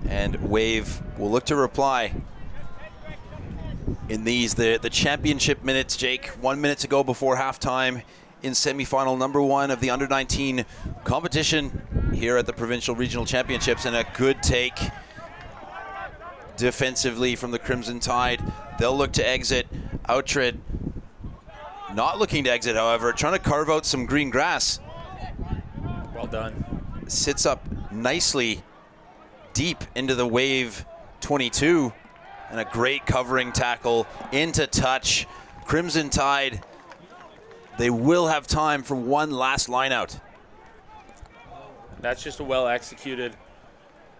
S1: And Wave will look to reply. In these, the championship minutes, Jake, 1 minute to go before halftime in semifinal number 1 of the under-19 competition here at the Provincial Regional Championships, and a good take defensively from the Crimson Tide. They'll look to exit. Outred not looking to exit, however, trying to carve out some green grass.
S2: Well done.
S1: Sits up nicely deep into the Wave 22. And a great covering tackle into touch. Crimson Tide, they will have time for one last line out.
S2: That's just a well executed,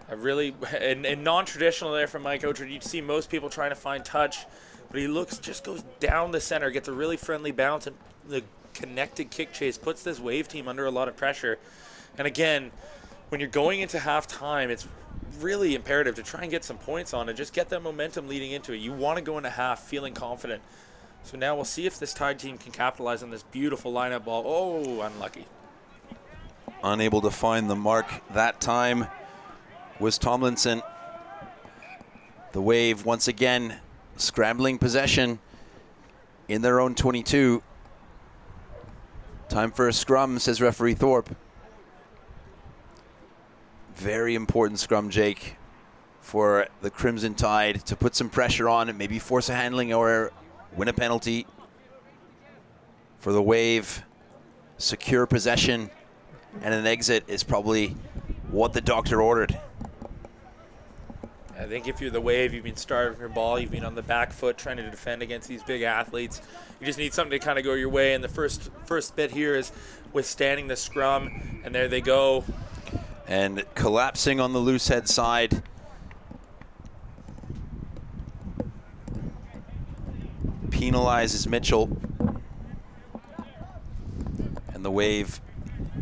S2: really and non-traditional there from Mike Outred. You'd see most people trying to find touch, but he just goes down the center, gets a really friendly bounce, and the connected kick chase puts this Wave team under a lot of pressure. And again, when you're going into halftime, it's really imperative to try and get some points on and just get that momentum leading into it. You want to go into half feeling confident. So now we'll see if this Tide team can capitalize on this beautiful lineup ball. Oh, unlucky.
S1: Unable to find the mark that time was Tomlinson. The Wave once again scrambling possession in their own 22. Time for a scrum, says referee Thorpe. Very important scrum, Jake, for the Crimson Tide to put some pressure on and maybe force a handling or win a penalty. For the Wave, secure possession and an exit is probably what the doctor ordered.
S2: I think if you're the Wave, you've been starving your ball, you've been on the back foot trying to defend against these big athletes. You just need something to kind of go your way, and the first bit here is withstanding the scrum, and there they go.
S1: And collapsing on the loose head side. Penalizes Mitchell. And the Wave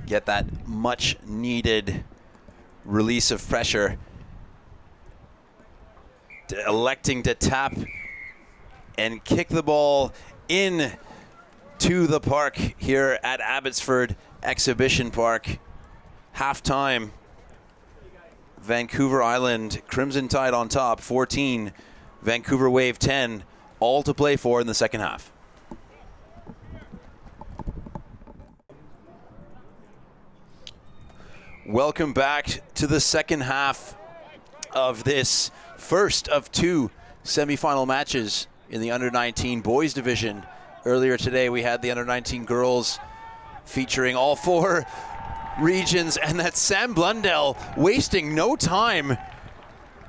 S1: get that much needed release of pressure. Electing to tap and kick the ball in to the park here at Abbotsford Exhibition Park. Halftime, Vancouver Island Crimson Tide on top, 14, Vancouver Wave 10, all to play for in the second half. Welcome back to the second half of this first of 2 semifinal matches in the under-19 boys division. Earlier today we had the under-19 girls featuring all 4 regions, and that's Sam Blundell wasting no time,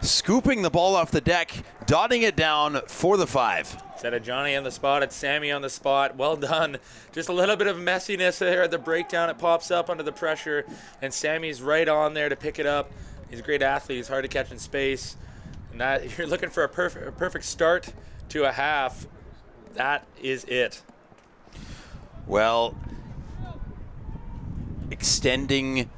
S1: scooping the ball off the deck, dotting it down for the 5.
S2: Instead of Johnny on the spot, it's Sammy on the spot. Well done. Just a little bit of messiness there at the breakdown. It pops up under the pressure, and Sammy's right on there to pick it up. He's a great athlete. He's hard to catch in space. And that, you're looking for a perfect start to a half. That is it.
S1: Well, extending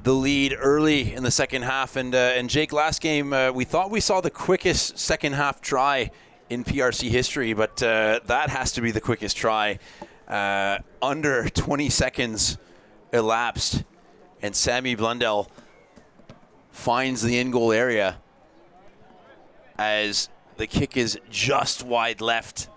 S1: the lead early in the second half, and Jake, last game we thought we saw the quickest second half try in PRC history, but that has to be the quickest try. Under 20 seconds elapsed, and Sammy Blundell finds the in-goal area as the kick is just wide left.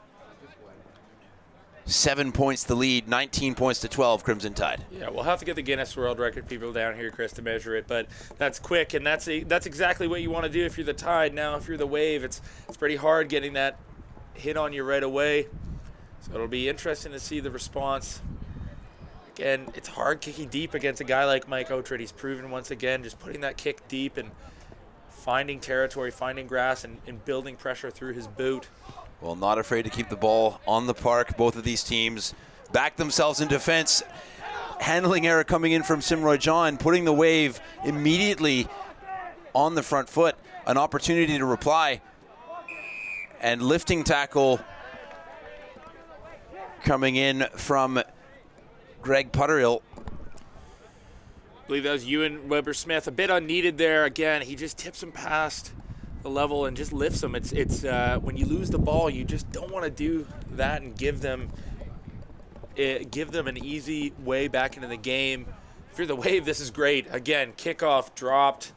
S1: 7 points the lead, 19 points to 12, Crimson Tide.
S2: Yeah, we'll have to get the Guinness World Record people down here, Chris, to measure it, but that's quick, and that's exactly what you want to do if you're the Tide. Now, if you're the Wave, it's pretty hard getting that hit on you right away, so it'll be interesting to see the response. Again, it's hard kicking deep against a guy like Mike Oatred. He's proven once again just putting that kick deep and finding territory, finding grass, and building pressure through his boot.
S1: Well, not afraid to keep the ball on the park. Both of these teams back themselves in defense. Handling error coming in from Simroy John, putting the Wave immediately on the front foot. An opportunity to reply. And lifting tackle coming in from Greg Putterill.
S2: I believe that was Ewan Weber-Smith. A bit unneeded there. Again, he just tips him past the level and just lifts them. It's when you lose the ball, you just don't want to do that and give them an easy way back into the game. If you're the Wave, this is great. Again, kickoff dropped.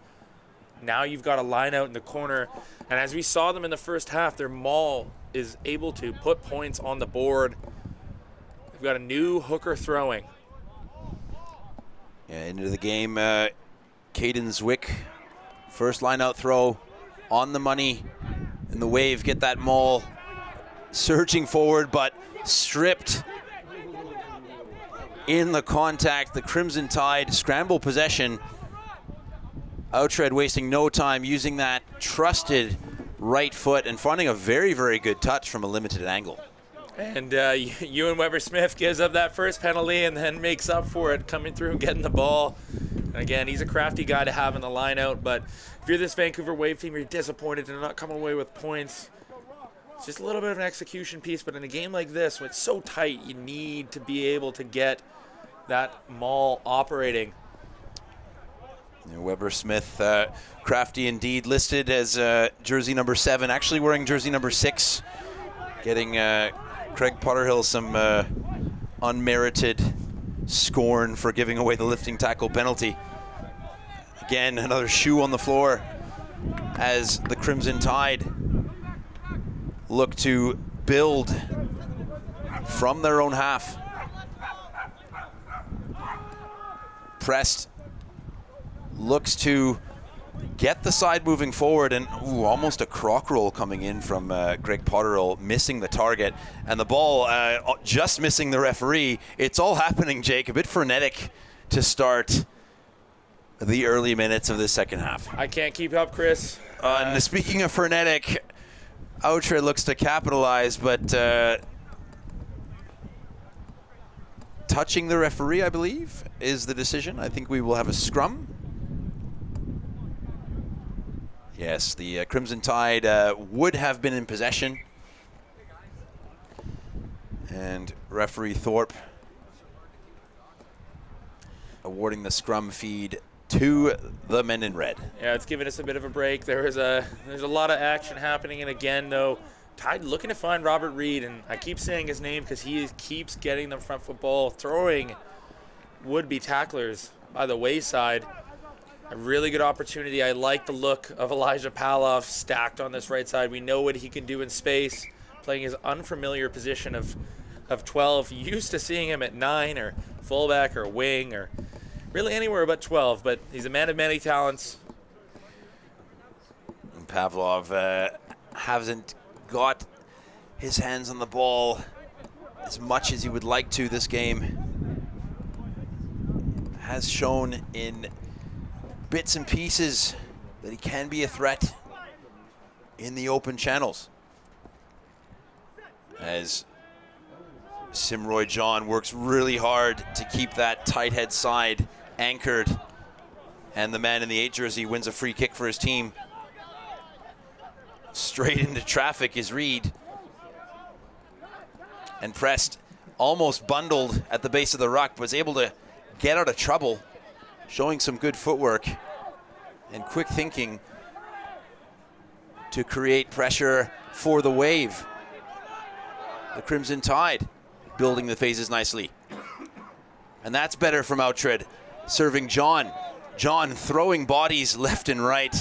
S2: Now you've got a line out in the corner, and as we saw them in the first half, their maul is able to put points on the board. They've got a new hooker throwing.
S1: Yeah, into the game, Caden Zwick, first line out throw. On the money, and the Wave get that maul surging forward, but stripped in the contact. The Crimson Tide scramble possession. Oatred wasting no time using that trusted right foot and finding a very, very good touch from a limited angle.
S2: And Ewan Weber-Smith gives up that first penalty and then makes up for it coming through and getting the ball. And again, he's a crafty guy to have in the line out, but if you're this Vancouver Wave team, you're disappointed to not come away with points. It's just a little bit of an execution piece, but in a game like this, when it's so tight, you need to be able to get that maul operating.
S1: Weber-Smith, crafty indeed, listed as jersey number 7, actually wearing jersey number 6, getting Craig Potterhill some unmerited scorn for giving away the lifting tackle penalty. Again, another shoe on the floor as the Crimson Tide look to build from their own half. Prest looks to get the side moving forward, and almost a crock roll coming in from Greg Potterill, missing the target, and the ball just missing the referee. It's all happening, Jake, a bit frenetic to start the early minutes of the second half.
S2: I can't keep up, Chris.
S1: And speaking of frenetic, Oatred looks to capitalize, but touching the referee, I believe, is the decision. I think we will have a scrum. Yes, the Crimson Tide would have been in possession. And referee Thorpe awarding the scrum feed to the men in red.
S2: Yeah, it's giving us a bit of a break. There's a lot of action happening, and again, though, Tide looking to find Robert Reed, and I keep saying his name because he keeps getting them front foot ball, throwing would-be tacklers by the wayside. A really good opportunity. I like the look of Elijah Paloff stacked on this right side. We know what he can do in space, playing his unfamiliar position of 12. Used to seeing him at 9 or fullback or wing or really anywhere but 12, but he's a man of many talents.
S1: And Pavlov hasn't got his hands on the ball as much as he would like to this game. Has shown in bits and pieces that he can be a threat in the open channels. As Simroy John works really hard to keep that tight head side anchored, and the man in the 8 jersey wins a free kick for his team. Straight into traffic is Reed. And Prest, almost bundled at the base of the ruck, was able to get out of trouble, showing some good footwork and quick thinking to create pressure for the Wave. The Crimson Tide building the phases nicely. And that's better from Outred, serving John. John throwing bodies left and right.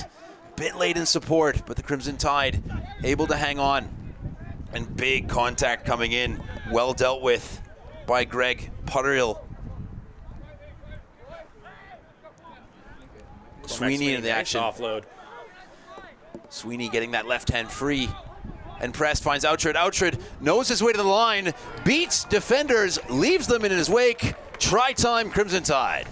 S1: Bit late in support, but the Crimson Tide able to hang on. And big contact coming in, well dealt with by Greg Potterill. Sweeney in the action.
S2: Offload.
S1: Sweeney getting that left hand free. And Prest finds Outred. Outred knows his way to the line, beats defenders, leaves them in his wake. Try time, Crimson Tide.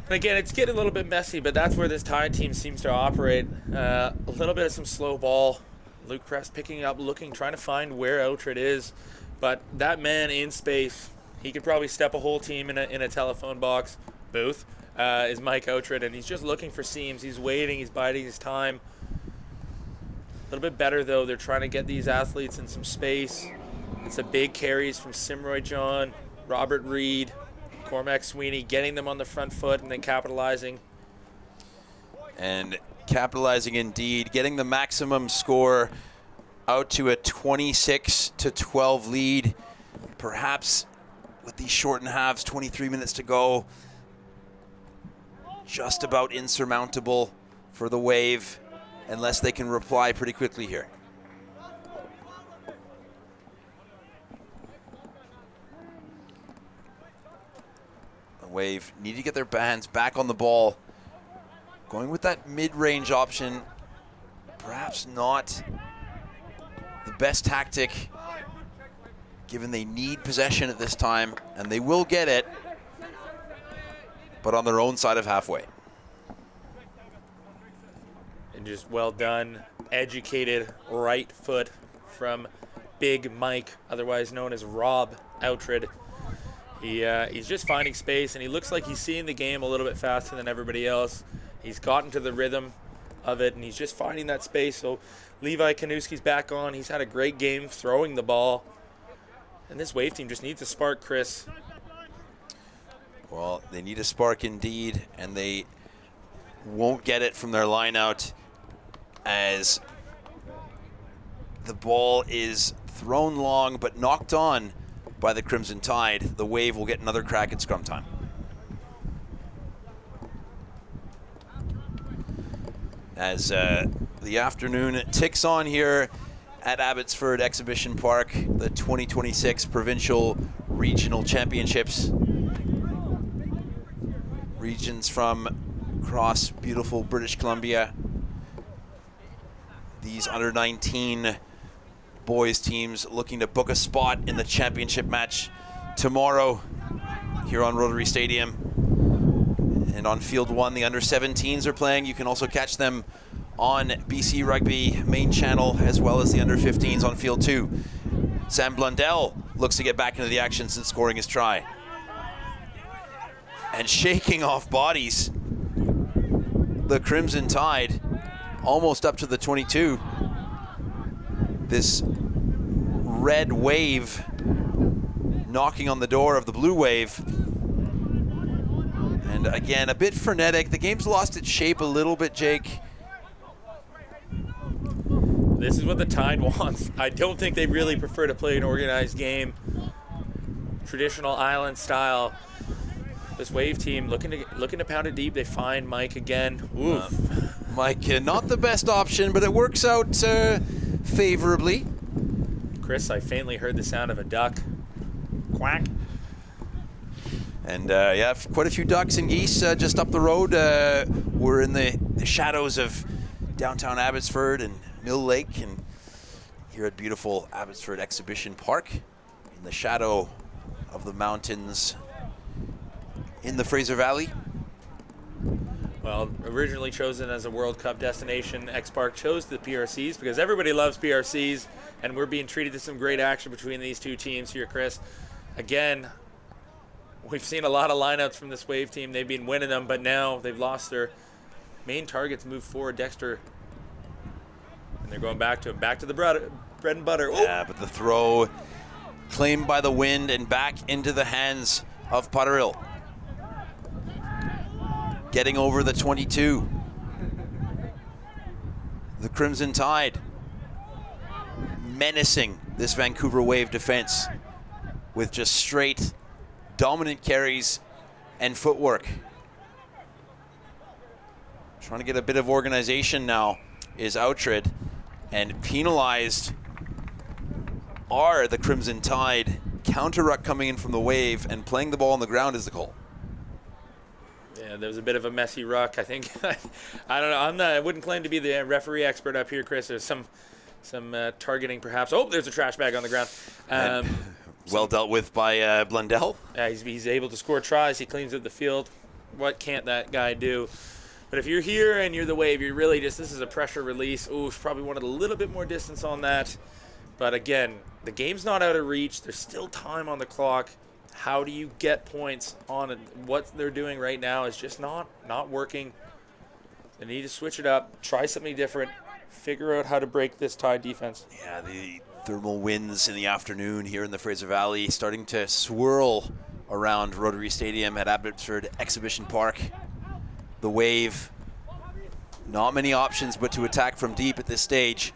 S2: And again, it's getting a little bit messy, but that's where this Tide team seems to operate. A little bit of some slow ball. Luke Prest picking up, looking, trying to find where Outred is. But that man in space, he could probably step a whole team in a telephone box booth, is Mike Outred, and he's just looking for seams. He's waiting, he's biding his time. A little bit better, though. They're trying to get these athletes in some space. It's a big carries from Simroy John, Robert Reed, Cormac Sweeney, getting them on the front foot and then capitalizing.
S1: And capitalizing indeed, getting the maximum score out to a 26-12 lead. Perhaps with these shortened halves, 23 minutes to go, just about insurmountable for the Wave, unless they can reply pretty quickly here. The Wave need to get their hands back on the ball. Going with that mid-range option, perhaps not the best tactic, given they need possession at this time, and they will get it, but on their own side of halfway.
S2: And just well done, educated right foot from Big Mike, otherwise known as Rob Outred. He's just finding space, and he looks like he's seeing the game a little bit faster than everybody else. He's gotten to the rhythm of it, and he's just finding that space. So Levi Kanuski's back on. He's had a great game throwing the ball. And this Wave team just needs a spark, Chris.
S1: Well, they need a spark indeed, and they won't get it from their line out as the ball is thrown long but knocked on by the Crimson Tide. The Wave will get another crack at scrum time. As the afternoon ticks on here at Abbotsford Exhibition Park, the 2026 Provincial Regional Championships. Regions from across beautiful British Columbia. These under 19 boys teams looking to book a spot in the championship match tomorrow here on Rotary Stadium. And on Field 1, the under 17s are playing. You can also catch them on BC Rugby main channel, as well as the under 15s on Field 2. Sam Blundell looks to get back into the action since scoring his try. And shaking off bodies, the Crimson Tide almost up to the 22. This red Wave knocking on the door of the blue Wave. And again, a bit frenetic. The game's lost its shape a little bit, Jake.
S2: This is what the Tide wants. I don't think they really prefer to play an organized game, traditional island style. This Wave team looking to pound it deep. They find Mike again. Oof.
S1: Mike, not the best option, but it works out favorably.
S2: Chris, I faintly heard the sound of a duck. Quack.
S1: And yeah, quite a few ducks and geese just up the road. We're in the shadows of downtown Abbotsford and Mill Lake, and here at beautiful Abbotsford Exhibition Park, in the shadow of the mountains in the Fraser Valley.
S2: Well, originally chosen as a World Cup destination, X-Park chose the PRCs because everybody loves PRCs, and we're being treated to some great action between these two teams here, Chris. Again, we've seen a lot of lineouts from this Wave team. They've been winning them, but now they've lost their main targets. Move forward, Dexter, and they're going back to the bread and butter. Oh.
S1: Yeah, but the throw claimed by the wind and back into the hands of Potterill. Getting over the 22. The Crimson Tide menacing this Vancouver Wave defense with just straight dominant carries and footwork. Trying to get a bit of organization now is Outred, and penalized are the Crimson Tide. Counter ruck coming in from the Wave and playing the ball on the ground is the call.
S2: Yeah, there was a bit of a messy ruck. I think I don't know. I wouldn't claim to be the referee expert up here, Chris. There's some targeting perhaps. Oh, there's a trash bag on the ground.
S1: Well dealt with by Blundell.
S2: He's able to score tries. He cleans up the field. What can't that guy do? But if you're here and you're the Wave, you're really just, this is a pressure release. Ooh, probably wanted a little bit more distance on that. But again, the game's not out of reach. There's still time on the clock. How do you get points on it? What they're doing right now is just not working. They need to switch it up, try something different, figure out how to break this Tide defense.
S1: Yeah, the thermal winds in the afternoon here in the Fraser Valley starting to swirl around Rotary Stadium at Abbotsford Exhibition Park. The Wave, not many options but to attack from deep at this stage.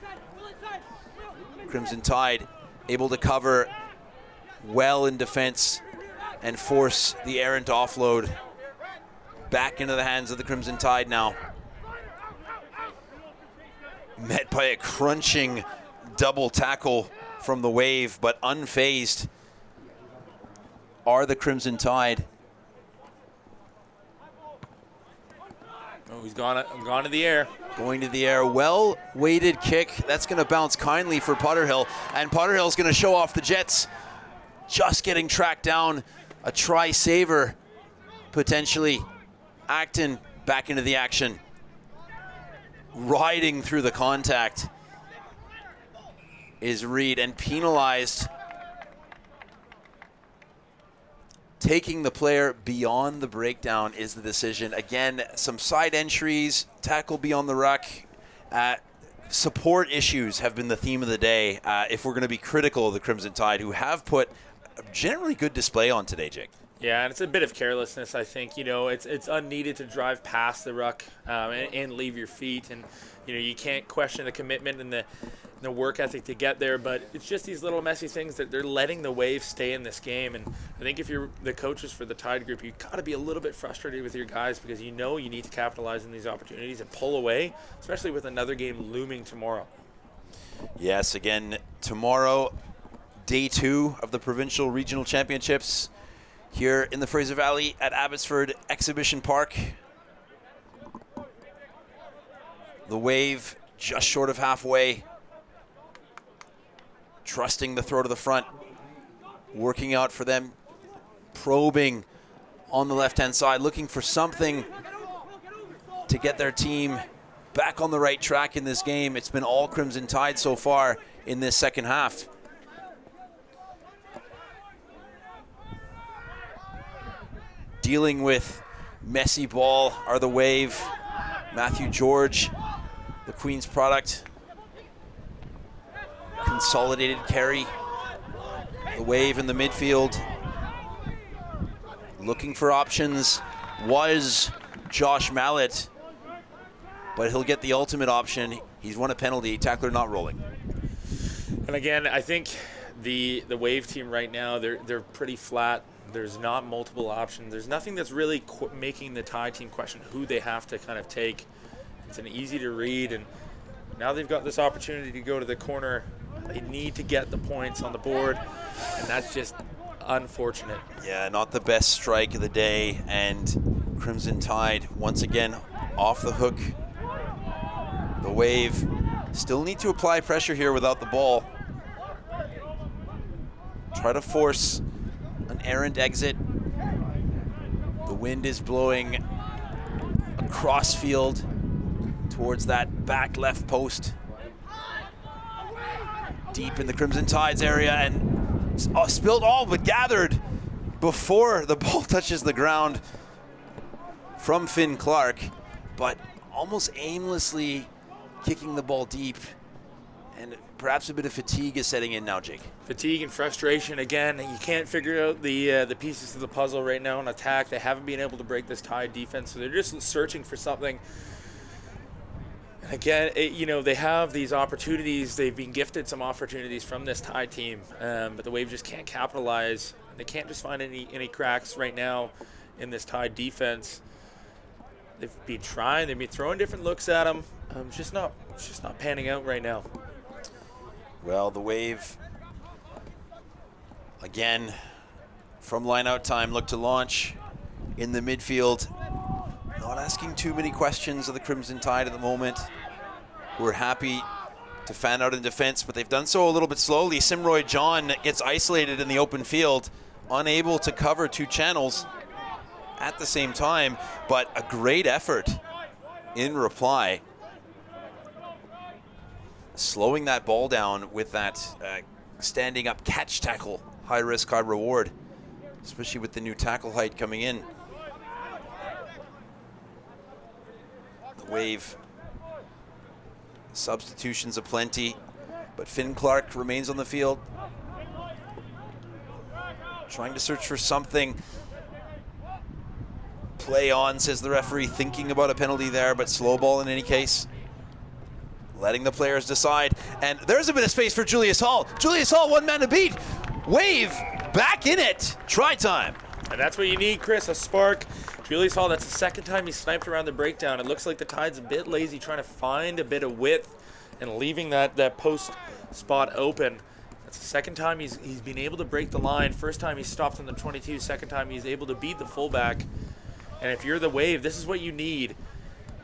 S1: Crimson Tide able to cover well in defense and force the errant offload back into the hands of the Crimson Tide now. Met by a crunching double tackle from the Wave, but unfazed are the Crimson Tide.
S2: Oh, he's gone to the air.
S1: Going to the air, well-weighted kick. That's going to bounce kindly for Potterhill, and Potterhill's going to show off the Jets. Just getting tracked down, a try-saver, potentially. Acton back into the action. Riding through the contact is Reed, and penalized. Taking the player beyond the breakdown is the decision. Again, some side entries, tackle beyond the ruck. Support issues have been the theme of the day if we're going to be critical of the Crimson Tide, who have put a generally good display on today, Jake.
S2: Yeah, and it's a bit of carelessness, I think. You know, it's unneeded to drive past the ruck and leave your feet. And, you know, you can't question the commitment and the work ethic to get there, but it's just these little messy things that they're letting the Wave stay in this game. And I think if you're the coaches for the Tide group, you've got to be a little bit frustrated with your guys, because you know you need to capitalize on these opportunities and pull away, especially with another game looming tomorrow.
S1: Yes, again, tomorrow, day 2 of the Provincial Regional Championships here in the Fraser Valley at Abbotsford Exhibition Park. The Wave just short of halfway. Trusting the throw to the front. Working out for them. Probing on the left-hand side. Looking for something to get their team back on the right track in this game. It's been all Crimson Tide so far in this second half. Dealing with messy ball are the Wave. Matthew George, the Queen's product. Consolidated carry. The Wave in the midfield. Looking for options was Josh Mallett, but he'll get the ultimate option. He's won a penalty, tackler not rolling.
S2: And again, I think the Wave team right now, they're pretty flat. There's not multiple options. There's nothing that's really making the Tide team question who they have to kind of take. It's an easy to read, and now they've got this opportunity to go to the corner. They need to get the points on the board, and that's just unfortunate.
S1: Yeah, not the best strike of the day, and Crimson Tide once again off the hook. The Wave still need to apply pressure here without the ball. Try to force an errant exit. The wind is blowing across field towards that back left post. Deep in the Crimson Tide's area, and spilled all but gathered before the ball touches the ground from Finn Clark, but almost aimlessly kicking the ball deep. And perhaps a bit of fatigue is setting in now, Jake.
S2: Fatigue and frustration again. You can't figure out the pieces of the puzzle right now in attack. They haven't been able to break this Tide defense, so they're just searching for something. Again, they have these opportunities. They've been gifted some opportunities from this Tide team, but the Wave just can't capitalize. They can't just find any cracks right now in this Tide defense. They've been trying. They've been throwing different looks at them. It's just not panning out right now.
S1: Well, the Wave, again, from line-out time, look to launch in the midfield. Not asking too many questions of the Crimson Tide at the moment. We're happy to fan out in defense, but they've done so a little bit slowly. Simroy John gets isolated in the open field, unable to cover two channels at the same time, but a great effort in reply. Slowing that ball down with that standing up catch tackle. High risk, high reward, especially with the new tackle height coming in. The Wave, substitutions aplenty, but Finn Clark remains on the field, trying to search for something. Play on, says the referee, thinking about a penalty there, but slow ball in any case. Letting the players decide, and there's a bit of space for Julius Hall. Julius Hall, one man to beat. Wave back in it. Try time.
S2: And that's what you need, Chris, a spark. Julius Hall, that's the second time he sniped around the breakdown. It looks like the Tide's a bit lazy trying to find a bit of width and leaving that post spot open. That's the second time he's been able to break the line. First time he stopped on the 22, second time he's able to beat the fullback. And if you're the Wave, this is what you need.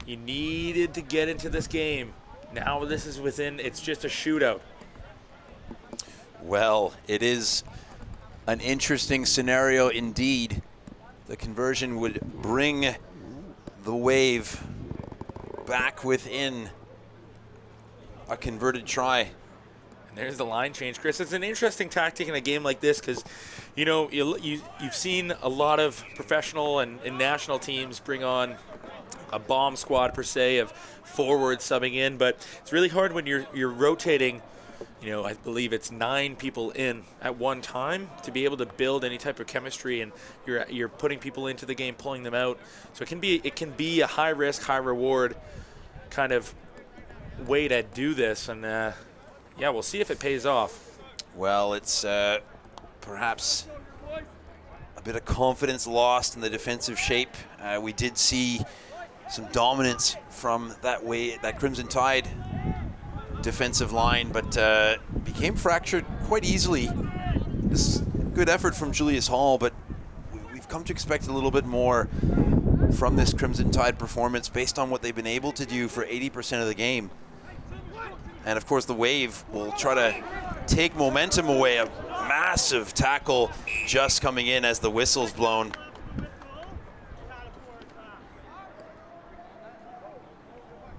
S2: You needed to get into this game. Now this is it's just a shootout.
S1: Well, it is an interesting scenario indeed. The conversion would bring the Wave back within a converted try.
S2: And there's the line change, Chris. It's an interesting tactic in a game like this because, you've seen a lot of professional and national teams bring on a bomb squad per se of forward subbing in, but it's really hard when you're rotating. I believe it's 9 people in at one time to be able to build any type of chemistry, and you're putting people into the game, pulling them out. So it can be a high risk, high reward kind of way to do this, and we'll see if it pays off.
S1: Well, it's perhaps a bit of confidence lost in the defensive shape. We did see some dominance from that Crimson Tide defensive line, but became fractured quite easily. This good effort from Julius Hall, but we've come to expect a little bit more from this Crimson Tide performance based on what they've been able to do for 80% of the game. And of course the Wave will try to take momentum away. A massive tackle just coming in as the whistle's blown.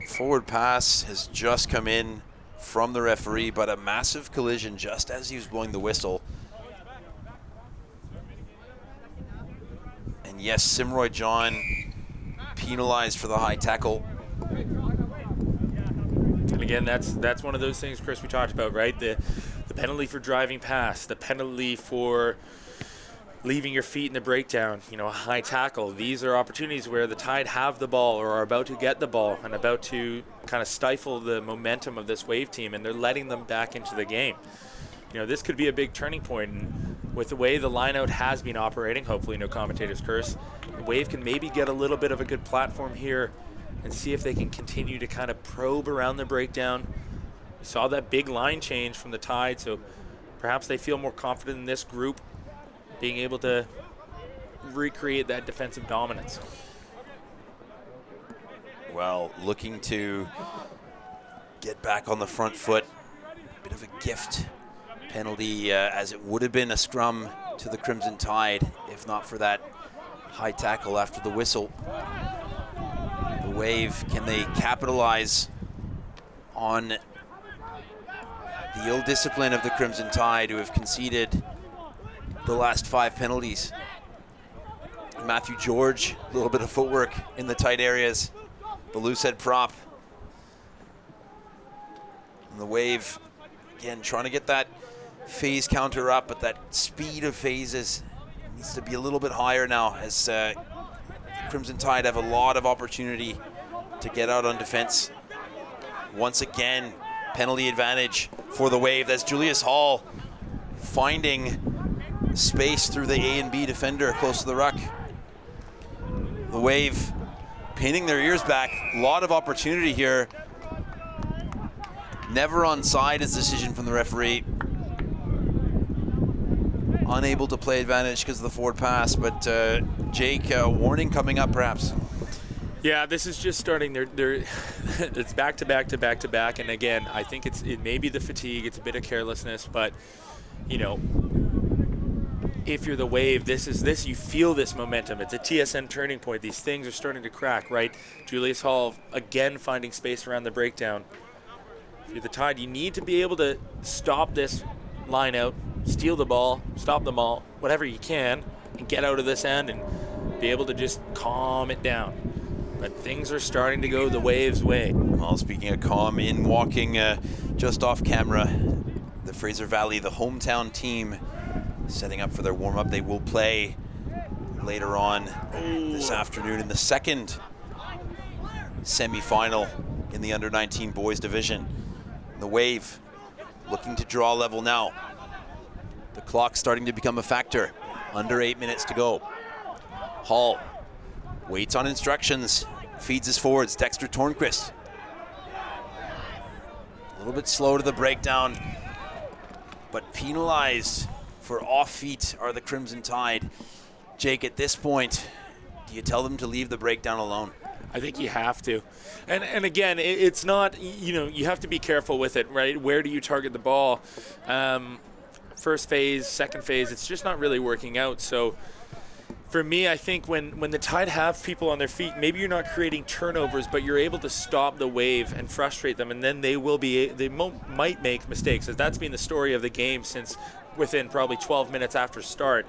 S1: Forward pass has just come in from the referee, but a massive collision just as he was blowing the whistle. And yes, Simroy John penalized for the high tackle.
S2: And again, that's one of those things, Chris, we talked about, right? The penalty for driving past, the penalty for leaving your feet in the breakdown, a high tackle. These are opportunities where the Tide have the ball or are about to get the ball and about to kind of stifle the momentum of this Wave team, and they're letting them back into the game. This could be a big turning point, and with the way the lineout has been operating, hopefully no commentator's curse, the Wave can maybe get a little bit of a good platform here and see if they can continue to kind of probe around the breakdown. We saw that big line change from the Tide, so perhaps they feel more confident in this group being able to recreate that defensive dominance.
S1: Well, looking to get back on the front foot. Bit of a gift penalty, as it would have been a scrum to the Crimson Tide if not for that high tackle after the whistle. The Wave, can they capitalize on the ill discipline of the Crimson Tide, who have conceded the last 5 penalties? Matthew George, a little bit of footwork in the tight areas. The loose head prop. And the Wave, again, trying to get that phase counter up, but that speed of phases needs to be a little bit higher now, as Crimson Tide have a lot of opportunity to get out on defense. Once again, penalty advantage for the Wave. That's Julius Hall finding space through the A and B defender close to the ruck. The Wave pinning their ears back. A lot of opportunity here. Never onside is decision from the referee. Unable to play advantage because of the forward pass, but Jake, warning coming up perhaps.
S2: Yeah, this is just starting. It's back to back to back to back, and again, I think it may be the fatigue, it's a bit of carelessness, but you know, if you're the Wave, you feel this momentum. It's a TSN turning point. These things are starting to crack, right? Julius Hall again finding space around the breakdown. If you're the Tide, you need to be able to stop this line out, steal the ball, stop them all, whatever you can, and get out of this end and be able to just calm it down. But things are starting to go the Waves' way.
S1: Well, speaking of calm, in walking just off camera, the Fraser Valley, the hometown team, setting up for their warm-up. They will play later on this afternoon in the second semi-final in the under-19 boys division. The Wave looking to draw level now. The clock's starting to become a factor. Under 8 minutes to go. Hall waits on instructions, feeds his forwards. Dexter Tornquist. A little bit slow to the breakdown, but penalized for off feet are the Crimson Tide. Jake, at this point, do you tell them to leave the breakdown alone?
S2: I think you have to. And again, it's not, you have to be careful with it, right? Where do you target the ball? First phase, second phase, it's just not really working out. So for me, I think when the Tide have people on their feet, maybe you're not creating turnovers, but you're able to stop the Wave and frustrate them, and then they might make mistakes. That's been the story of the game since within probably 12 minutes after start.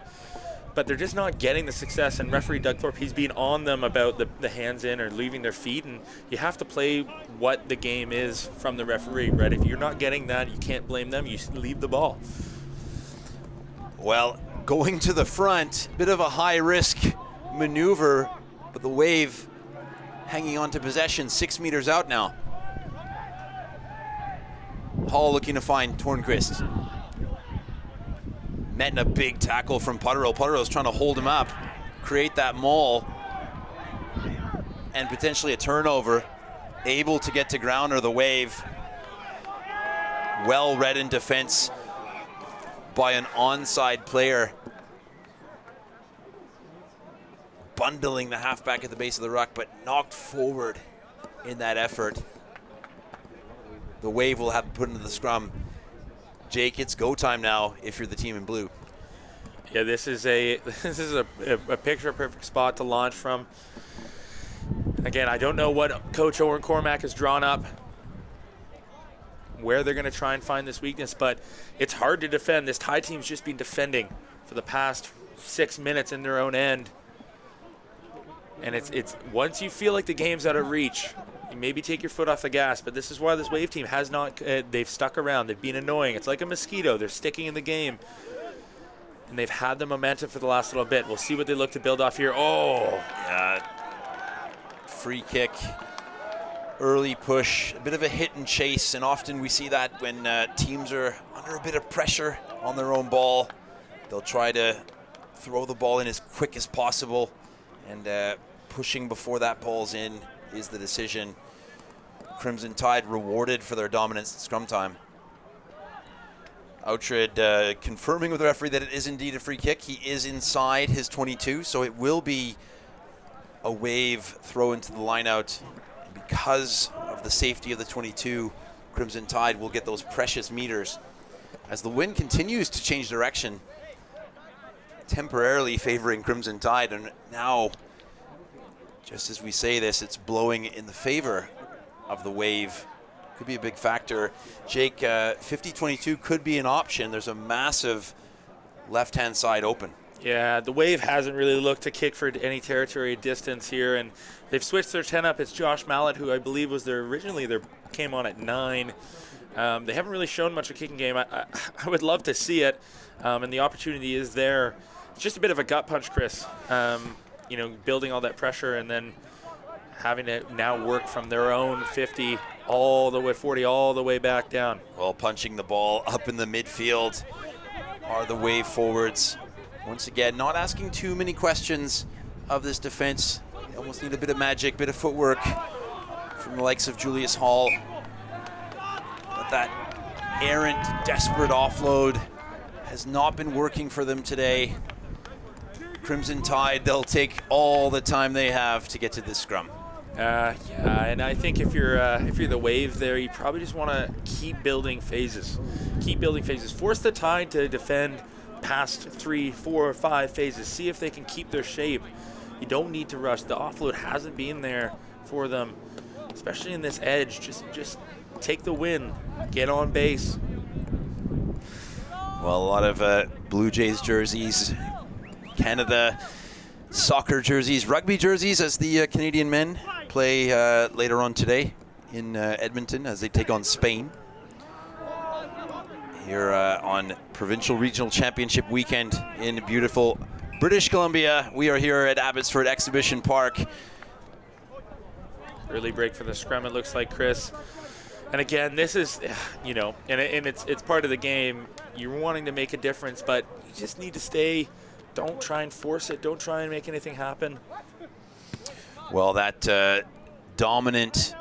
S2: But they're just not getting the success, and referee Doug Thorpe, he's been on them about the hands in or leaving their feet, and you have to play what the game is from the referee, right? If you're not getting that, you can't blame them. You leave the ball.
S1: Well, going to the front, bit of a high-risk maneuver, but the Wave hanging on to possession 6 meters out now. Hall looking to find Tornquist. Met in a big tackle from Potterill. Potterill's trying to hold him up, create that maul, and potentially a turnover. Able to get to ground, or the Wave. Well read in defense by an onside player. Bundling the halfback at the base of the ruck, but knocked forward in that effort. The Wave will have to put into the scrum. Jake, it's go time now if you're the team in blue.
S2: Yeah, this is a picture-perfect spot to launch from. Again, I don't know what Coach Owen Cormack has drawn up, where they're going to try and find this weakness, but it's hard to defend. This Tide team's just been defending for the past 6 minutes in their own end. And it's once you feel like the game's out of reach, you maybe take your foot off the gas, but this is why this Wave team has not, they've stuck around. They've been annoying. It's like a mosquito. They're sticking in the game. And they've had the momentum for the last little bit. We'll see what they look to build off here. Oh!
S1: Free kick, early push, a bit of a hit and chase, and often we see that when teams are under a bit of pressure on their own ball. They'll try to throw the ball in as quick as possible, and pushing before that ball's in is the decision. Crimson Tide rewarded for their dominance at scrum time. Outred confirming with the referee that it is indeed a free kick. He is inside his 22, so it will be a Wave throw into the lineout. Because of the safety of the 22, Crimson Tide will get those precious meters as the wind continues to change direction, temporarily favoring Crimson Tide, and now, just as we say this, it's blowing in the favor of the Wave. Could be a big factor. Jake, 50-22 could be an option. There's a massive left-hand side open.
S2: Yeah, the Wave hasn't really looked to kick for any territory distance here, and they've switched their 10 up. It's Josh Mallett, who I believe was originally came on at 9. They haven't really shown much of a kicking game. I would love to see it, and the opportunity is there. It's just a bit of a gut punch, Chris. Building all that pressure and then having to now work from their own 50 all the way 40, all the way back down.
S1: Well, punching the ball up in the midfield are the Wave forwards. Once again, not asking too many questions of this defense. They almost need a bit of magic, bit of footwork from the likes of Julius Hall. But that errant, desperate offload has not been working for them today. Crimson Tide, they'll take all the time they have to get to this scrum.
S2: Yeah, and I think if you're the Wave there, you probably just want to keep building phases. Keep building phases. Force the Tide to defend past 3, 4, 5 phases. See if they can keep their shape. You don't need to rush. The offload hasn't been there for them, especially in this edge. Just take the win. Get on base.
S1: Well, a lot of Blue Jays jerseys, Canada soccer jerseys, rugby jerseys as the Canadian men play later on today in Edmonton as they take on Spain. Here on Provincial Regional Championship weekend in beautiful British Columbia. We are here at Abbotsford Exhibition Park.
S2: Early break for the scrum, it looks like, Chris. And again, this is, you know, and it's part of the game. You're wanting to make a difference, but you just need to stay. Don't try and force it. Don't try and make anything happen.
S1: Well, that dominant.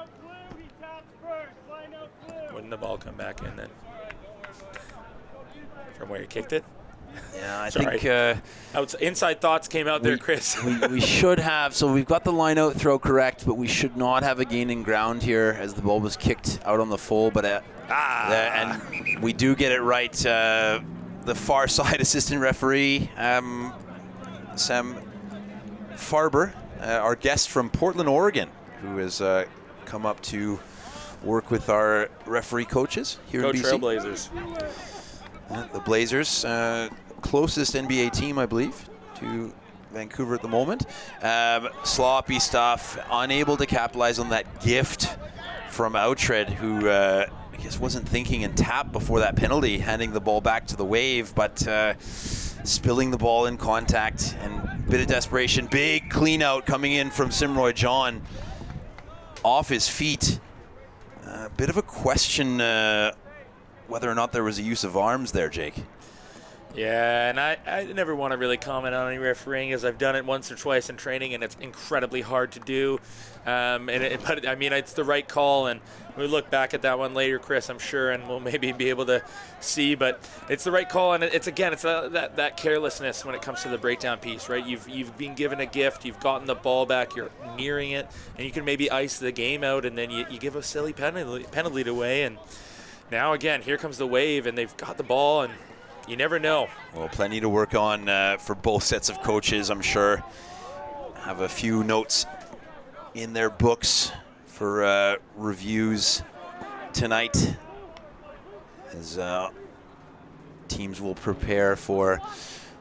S2: Wouldn't the ball come back in then? From where you kicked it?
S1: Yeah, I
S2: Sorry.
S1: think
S2: inside thoughts came out there, Chris.
S1: we should have. So we've got the line out throw correct, but we should not have a gain in ground here as the ball was kicked out on the full. But and we do get it right. The far side assistant referee, Sam Farber, our guest from Portland, Oregon, who has come up to work with our referee coaches here in BC.
S2: Go Trailblazers.
S1: The Blazers, closest NBA team, I believe, to Vancouver at the moment. Sloppy stuff, unable to capitalize on that gift from Outred, who I guess wasn't thinking and tapped before that penalty, handing the ball back to the Wave, but spilling the ball in contact and a bit of desperation. Big clean out coming in from Simroy John off his feet. A bit of a question whether or not there was a use of arms there, Jake.
S2: Yeah, and I never want to really comment on any refereeing, as I've done it once or twice in training, and it's incredibly hard to do. But I mean, it's the right call, and we'll look back at that one later, Chris, I'm sure, and we'll maybe be able to see. But it's the right call, and it's that carelessness when it comes to the breakdown piece, right? You've been given a gift, you've gotten the ball back, you're nearing it, and you can maybe ice the game out, and then you give a silly penalty away, and now again, here comes the Wave, and they've got the ball, and you never know.
S1: Well, plenty to work on for both sets of coaches, I'm sure. Have a few notes in their books for reviews tonight as teams will prepare for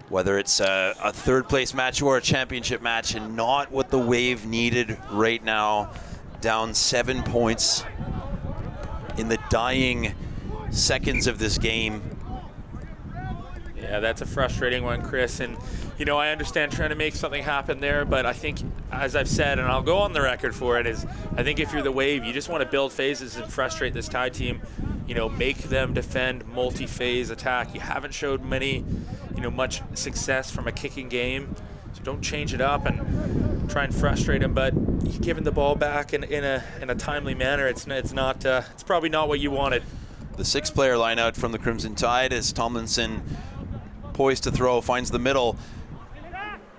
S1: whether it's a third place match or a championship match, and not what the Wave needed right now. Down 7 points in the dying seconds of this game.
S2: Yeah, that's a frustrating one, Chris. And, you know, I understand trying to make something happen there, but I think, as I've said, and I'll go on the record for it, is I think if you're the Wave, you just want to build phases and frustrate this Tide team. You know, make them defend multi-phase attack. You haven't showed much success from a kicking game, so don't change it up and try and frustrate them. But giving the ball back in a timely manner, it's probably not what you wanted.
S1: The 6-player line out from the Crimson Tide as Tomlinson, poised to throw, finds the middle.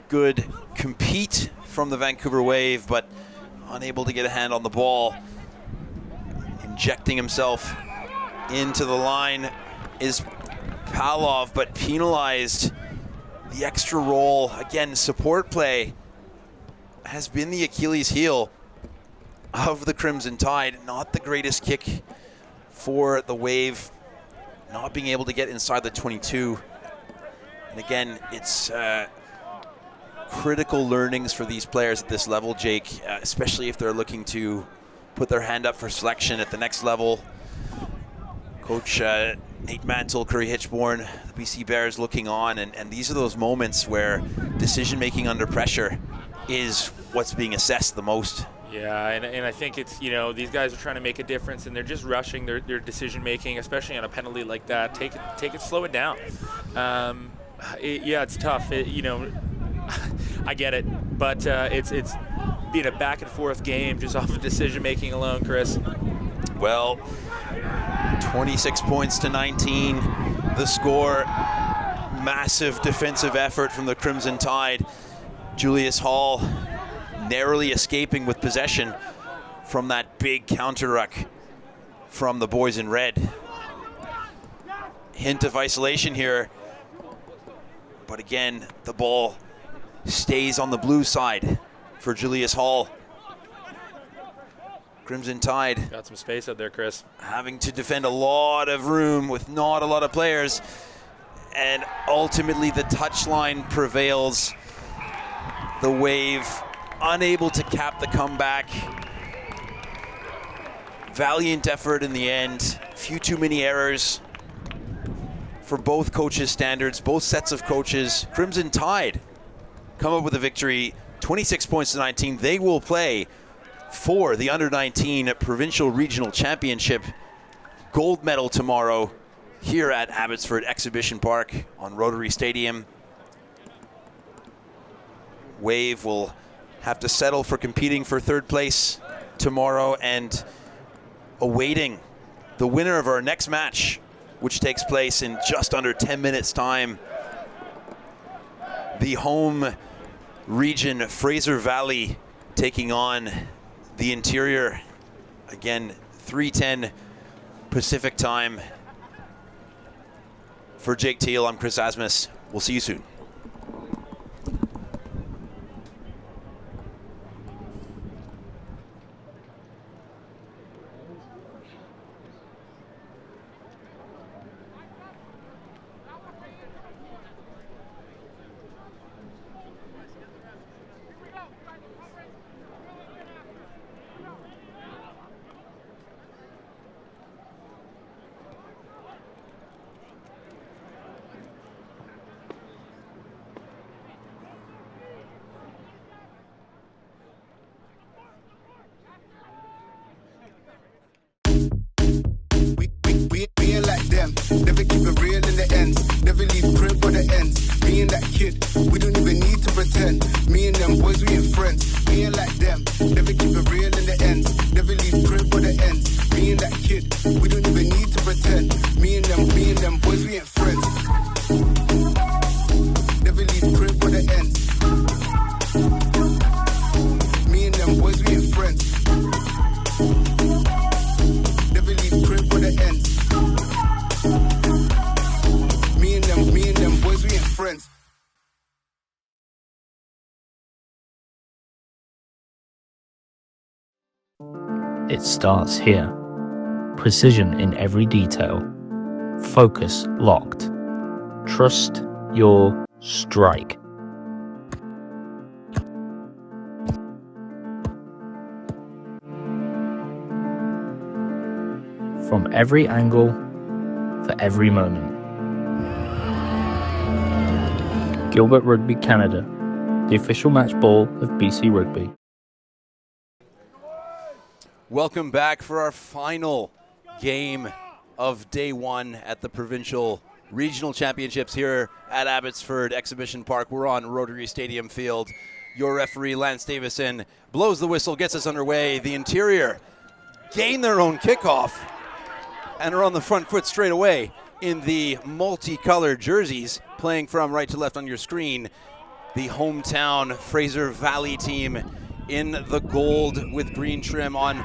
S1: Good compete from the Vancouver Wave, but unable to get a hand on the ball. Injecting himself into the line is Palov, but penalized. The extra roll, again, support play has been the Achilles heel of the Crimson Tide. Not the greatest kick for the Wave, not being able to get inside the 22. And again, it's critical learnings for these players at this level, Jake, especially if they're looking to put their hand up for selection at the next level. Coach Nate Mantle, Curry Hitchborn, the BC Bears looking on, and these are those moments where decision-making under pressure is what's being assessed the most.
S2: Yeah, and I think it's, these guys are trying to make a difference, and they're just rushing their decision making, especially on a penalty like that. Take it, slow it down. It's tough. I get it, but it's been a back and forth game just off of decision making alone, Chris.
S1: Well, 26 points to 19, the score. Massive defensive effort from the Crimson Tide. Julius Hall narrowly escaping with possession from that big counter-ruck from the boys in red. Hint of isolation here, but again, the ball stays on the blue side for Julius Hall. Crimson Tide
S2: got some space out there, Chris.
S1: Having to defend a lot of room with not a lot of players, and ultimately the touchline prevails. The Wave unable to cap the comeback. Valiant effort in the end. Few too many errors for both coaches' standards, both sets of coaches. Crimson Tide come up with a victory, 26 points to 19. They will play for the Under-19 Provincial Regional Championship gold medal tomorrow here at Abbotsford Exhibition Park on Rotary Stadium. Wave will have to settle for competing for third place tomorrow and awaiting the winner of our next match, which takes place in just under 10 minutes time. The home region, Fraser Valley, taking on the Interior. Again, 3:10 Pacific time. For Jake Teal, I'm Chris Asmus. We'll see you soon.
S3: We ain't like them, never keep it real in the end. Never leave crib for the end. Me and that kid, we don't even need to pretend. Me and them boys, we ain't friends. We ain't like them, never keep it real in the end. Never leave crib for the end. Me and that kid, we don't even need to pretend. Me and them boys, we ain't friends. Never leave crib for the end. Me and them boys, we ain't friends. Never leave crib for the end. Me and them boys, we ain't friends.
S4: It starts here. Precision in every detail. Focus locked. Trust your strike. From every angle, for every moment. Gilbert Rugby Canada, the official match ball of BC Rugby.
S1: Welcome back for our final game of day one at the Provincial Regional Championships here at Abbotsford Exhibition Park. We're on Rotary Stadium Field. Your referee, Lance Davison, blows the whistle, gets us underway. The Interior gain their own kickoff and are on the front foot straight away in the multicolored jerseys, playing from right to left on your screen. The hometown Fraser Valley team in the gold with green trim on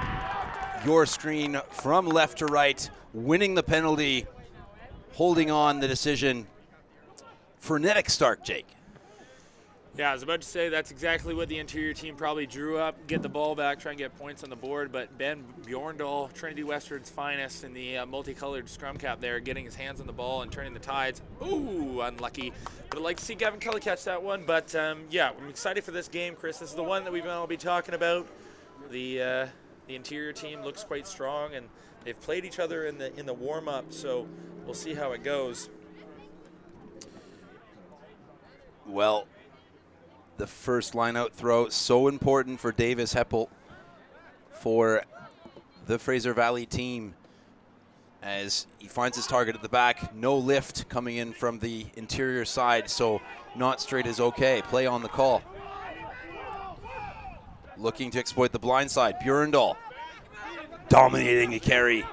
S1: your screen from left to right, winning the penalty, holding on the decision. Frenetic start, Jake.
S2: Yeah, I was about to say that's exactly what the Interior team probably drew up, get the ball back, try and get points on the board, but Ben Bjorndal, Trinity Western's finest in the multicolored scrum cap there, getting his hands on the ball and turning the tides. Ooh, unlucky. But I'd like to see Gavin Kelly catch that one, but yeah, I'm excited for this game, Chris. This is the one that we've all be talking about. The Interior team looks quite strong, and they've played each other in the warm-up, so we'll see how it goes.
S1: Well, the first line-out throw, so important for Davis Heppel for the Fraser Valley team as he finds his target at the back. No lift coming in from the interior side, so not straight is okay. Play on the call. Looking to exploit the blind side. Bjorndal dominating a carry.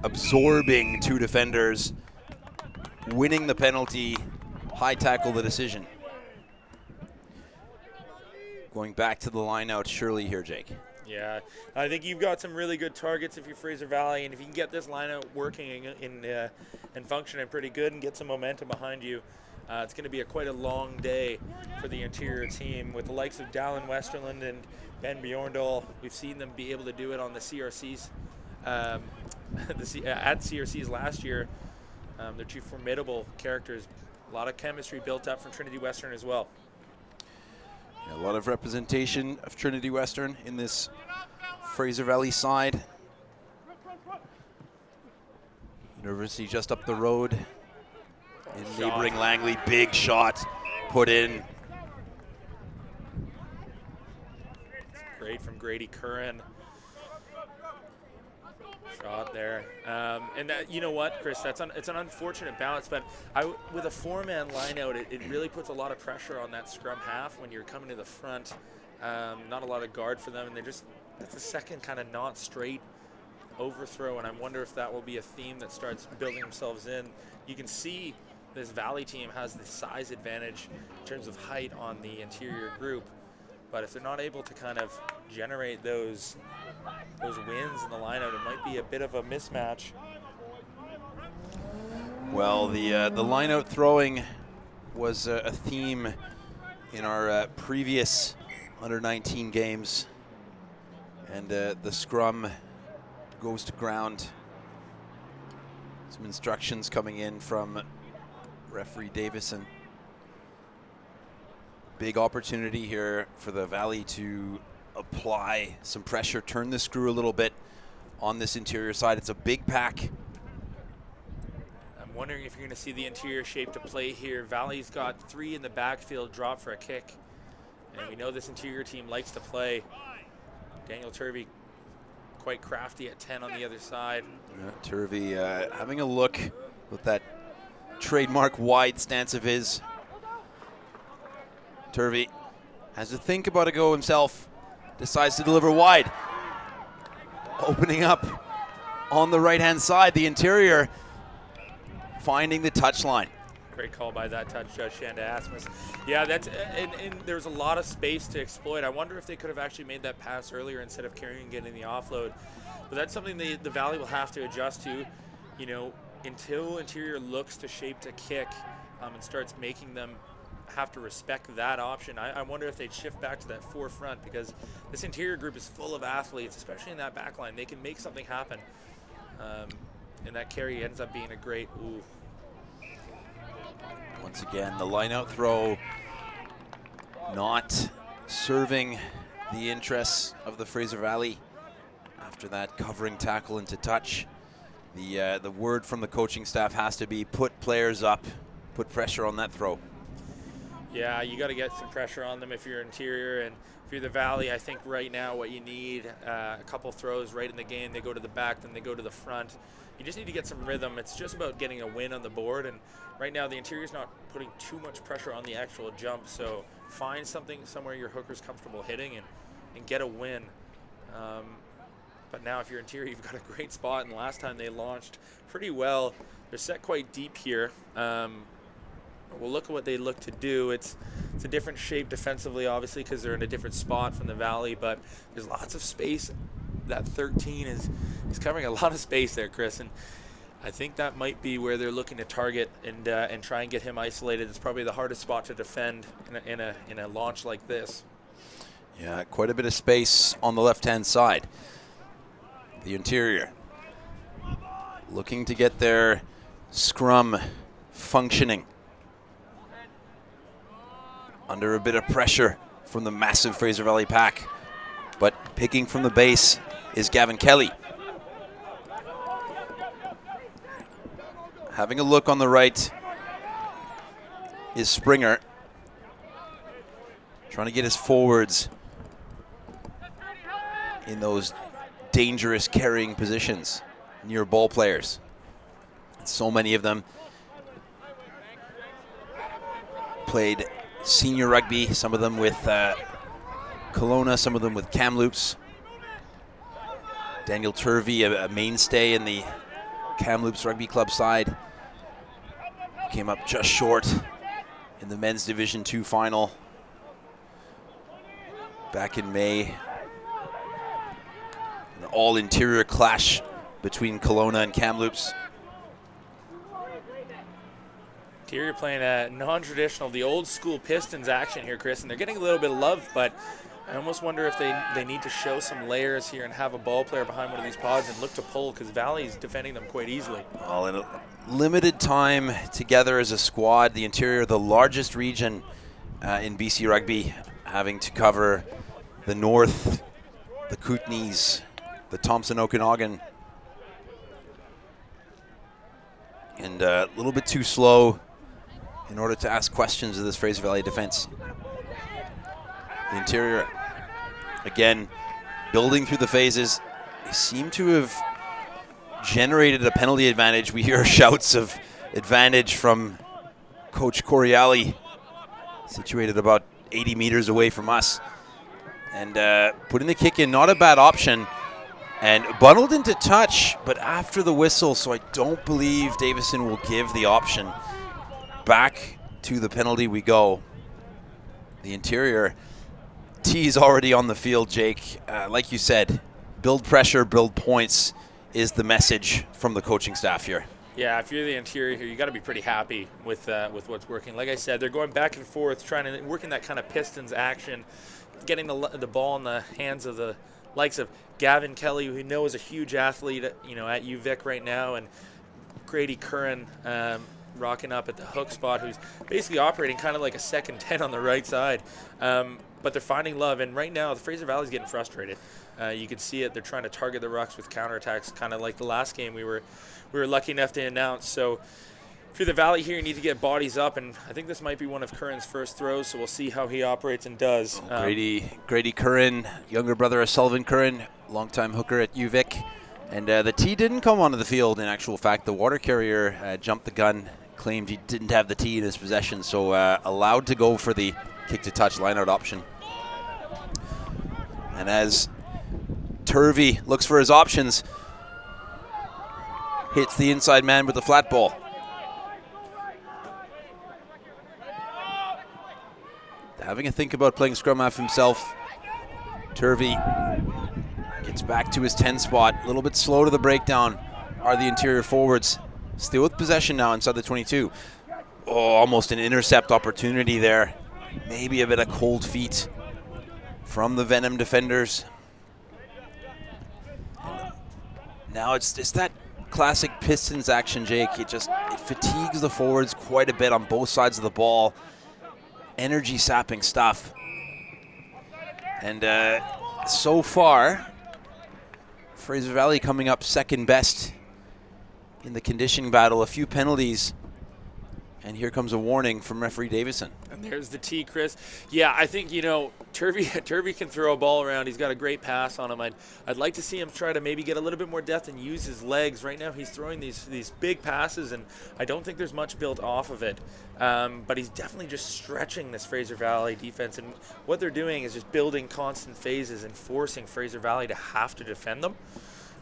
S1: Absorbing 2 defenders. Winning the penalty. High tackle the decision. Going back to the line out Shirley here, Jake.
S2: Yeah, I think you've got some really good targets if you're Fraser Valley, and if you can get this lineup working and functioning pretty good and get some momentum behind you, it's going to be quite a long day for the interior team with the likes of Dallin Westerland and Ben Bjorndal. We've seen them be able to do it on the CRCs at CRCs last year. They're 2 formidable characters. A lot of chemistry built up from Trinity Western as well.
S1: A lot of representation of Trinity Western in this Fraser Valley side. University just up the road in neighboring Langley. Big shot put in.
S2: Great from Grady Curran. Shot there. And that, you know what, Chris, it's an unfortunate bounce, but with a 4-man line out, it really puts a lot of pressure on that scrum half when you're coming to the front. Not a lot of guard for them, and it's a second kind of not straight overthrow, and I wonder if that will be a theme that starts building themselves in. You can see this Valley team has the size advantage in terms of height on the interior group, but if they're not able to kind of generate those wins in the lineout, it might be a bit of a mismatch.
S1: Well, the lineout throwing was a theme in our previous under-19 games, and the scrum goes to ground. Some instructions coming in from referee Davison. Big opportunity here for the Valley to apply some pressure, turn the screw a little bit on this interior side. It's a big pack.
S2: I'm wondering if you're going to see the interior shape to play here. Valley's got 3 in the backfield, drop for a kick. And we know this interior team likes to play. Daniel Turvey quite crafty at 10 on the other side.
S1: Yeah, Turvey having a look with that trademark wide stance of his. Turvey has to think about a go himself. Decides to deliver wide. Opening up on the right-hand side, the interior finding the touchline.
S2: Great call by that touch judge, Shanda Asmus. Yeah, and there's a lot of space to exploit. I wonder if they could have actually made that pass earlier instead of carrying and getting the offload. But that's something the Valley will have to adjust to, you know, until interior looks to shape to kick and starts making them have to respect that option. I wonder if they'd shift back to that forefront, because this interior group is full of athletes, especially in that back line. They can make something happen. And that carry ends up being a great ooh.
S1: Once again, the line-out throw not serving the interests of the Fraser Valley after that covering tackle into touch. The word from the coaching staff has to be put players up, put pressure on that throw.
S2: Yeah, you got to get some pressure on them if you're interior, and if you're the Valley, I think right now what you need, a couple throws right in the game. They go to the back, then they go to the front. You just need to get some rhythm. It's just about getting a win on the board, and right now the interior's not putting too much pressure on the actual jump, so find something somewhere your hooker's comfortable hitting and get a win. But now if you're interior, you've got a great spot, and last time they launched pretty well. They're set quite deep here. We'll look at what they look to do. It's a different shape defensively, obviously, because they're in a different spot from the Valley, but there's lots of space. That 13 is covering a lot of space there, Chris, and I think that might be where they're looking to target and try and get him isolated. It's probably the hardest spot to defend in a launch like this.
S1: Yeah, quite a bit of space on the left-hand side. The interior looking to get their scrum functioning under a bit of pressure from the massive Fraser Valley pack, but picking from the base is Gavin Kelly. Having a look on the right is Springer, trying to get his forwards in those dangerous carrying positions near ball players. So many of them played senior rugby, some of them with Kelowna, some of them with Kamloops. Daniel Turvey, a mainstay in the Kamloops Rugby Club side, came up just short in the men's Division 2 final back in May. An all-interior clash between Kelowna and Kamloops.
S2: Interior playing a non-traditional, the old school Pistons action here, Chris, and they're getting a little bit of love, but I almost wonder if they need to show some layers here and have a ball player behind one of these pods and look to pull, because Valley's defending them quite easily.
S1: Well, in a limited time together as a squad, the Interior, the largest region in BC Rugby, having to cover the North, the Kootenays, the Thompson-Okanagan, and a little bit too slow in order to ask questions of this Fraser Valley defense. The Interior, again, building through the phases. They seem to have generated a penalty advantage. We hear shouts of advantage from Coach Coriali, situated about 80 meters away from us. And putting the kick in, not a bad option. And bundled into touch, but after the whistle, so I don't believe Davison will give the option. Back to the penalty we go. The Interior T is already on the field, Jake. Like you said, build pressure, build points is the message from the coaching staff here.
S2: Yeah, if you're the Interior here, you got to be pretty happy with what's working. Like I said, they're going back and forth, trying to work in that kind of Pistons action, getting the ball in the hands of the likes of Gavin Kelly, who we know is a huge athlete, at UVic right now, and Grady Curran rocking up at the hook spot, who's basically operating kind of like a second 10 on the right side. But they're finding love, and right now the Fraser Valley's getting frustrated. You can see it. They're trying to target the rucks with counterattacks, kind of like the last game we were lucky enough to announce. So if you're the Valley here, you need to get bodies up, and I think this might be one of Curran's first throws, so we'll see how he operates and does.
S1: Grady Curran, younger brother of Sullivan Curran, longtime hooker at UVic. And the T didn't come onto the field, in actual fact. The water carrier jumped the gun, claimed he didn't have the T in his possession, so allowed to go for the kick-to-touch lineout option. And as Turvey looks for his options, hits the inside man with the flat ball. Having a think about playing scrum half himself, Turvey gets back to his 10 spot. A little bit slow to the breakdown are the Interior forwards. Still with possession now inside the 22. Oh, almost an intercept opportunity there. Maybe a bit of cold feet from the Venom defenders. And now it's that classic Pistons action, Jake. It fatigues the forwards quite a bit on both sides of the ball. Energy sapping stuff. And so far, Fraser Valley coming up second best in the conditioning battle. A few penalties, and here comes a warning from referee Davison.
S2: And there's the T, Chris. Yeah, I think, Turvey can throw a ball around. He's got a great pass on him. I'd like to see him try to maybe get a little bit more depth and use his legs. Right now he's throwing these big passes, and I don't think there's much built off of it. But he's definitely just stretching this Fraser Valley defense, and what they're doing is just building constant phases and forcing Fraser Valley to have to defend them.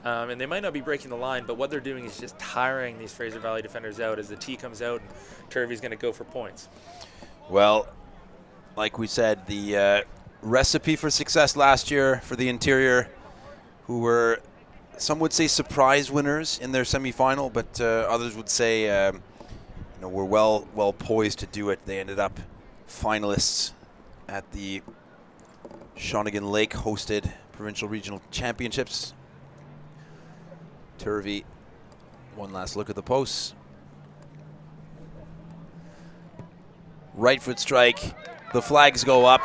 S2: And they might not be breaking the line, but what they're doing is just tiring these Fraser Valley defenders out as the T comes out and Turvey's going to go for points.
S1: Well, like we said, the recipe for success last year for the Interior, who were, some would say, surprise winners in their semifinal, but others would say were well poised to do it. They ended up finalists at the Shawnigan Lake hosted Provincial Regional Championships. Turvey, one last look at the posts. Right foot strike. The flags go up.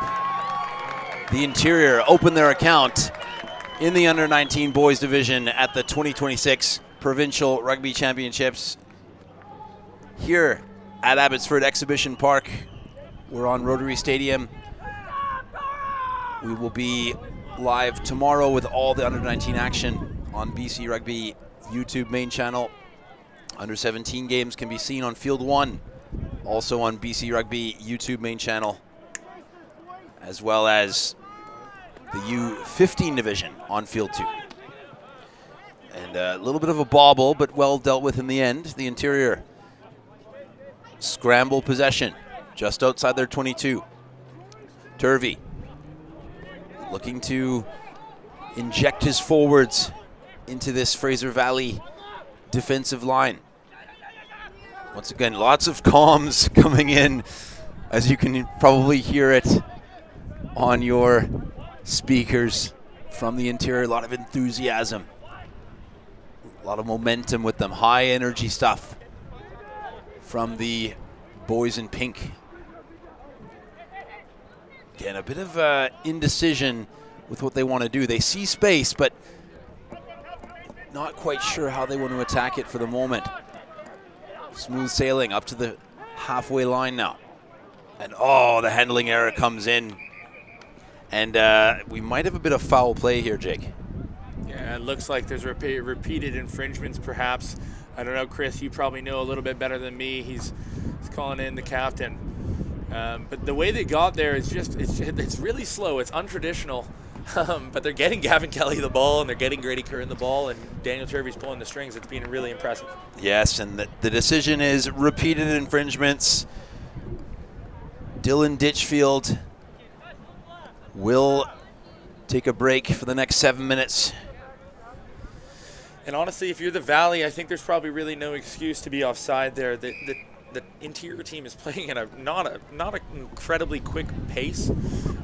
S1: The Interior open their account in the Under-19 Boys Division at the 2026 Provincial Rugby Championships here at Abbotsford Exhibition Park. We're on Rotary Stadium. We will be live tomorrow with all the under-19 action on BC Rugby YouTube main channel. Under-17 games can be seen on Field 1, also on BC Rugby YouTube main channel, as well as the U15 division on Field 2. And a little bit of a bobble, but well dealt with in the end. The Interior scramble possession just outside their 22. Turvey looking to inject his forwards into this Fraser Valley defensive line. Once again, lots of comms coming in, as you can probably hear it on your speakers from the Interior. A lot of enthusiasm, a lot of momentum with them. High energy stuff from the boys in pink. Again, a bit of indecision with what they want to do. They see space, but not quite sure how they want to attack it for the moment. Smooth sailing up to the halfway line now. And the handling error comes in. And we might have a bit of foul play here, Jake.
S2: Yeah, it looks like there's repeated infringements, perhaps. I don't know, Chris, you probably know a little bit better than me. He's calling in the captain. But the way they got there is it's really slow. It's untraditional. But they're getting Gavin Kelly the ball, and they're getting Grady Curran the ball, and Daniel Turvey's pulling the strings. It's been really impressive.
S1: Yes, and the decision is repeated infringements. Dylan Ditchfield will take a break for the next 7 minutes.
S2: And honestly, if you're the Valley, I think there's probably really no excuse to be offside there. The Interior team is playing at not an incredibly quick pace,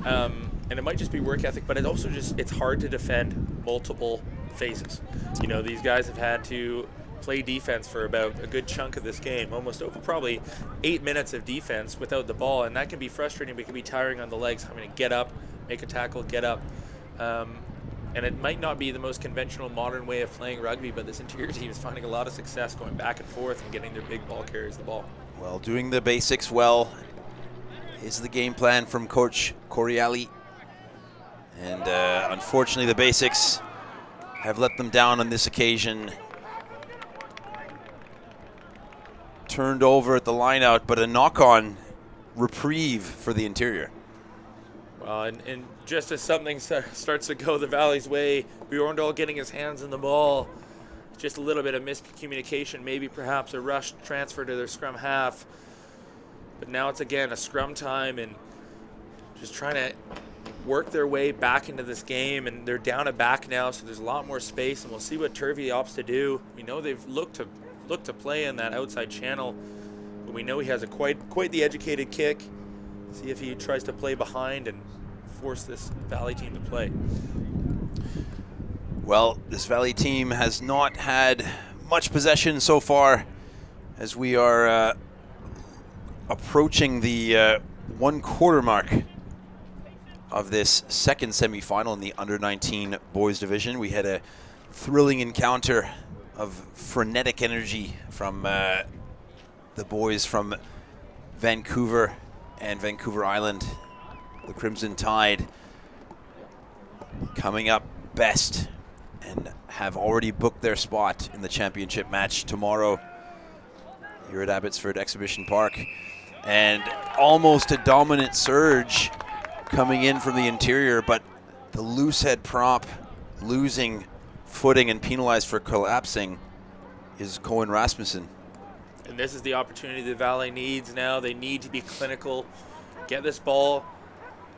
S2: and it might just be work ethic, but it's hard to defend multiple phases. You know, these guys have had to play defense for about a good chunk of this game, almost over probably 8 minutes of defense without the ball, and that can be frustrating, but it can be tiring on the legs, having to get up, make a tackle, get up. And it might not be the most conventional modern way of playing rugby, but this Interior team is finding a lot of success going back and forth and getting their big ball carriers the ball.
S1: Well, doing the basics well is the game plan from Coach Coriali. And unfortunately, the basics have let them down on this occasion. Turned over at the line-out, but a knock-on reprieve for the Interior.
S2: And just as something starts to go the Valley's way, Bjorndal getting his hands on the ball, just a little bit of miscommunication, maybe perhaps a rushed transfer to their scrum half. But now it's again a scrum time and just trying to work their way back into this game, and they're down a back now, so there's a lot more space, and we'll see what Turvey opts to do. We know they've looked to play in that outside channel, but we know he has a quite the educated kick. See if he tries to play behind and force this Valley team to play.
S1: Well, this Valley team has not had much possession so far, as we are approaching the 1/4 mark of this second semifinal in the under-19 boys division. We had a thrilling encounter of frenetic energy from the boys from Vancouver and Vancouver Island. The Crimson Tide coming up best and have already booked their spot in the championship match tomorrow here at Abbotsford Exhibition Park. And almost a dominant surge coming in from the Interior, but the loose head prop losing footing and penalized for collapsing is Cohen Rasmussen.
S2: And this is the opportunity the Valley needs now. They need to be clinical, get this ball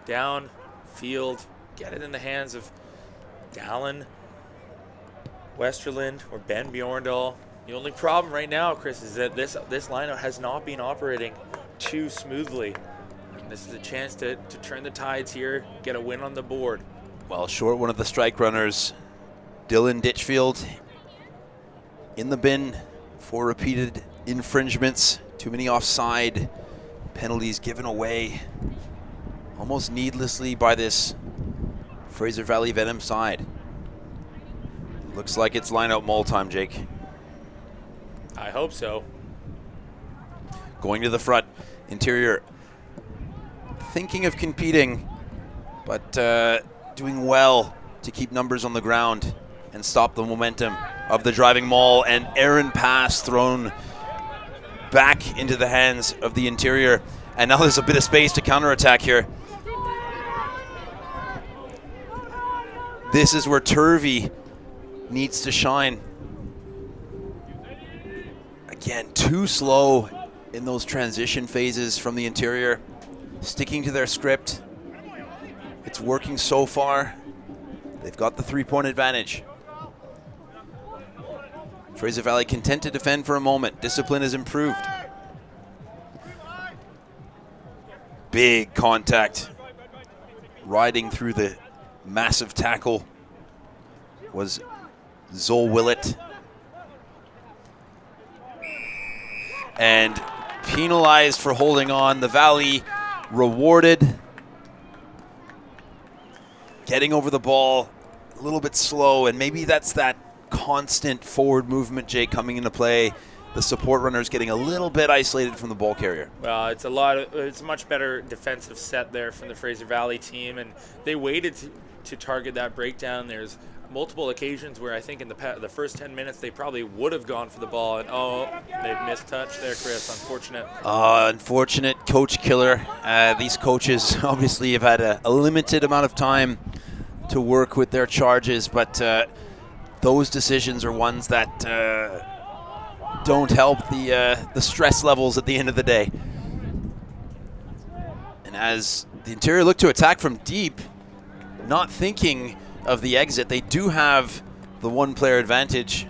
S2: down field, get it in the hands of Dallin, Westerland, or Ben Bjorndal. The only problem right now, Chris, is that this lineup has not been operating too smoothly. And this is a chance to turn the tides here, get a win on the board.
S1: Well, short one of the strike runners, Dylan Ditchfield, in the bin for repeated infringements. Too many offside penalties given away almost needlessly by this Fraser Valley Venom side. Looks like it's line-out maul time, Jake.
S2: I hope so.
S1: Going to the front, Interior thinking of competing, but doing well to keep numbers on the ground and stop the momentum of the driving maul. And errant pass thrown back into the hands of the interior. And now there's a bit of space to counterattack here. This is where Turvey needs to shine. Again, too slow in those transition phases from the interior. Sticking to their script. It's working so far. They've got the 3-point advantage. Fraser Valley content to defend for a moment. Discipline has improved. Big contact. Riding through the massive tackle was Zoe Willett. And penalized for holding on. The Valley rewarded. Getting over the ball a little bit slow, and maybe that's that constant forward movement, Jake, coming into play. The support runners getting a little bit isolated from the ball carrier.
S2: Well, it's a much better defensive set there from the Fraser Valley team, and they waited to target that breakdown. There's multiple occasions where I think in the first 10 minutes they probably would have gone for the ball, and they've missed touch there, Chris. Unfortunate.
S1: Unfortunate coach killer. These coaches obviously have had a limited amount of time to work with their charges, but those decisions are ones that don't help the stress levels at the end of the day. And as the interior look to attack from deep, not thinking of the exit, they do have the one-player advantage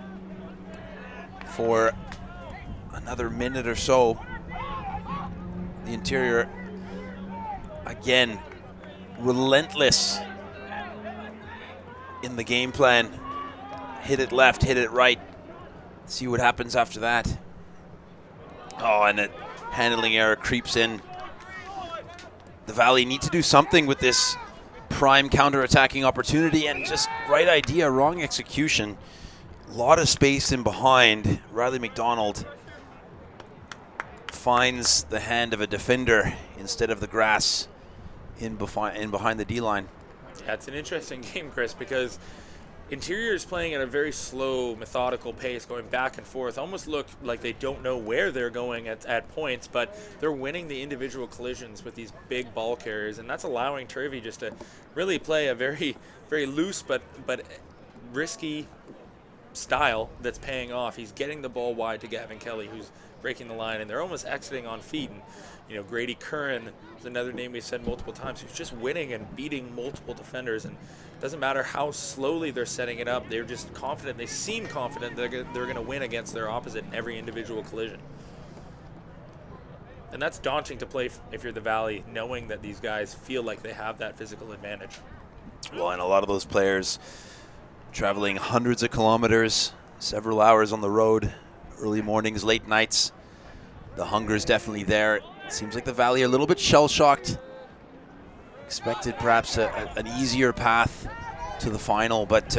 S1: for another minute or so. The interior, again, relentless in the game plan. Hit it left, hit it right. See what happens after that. And a handling error creeps in. The Valley need to do something with this prime counter-attacking opportunity, and just right idea, wrong execution. A lot of space in behind. Riley McDonald finds the hand of a defender instead of the grass in behind the D-line.
S2: Yeah, it's an interesting game, Chris, because Interior is playing at a very slow, methodical pace, going back and forth. Almost look like they don't know where they're going at points, but they're winning the individual collisions with these big ball carriers, and that's allowing Turvey just to really play a very, very loose but risky style that's paying off. He's getting the ball wide to Gavin Kelly, who's breaking the line, and they're almost exiting on feet. And Grady Curran is another name we've said multiple times, who's just winning and beating multiple defenders, and it doesn't matter how slowly they're setting it up, they're just confident. They seem confident they're going to win against their opposite in every individual collision. And that's daunting to play if you're the Valley, knowing that these guys feel like they have that physical advantage.
S1: Well, and a lot of those players traveling hundreds of kilometers, several hours on the road, early mornings, late nights. The hunger is definitely there. It seems like the Valley are a little bit shell-shocked. Expected perhaps an easier path to the final, but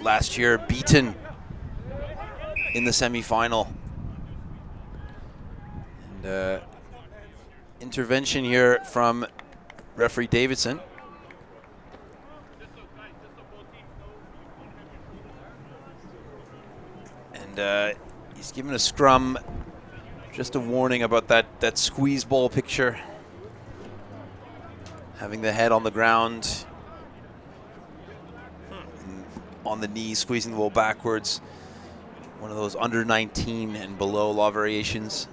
S1: last year beaten in the semifinal. And intervention here from referee Davidson. And he's given a scrum. Just a warning about that squeeze ball picture. Having the head on the ground, and on the knees, squeezing the ball backwards. One of those under 19 and below law variations.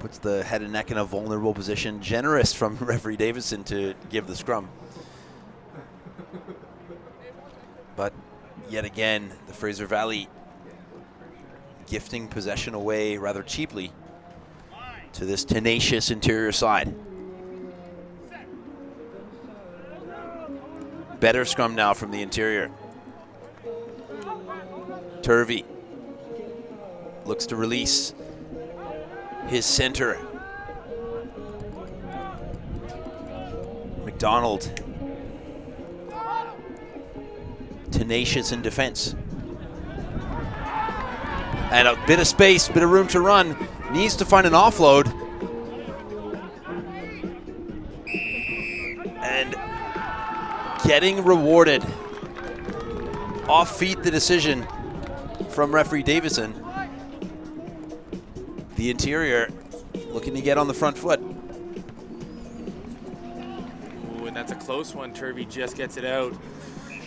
S1: Puts the head and neck in a vulnerable position. Generous from referee Davidson to give the scrum. But yet again, the Fraser Valley gifting possession away rather cheaply to this tenacious interior side. Better scrum now from the interior. Turvey looks to release his center. McDonald, tenacious in defense. And a bit of space, bit of room to run. Needs to find an offload. And getting rewarded. Off feet the decision from referee Davidson. The interior looking to get on the front foot.
S2: Ooh, and that's a close one. Turvey just gets it out.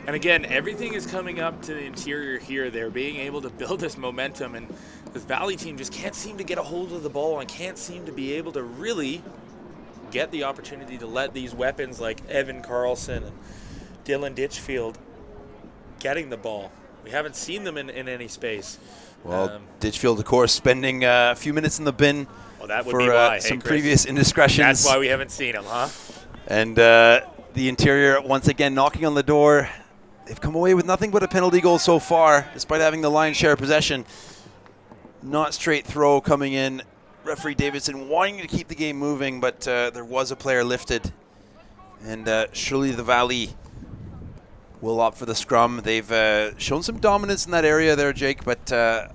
S2: And again, everything is coming up to the interior here. They're being able to build this momentum, and this Valley team just can't seem to get a hold of the ball and can't seem to be able to really get the opportunity to let these weapons like Evan Carlson and Dylan Ditchfield getting the ball. We haven't seen them in any space.
S1: Well, Ditchfield, of course, spending a few minutes in the bin
S2: that would
S1: for
S2: be why.
S1: some previous indiscretions.
S2: That's why we haven't seen him, huh?
S1: And the interior, once again, knocking on the door. They've come away with nothing but a penalty goal so far, despite having the lion's share of possession. Not straight throw coming in. Referee Davidson wanting to keep the game moving, but there was a player lifted. And surely the Valley will opt for the scrum. They've shown some dominance in that area there, Jake, but the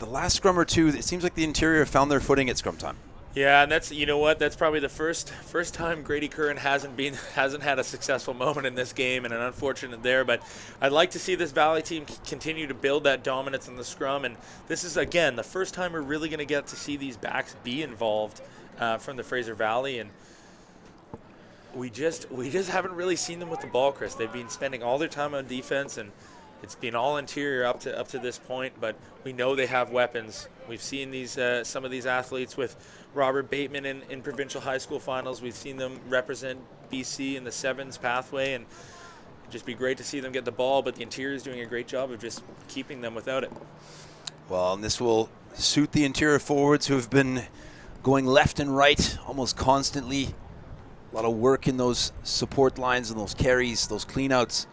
S1: last scrum or two, it seems like the interior found their footing at scrum time.
S2: Yeah, and that's, you know what, that's probably the first time Grady Curran hasn't had a successful moment in this game, and an unfortunate there. But I'd like to see this Valley team continue to build that dominance in the scrum, and this is, again, the first time we're really going to get to see these backs be involved from the Fraser Valley, and we just haven't really seen them with the ball, Chris. They've been spending all their time on defense, and it's been all interior up to this point, but we know they have weapons. We've seen these some of these athletes with Robert Bateman in provincial high school finals. We've seen them represent BC in the sevens pathway, and it'd just be great to see them get the ball, but the interior is doing a great job of just keeping them without it.
S1: Well, and this will suit the interior forwards who have been going left and right almost constantly. A lot of work in those support lines and those carries, those cleanouts.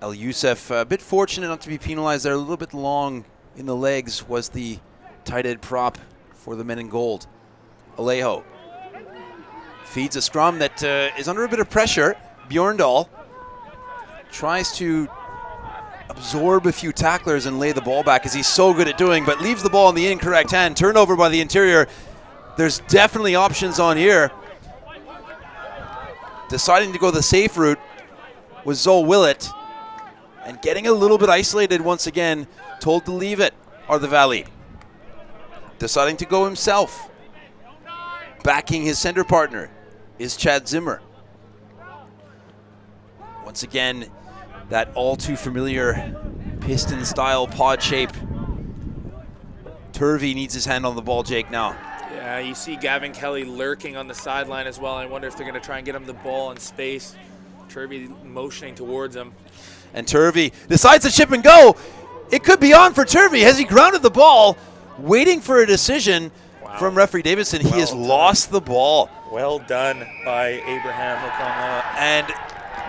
S1: El Youssef, a bit fortunate not to be penalized there. A little bit long in the legs was the tight end prop for the men in gold. Alejo feeds a scrum that is under a bit of pressure. Bjorndal tries to absorb a few tacklers and lay the ball back, as he's so good at doing, but leaves the ball in the incorrect hand. Turnover by the interior. There's definitely options on here. Deciding to go the safe route was Zoe Willett, and getting a little bit isolated once again. Told to leave it are the Valley. Deciding to go himself. Backing his center partner is Chad Zimmer. Once again, that all too familiar piston style pod shape. Turvey needs his hand on the ball, Jake, now.
S2: Yeah, you see Gavin Kelly lurking on the sideline as well. I wonder if they're going to try and get him the ball in space. Turvey motioning towards him.
S1: And Turvey decides to chip and go. It could be on for Turvey. Has he grounded the ball? Waiting for a decision from referee Davidson. He has lost the ball.
S2: Well done by Abraham Okama.
S1: And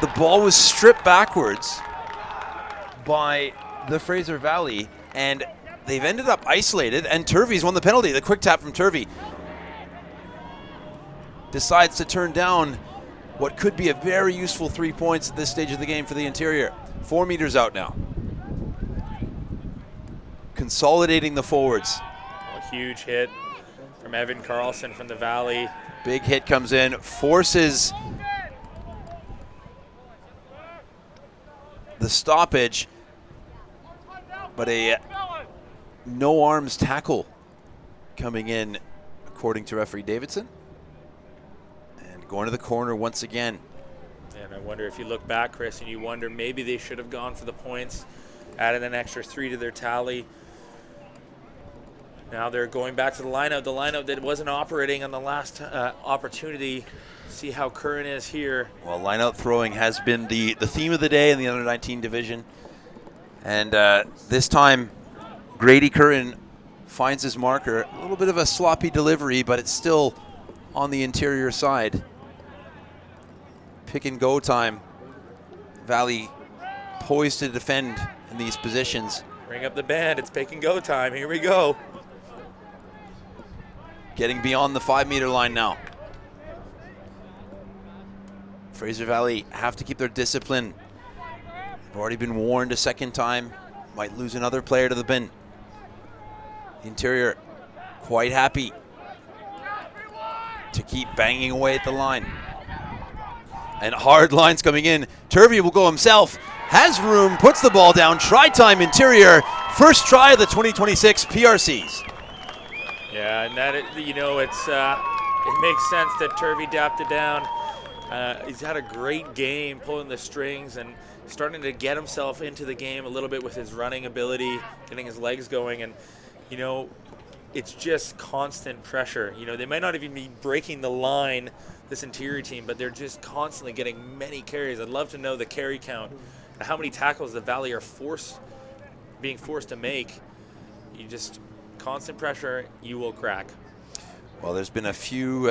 S1: the ball was stripped backwards by the Fraser Valley, and they've ended up isolated, and Turvey's won the penalty. The quick tap from Turvey decides to turn down what could be a very useful 3 points at this stage of the game for the interior. 4 meters out now. Consolidating the forwards.
S2: A huge hit from Evan Carlson from the Valley.
S1: Big hit comes in, forces the stoppage, but a no arms tackle coming in according to referee Davidson. And going to the corner once again.
S2: And I wonder if you look back, Chris, and you wonder maybe they should have gone for the points, added an extra 3 to their tally. Now they're going back to the lineup that wasn't operating on the last opportunity. See how Curran is here.
S1: Well, line-out throwing has been the theme of the day in the under-19 division. And this time, Grady Curran finds his marker. A little bit of a sloppy delivery, but it's still on the interior side. Pick and go time. Valley poised to defend in these positions.
S2: Bring up the band. It's pick and go time. Here we go.
S1: Getting beyond the 5 meter line now. Fraser Valley have to keep their discipline. They've already been warned a second time. Might lose another player to the bin. Interior quite happy to keep banging away at the line. And hard lines coming in. Turvey will go himself. Has room, puts the ball down. Try time interior. First try of the 2026 PRCs.
S2: Yeah, and that, it's it makes sense that Turvey dapped it down. He's had a great game pulling the strings and starting to get himself into the game a little bit with his running ability, getting his legs going. And, it's just constant pressure. They might not even be breaking the line, this interior team, but they're just constantly getting many carries. I'd love to know the carry count and how many tackles the Valley are being forced to make. You just constant pressure, you will crack.
S1: Well, there's been a few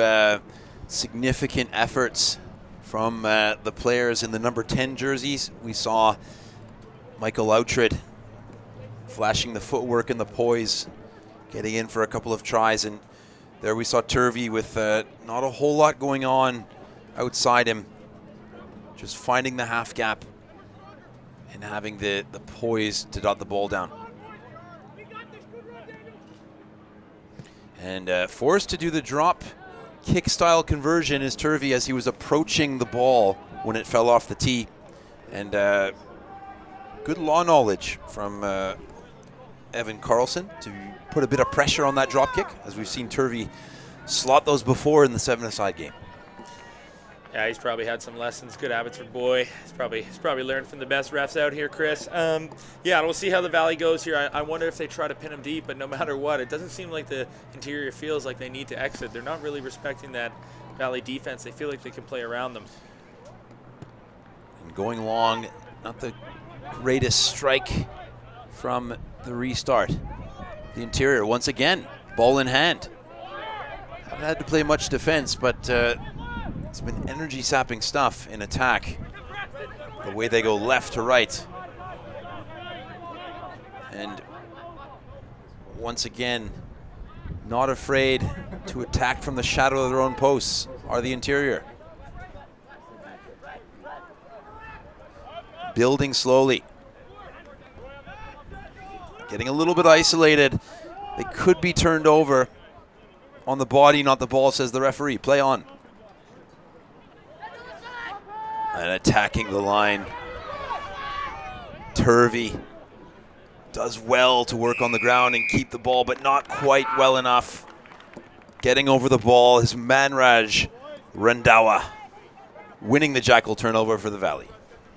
S1: significant efforts from the players in the number 10 jerseys. We saw Michael Outred flashing the footwork and the poise, getting in for a couple of tries, and there we saw Turvey with not a whole lot going on outside him, just finding the half gap and having the poise to dot the ball down. And forced to do the drop kick style conversion is Turvey as he was approaching the ball when it fell off the tee. And good law knowledge from Evan Carlson to put a bit of pressure on that drop kick, as we've seen Turvey slot those before in the 7-a-side game.
S2: Yeah, he's probably had some lessons. Good Abbotsford boy. He's probably learned from the best refs out here, Chris. Yeah, we'll see how the Valley goes here. I wonder if they try to pin him deep, but no matter what, it doesn't seem like the interior feels like they need to exit. They're not really respecting that Valley defense. They feel like they can play around them.
S1: And going long, not the greatest strike from the restart. The interior, once again, ball in hand. Haven't had to play much defense, but it's been energy-sapping stuff in attack. The way they go left to right. And once again, not afraid to attack from the shadow of their own posts are the interior. Building slowly. Getting a little bit isolated. They could be turned over on the body, not the ball, says the referee. Play on. And attacking the line. Turvey does well to work on the ground and keep the ball, but not quite well enough. Getting over the ball is Manraj Rendawa, winning the jackal turnover for the Valley.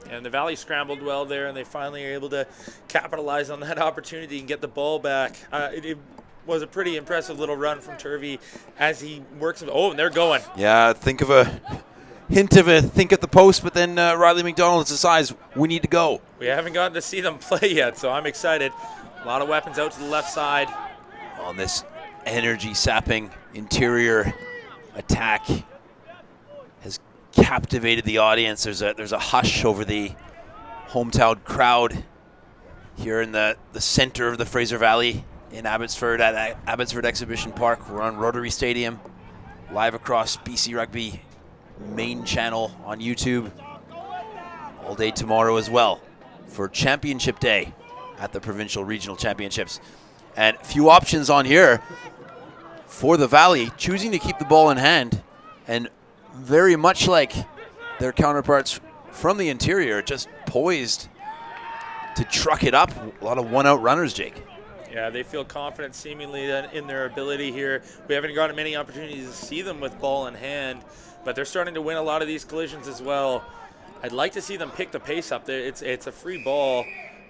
S2: And the Valley scrambled well there, and they finally are able to capitalize on that opportunity and get the ball back. It was a pretty impressive little run from Turvey as he works. Oh, and they're going.
S1: Yeah, think of a hint of a think at the post, but then Riley McDonald decides we need to go.
S2: We haven't gotten to see them play yet, so I'm excited. A lot of weapons out to the left side.
S1: On this energy-sapping interior attack has captivated the audience. There's a hush over the hometown crowd here in the center of the Fraser Valley in Abbotsford at Abbotsford Exhibition Park. We're on Rotary Stadium, live across BC Rugby main channel on YouTube all day tomorrow as well for Championship Day at the Provincial Regional Championships. And few options on here for the Valley, choosing to keep the ball in hand, and very much like their counterparts from the interior, just poised to truck it up. A lot of one-out runners, Jake.
S2: Yeah, they feel confident seemingly in their ability here. We haven't gotten many opportunities to see them with ball in hand, but they're starting to win a lot of these collisions as well. I'd like to see them pick the pace up. It's a free ball.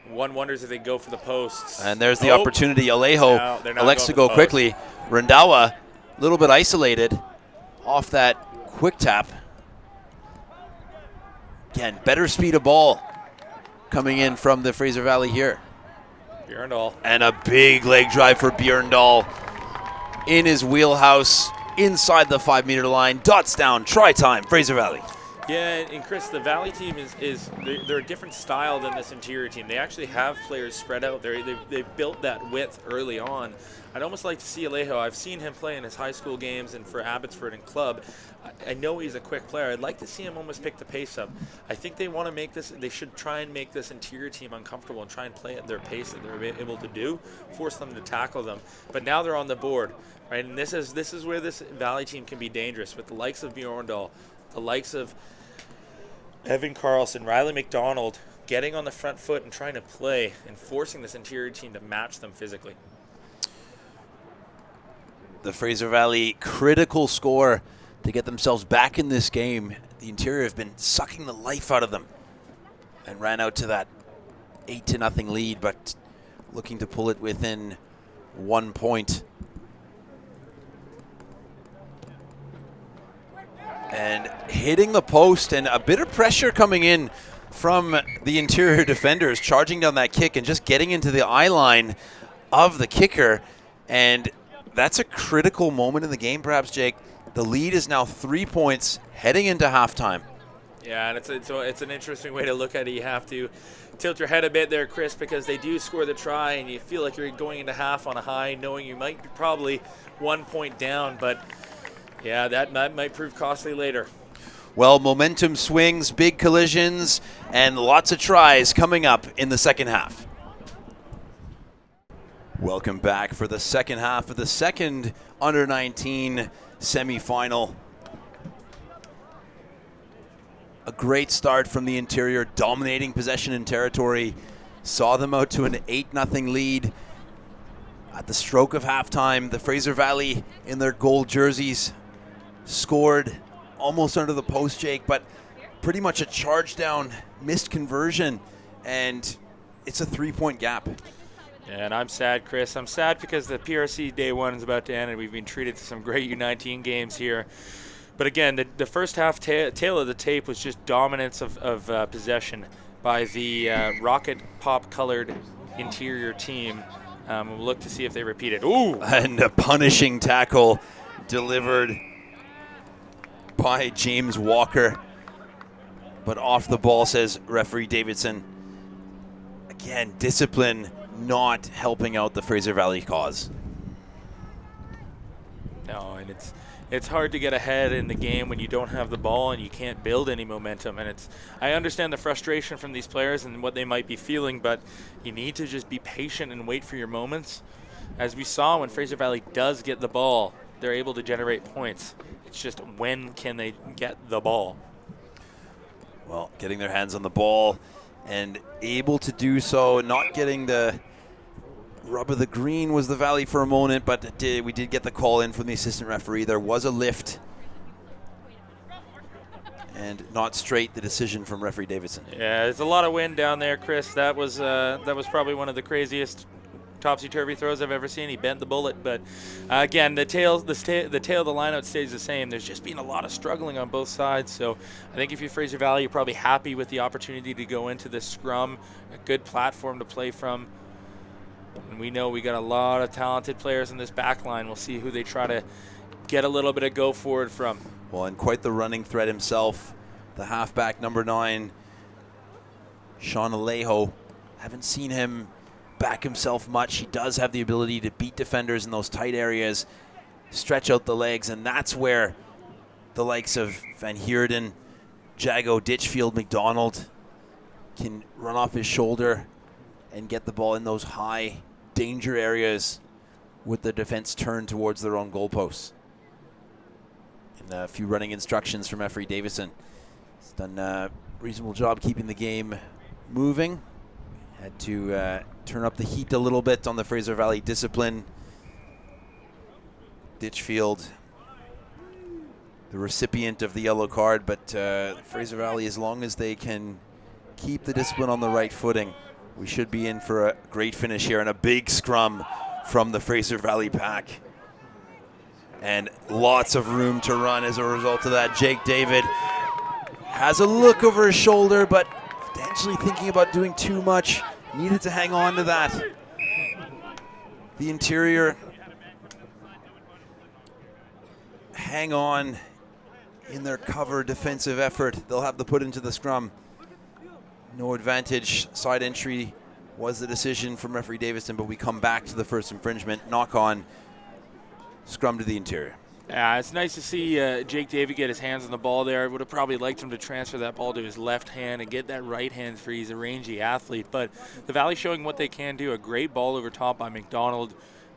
S2: One wonders if they go for the posts.
S1: And there's the opportunity. Alejo elects to go quickly. Rendawa, a little bit isolated off that quick tap. Again, better speed of ball coming in from the Fraser Valley here.
S2: Bjørndal.
S1: And a big leg drive for Bjørndal in his wheelhouse, inside the 5-meter line. Dots down, try time, Fraser Valley.
S2: Yeah, and Chris, the Valley team they're a different style than this interior team. They actually have players spread out. They've built that width early on. I'd almost like to see Alejo. I've seen him play in his high school games and for Abbotsford and club. I know he's a quick player. I'd like to see him almost pick the pace up. I think they want to make this. They should try and make this interior team uncomfortable and try and play at their pace that they're able to do, force them to tackle them. But now they're on the board, right? And this is where this Valley team can be dangerous with the likes of Bjørndal, the likes of Evan Carlson, Riley McDonald getting on the front foot and trying to play and forcing this interior team to match them physically.
S1: The Fraser Valley critical score to get themselves back in this game. The interior have been sucking the life out of them and ran out to that 8-0 lead, but looking to pull it within 1 point. And hitting the post, and a bit of pressure coming in from the interior defenders, charging down that kick and just getting into the eye line of the kicker. And that's a critical moment in the game, perhaps, Jake. The lead is now 3 points heading into halftime.
S2: Yeah, and it's an interesting way to look at it. You have to tilt your head a bit there, Chris, because they do score the try, and you feel like you're going into half on a high, knowing you might be probably 1 point down. But yeah, that might prove costly later.
S1: Well, momentum swings, big collisions, and lots of tries coming up in the second half. Welcome back for the second half of the second under-19 semifinal. A great start from the interior, dominating possession and territory. Saw them out to an 8-0 lead. At the stroke of halftime, the Fraser Valley in their gold jerseys scored almost under the post, Jake, but pretty much a charge down, missed conversion, and it's a 3-point gap.
S2: Yeah, and I'm sad, Chris. I'm sad because the PRC Day 1 is about to end, and we've been treated to some great U19 games here. But again, the first half tail of the tape was just dominance of possession by the rocket pop colored interior team. We'll look to see if they repeat it. Ooh!
S1: And a punishing tackle delivered by James Walker. But off the ball, says referee Davidson. Again, discipline not helping out the Fraser Valley cause.
S2: No, and it's hard to get ahead in the game when you don't have the ball and you can't build any momentum. And I understand the frustration from these players and what they might be feeling, but you need to just be patient and wait for your moments. As we saw, when Fraser Valley does get the ball, they're able to generate points. It's just when can they get the ball?
S1: Well, getting their hands on the ball and able to do so, not getting the rub of the green was the Valley for a moment, but we did get the call in from the assistant referee. There was a lift and not straight, the decision from referee Davidson.
S2: Yeah, there's a lot of wind down there, Chris. That was probably one of the craziest topsy-turvy throws I've ever seen. He bent the bullet, but again, the tail of the lineout stays the same. There's just been a lot of struggling on both sides, so I think if you're Fraser Valley, you're probably happy with the opportunity to go into this scrum, a good platform to play from. And we know we got a lot of talented players in this back line. We'll see who they try to get a little bit of go forward from.
S1: Well, and quite the running threat himself, the halfback number 9, Sean Alejo. Haven't seen him back himself much. He does have the ability to beat defenders in those tight areas, stretch out the legs, and that's where the likes of Van Heerden, Jago, Ditchfield, McDonald can run off his shoulder and get the ball in those high danger areas with the defense turned towards their own goalposts. And a few running instructions from referee Davison. He's done a reasonable job keeping the game moving. Had to turn up the heat a little bit on the Fraser Valley discipline. Ditchfield, the recipient of the yellow card, but Fraser Valley, as long as they can keep the discipline on the right footing, we should be in for a great finish here and a big scrum from the Fraser Valley pack. And lots of room to run as a result of that. Jake David has a look over his shoulder, but potentially thinking about doing too much. Needed to hang on to that. The interior hang on in their cover defensive effort. They'll have to put into the scrum. No advantage. Side entry was the decision from referee Davison, but we come back to the first infringement. Knock on. Scrum to the interior.
S2: It's nice to see Jake David get his hands on the ball there. I would have probably liked him to transfer that ball to his left hand and get that right hand free. He's a rangy athlete. But the Valley showing what they can do. A great ball over top by McDonald.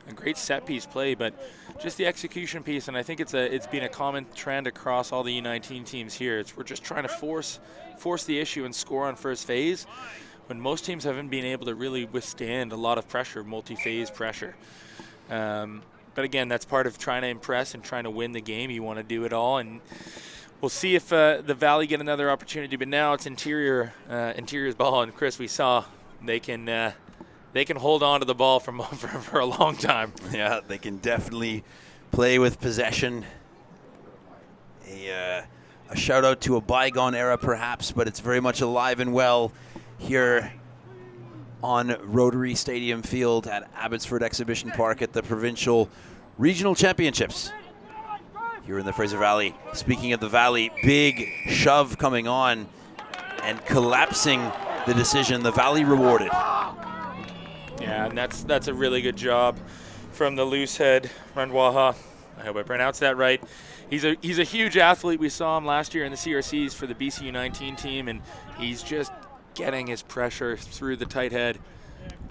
S2: a great set piece play, but just the execution piece. And I think it's been a common trend across all the U19 teams here. We're just trying to force the issue and score on first phase, when most teams haven't been able to really withstand a lot of pressure, multi-phase pressure. But again, that's part of trying to impress and trying to win the game. You want to do it all, and we'll see if the Valley get another opportunity. But now it's Interior's ball, and Chris, we saw they can hold on to the ball for a long time.
S1: Yeah, they can definitely play with possession. A shout out to a bygone era, perhaps, but it's very much alive and well here on Rotary Stadium Field at Abbotsford Exhibition Park at the Provincial Regional Championships here in the Fraser Valley. Speaking of the Valley, big shove coming on and collapsing the decision. The Valley rewarded.
S2: Yeah, and that's a really good job from the loose head, Randwaha. I hope I pronounced that right. He's a huge athlete. We saw him last year in the CRCs for the BC U19 team, and he's just getting his pressure through the tight head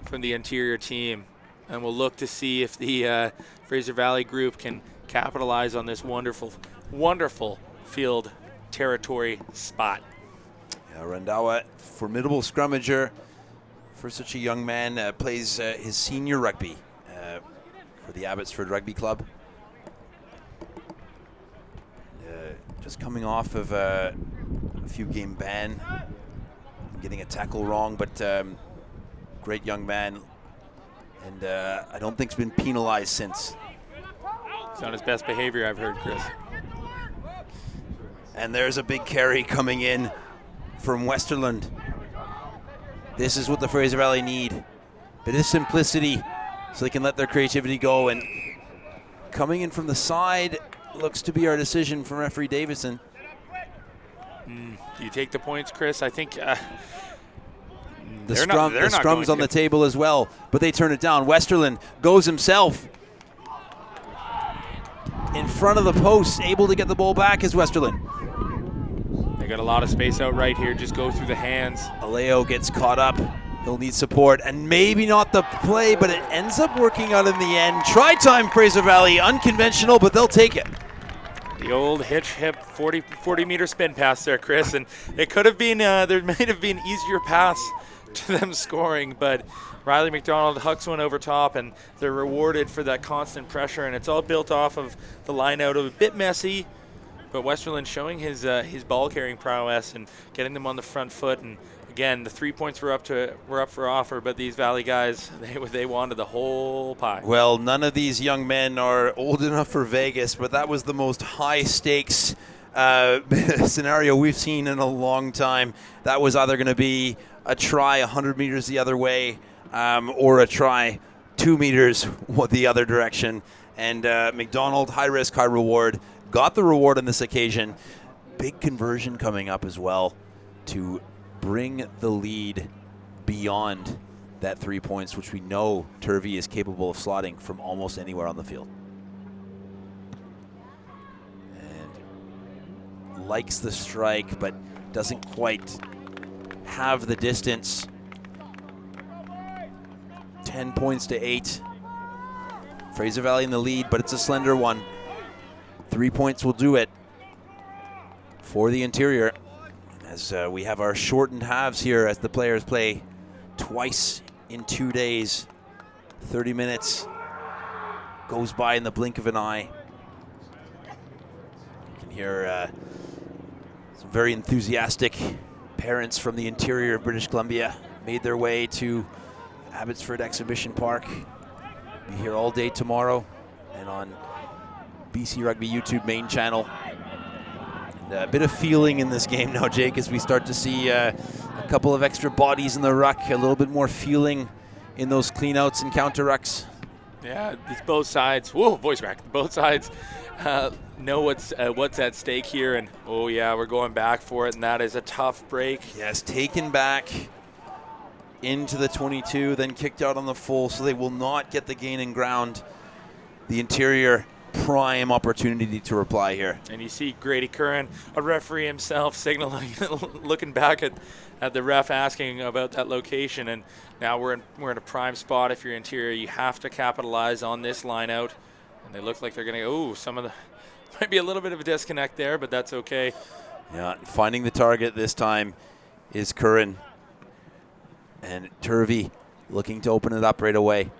S2: from the Interior team. And we'll look to see if the Fraser Valley group can capitalize on this wonderful, wonderful field territory spot.
S1: Yeah, Randhawa, formidable scrummager for such a young man, plays his senior rugby for the Abbotsford Rugby Club. Just coming off of a few game ban, getting a tackle wrong, but great young man, and I don't think he's been penalized since.
S2: He's on his best behavior, I've heard, Chris.
S1: And there's a big carry coming in from Westerland. This is what the Fraser Valley need. Bit of simplicity so they can let their creativity go. And coming in from the side looks to be our decision from referee Davison.
S2: Do you take the points, Chris? I think
S1: the scrum's on the table as well, but they turn it down. Westerland goes himself in front of the post, able to get the ball back is Westerland.
S2: They got a lot of space out right here. Just go through the hands.
S1: Aleo gets caught up. He'll need support, and maybe not the play, but it ends up working out in the end. Try time, Fraser Valley. Unconventional, but they'll take it.
S2: The old hitch hip 40-meter spin pass there, Chris, and it could have been, there might have been easier pass to them scoring, but Riley McDonald hucks one over top, and they're rewarded for that constant pressure, and it's all built off of the line out of a bit messy, but Westerland showing his ball carrying prowess and getting them on the front foot. And again, the 3 points were up for offer, but these Valley guys, they wanted the whole pie.
S1: Well, none of these young men are old enough for Vegas, but that was the most high stakes scenario we've seen in a long time. That was either going to be a try 100 meters the other way, or a try 2 meters the other direction. And McDonald, high risk, high reward, got the reward on this occasion. Big conversion coming up as well to bring the lead beyond that 3 points, which we know Turvey is capable of slotting from almost anywhere on the field. And likes the strike, but doesn't quite have the distance. 10 points to 8. Fraser Valley in the lead, but it's a slender one. 3 points will do it for the Interior, as we have our shortened halves here as the players play twice in 2 days. 30 minutes goes by in the blink of an eye. You can hear some very enthusiastic parents from the interior of British Columbia made their way to Abbotsford Exhibition Park. Be here all day tomorrow and on BC Rugby YouTube main channel. And a bit of feeling in this game now, Jake, as we start to see a couple of extra bodies in the ruck, a little bit more feeling in those cleanouts and counter rucks.
S2: Yeah, it's both sides. Whoa, voice crack. Both sides know what's at stake here, and oh yeah, we're going back for it, and that is a tough break.
S1: Yes, taken back into the 22, then kicked out on the full, so they will not get the gain in ground. The Interior prime opportunity to reply here.
S2: And you see Grady Curran, a referee himself, signaling, looking back at the ref, asking about that location. And now we're in a prime spot. If you're interior, you have to capitalize on this line out. And they look like they're going to go, some of the, might be a little bit of a disconnect there, but that's okay.
S1: Yeah, finding the target this time is Curran. And Turvey looking to open it up right away.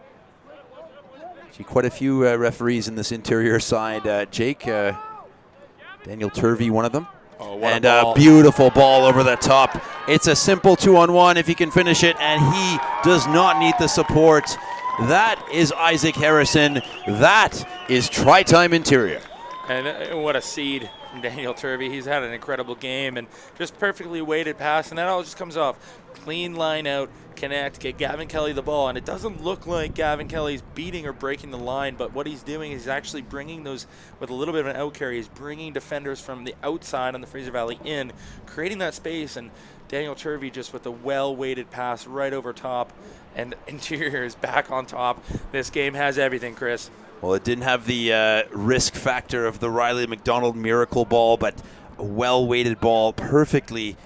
S1: See quite a few referees in this interior side. Jake, Daniel Turvey, one of them.
S2: Oh,
S1: and a beautiful ball over the top. It's a simple 2-on-1 if he can finish it, and he does not need the support. That is Isaac Harrison. That is Tri-Time Interior.
S2: And what a seed from Daniel Turvey. He's had an incredible game and just perfectly weighted pass, and that all just comes off. Clean line out, connect, get Gavin Kelly the ball, and it doesn't look like Gavin Kelly's beating or breaking the line, but what he's doing is actually bringing those, with a little bit of an out carry, he's bringing defenders from the outside on the Fraser Valley in, creating that space, and Daniel Turvey just with a well-weighted pass right over top, and interior is back on top. This game has everything, Chris.
S1: Well, it didn't have the risk factor of the Riley McDonald miracle ball, but a well-weighted ball, perfectly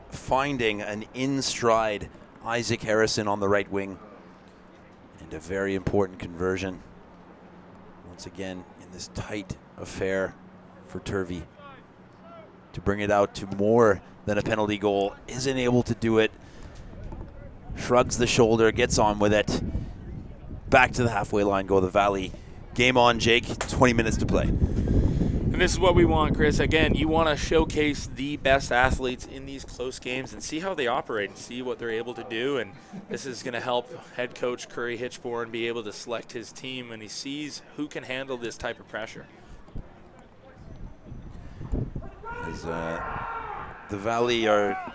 S1: finding an in-stride Isaac Harrison on the right wing. And a very important conversion. Once again, in this tight affair for Turvey. To bring it out to more than a penalty goal. Isn't able to do it. Shrugs the shoulder, gets on with it. Back to the halfway line go the Valley. Game on, Jake. 20 minutes to play.
S2: And this is what we want, Chris. Again, you want to showcase the best athletes in these close games and see how they operate and see what they're able to do. And this is going to help head coach Curry Hitchborn be able to select his team when he sees who can handle this type of pressure.
S1: As the Valley are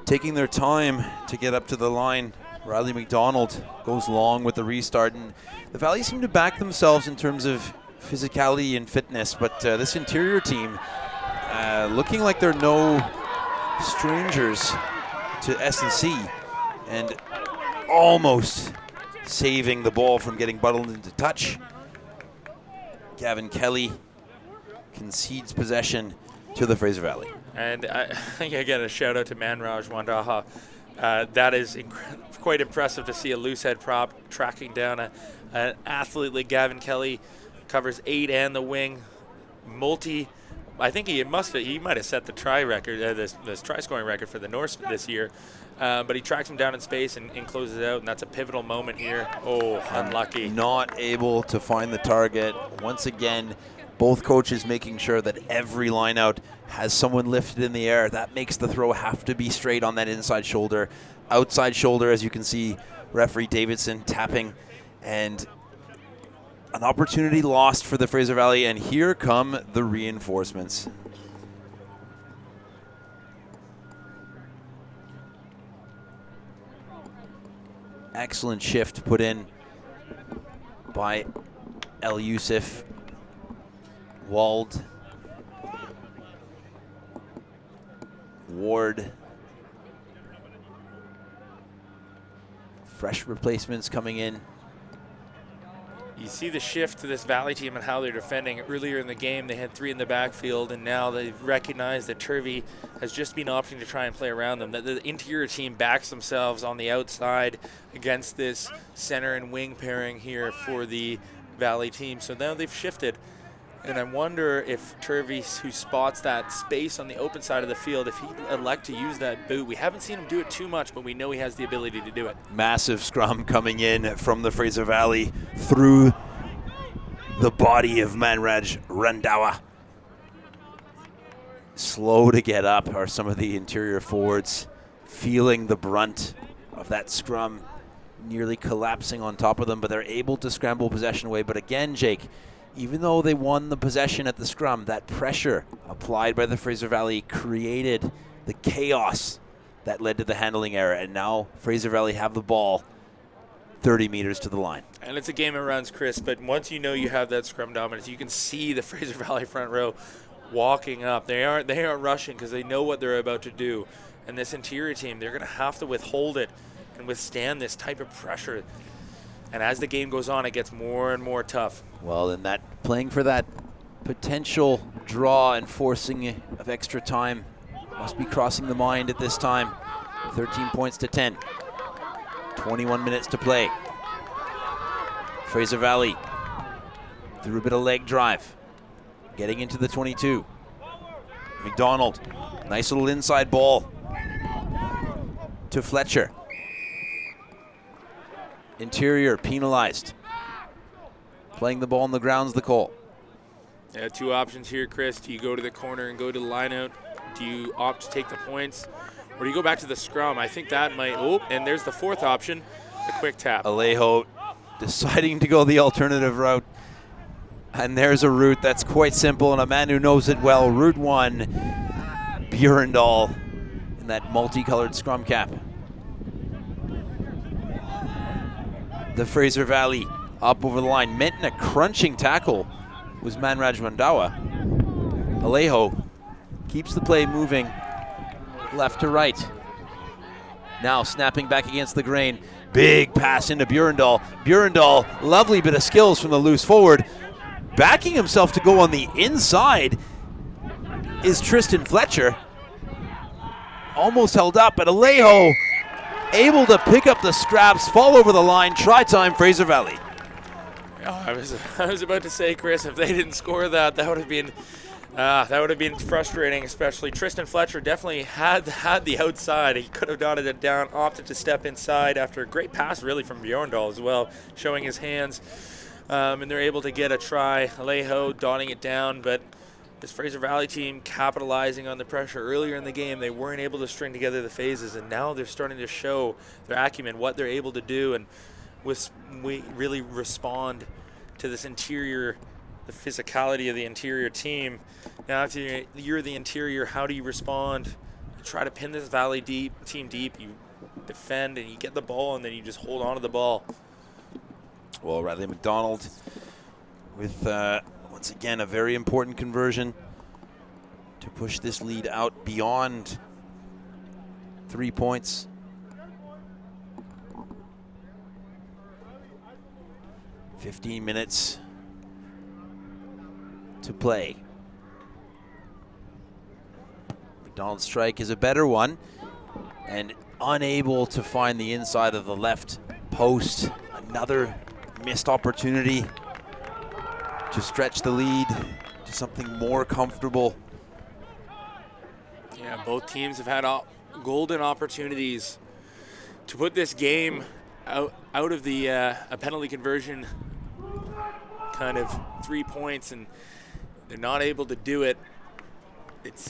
S1: taking their time to get up to the line. Riley McDonald goes long with the restart, and the Valley seem to back themselves in terms of physicality and fitness, but this interior team looking like they're no strangers to S&C, and almost saving the ball from getting buttled into touch. Gavin Kelly concedes possession to the Fraser Valley.
S2: And I think I get a shout out to Manraj Wandaha. That is quite impressive to see a loose head prop tracking down an athlete like Gavin Kelly. Covers 8 and the wing. I think he might have set the try record, this try scoring record for the Norse this year. But he tracks him down in space and closes it out, and that's a pivotal moment here. Oh, unlucky.
S1: Not able to find the target. Once again, both coaches making sure that every line out has someone lifted in the air. That makes the throw have to be straight on that inside shoulder. Outside shoulder, as you can see, referee Davidson tapping, and an opportunity lost for the Fraser Valley, and here come the reinforcements. Excellent shift put in by El Yusuf. Wald. Ward. Fresh replacements coming in.
S2: You see the shift to this Valley team and how they're defending. Earlier in the game, they had 3 in the backfield, and now they've recognized that Turvey has just been opting to try and play around them. That the interior team backs themselves on the outside against this center and wing pairing here for the Valley team. So now they've shifted. And I wonder if Turvey, who spots that space on the open side of the field, if he'd elect to use that boot. We haven't seen him do it too much, but we know he has the ability to do it.
S1: Massive scrum coming in from the Fraser Valley through the body of Manraj Randawa. Slow to get up are some of the interior forwards, feeling the brunt of that scrum, nearly collapsing on top of them, but they're able to scramble possession away. But again, Jake, even though they won the possession at the scrum, that pressure applied by the Fraser Valley created the chaos that led to the handling error. And now Fraser Valley have the ball 30 meters to the line.
S2: And it's a game of runs, Chris, but once you know you have that scrum dominance, you can see the Fraser Valley front row walking up. They aren't rushing because they know what they're about to do. And this interior team, they're going to have to withhold it and withstand this type of pressure. And as the game goes on, it gets more and more tough.
S1: Well, then that playing for that potential draw and forcing of extra time must be crossing the mind at this time. 13 points to 10. 21 minutes to play. Fraser Valley through a bit of leg drive. Getting into the 22. McDonald, nice little inside ball to Fletcher. Interior penalized. Playing the ball on the ground's the call.
S2: Yeah, two options here, Chris. Do you go to the corner and go to the line out? Do you opt to take the points? Or do you go back to the scrum? I think that might, and there's the fourth option, the quick tap.
S1: Alejo deciding to go the alternative route. And there's a route that's quite simple, and a man who knows it well, Route 1, Bjørndal in that multicolored scrum cap. The Fraser Valley up over the line. Meant in a crunching tackle was Manraj Mandawa. Alejo keeps the play moving left to right. Now snapping back against the grain. Big pass into Bjørndal. Bjørndal, lovely bit of skills from the loose forward. Backing himself to go on the inside is Tristan Fletcher. Almost held up, but Alejo able to pick up the scraps, fall over the line. Try time, Fraser Valley.
S2: I was about to say, Chris, if they didn't score that would have been frustrating. Especially Tristan Fletcher definitely had the outside. He could have dotted it down, opted to step inside after a great pass, really, from Bjørndal as well, showing his hands. And they're able to get a try. Alejo dotting it down, but this Fraser Valley team capitalizing on the pressure earlier in the game. They weren't able to string together the phases, and now they're starting to show their acumen, what they're able to do, and we really respond to this interior, the physicality of the interior team. Now, if you're the interior, how do you respond? You try to pin this Valley team deep. You defend, and you get the ball, and then you just hold on to the ball.
S1: Well, Riley McDonald with, once again, a very important conversion to push this lead out beyond 3 points. "15 minutes to play." McDonald's strike is a better one, and unable to find the inside of the left post. Another missed opportunity to stretch the lead to something more comfortable.
S2: Yeah, both teams have had golden opportunities to put this game out of the a penalty conversion kind of 3 points, and they're not able to do it. It's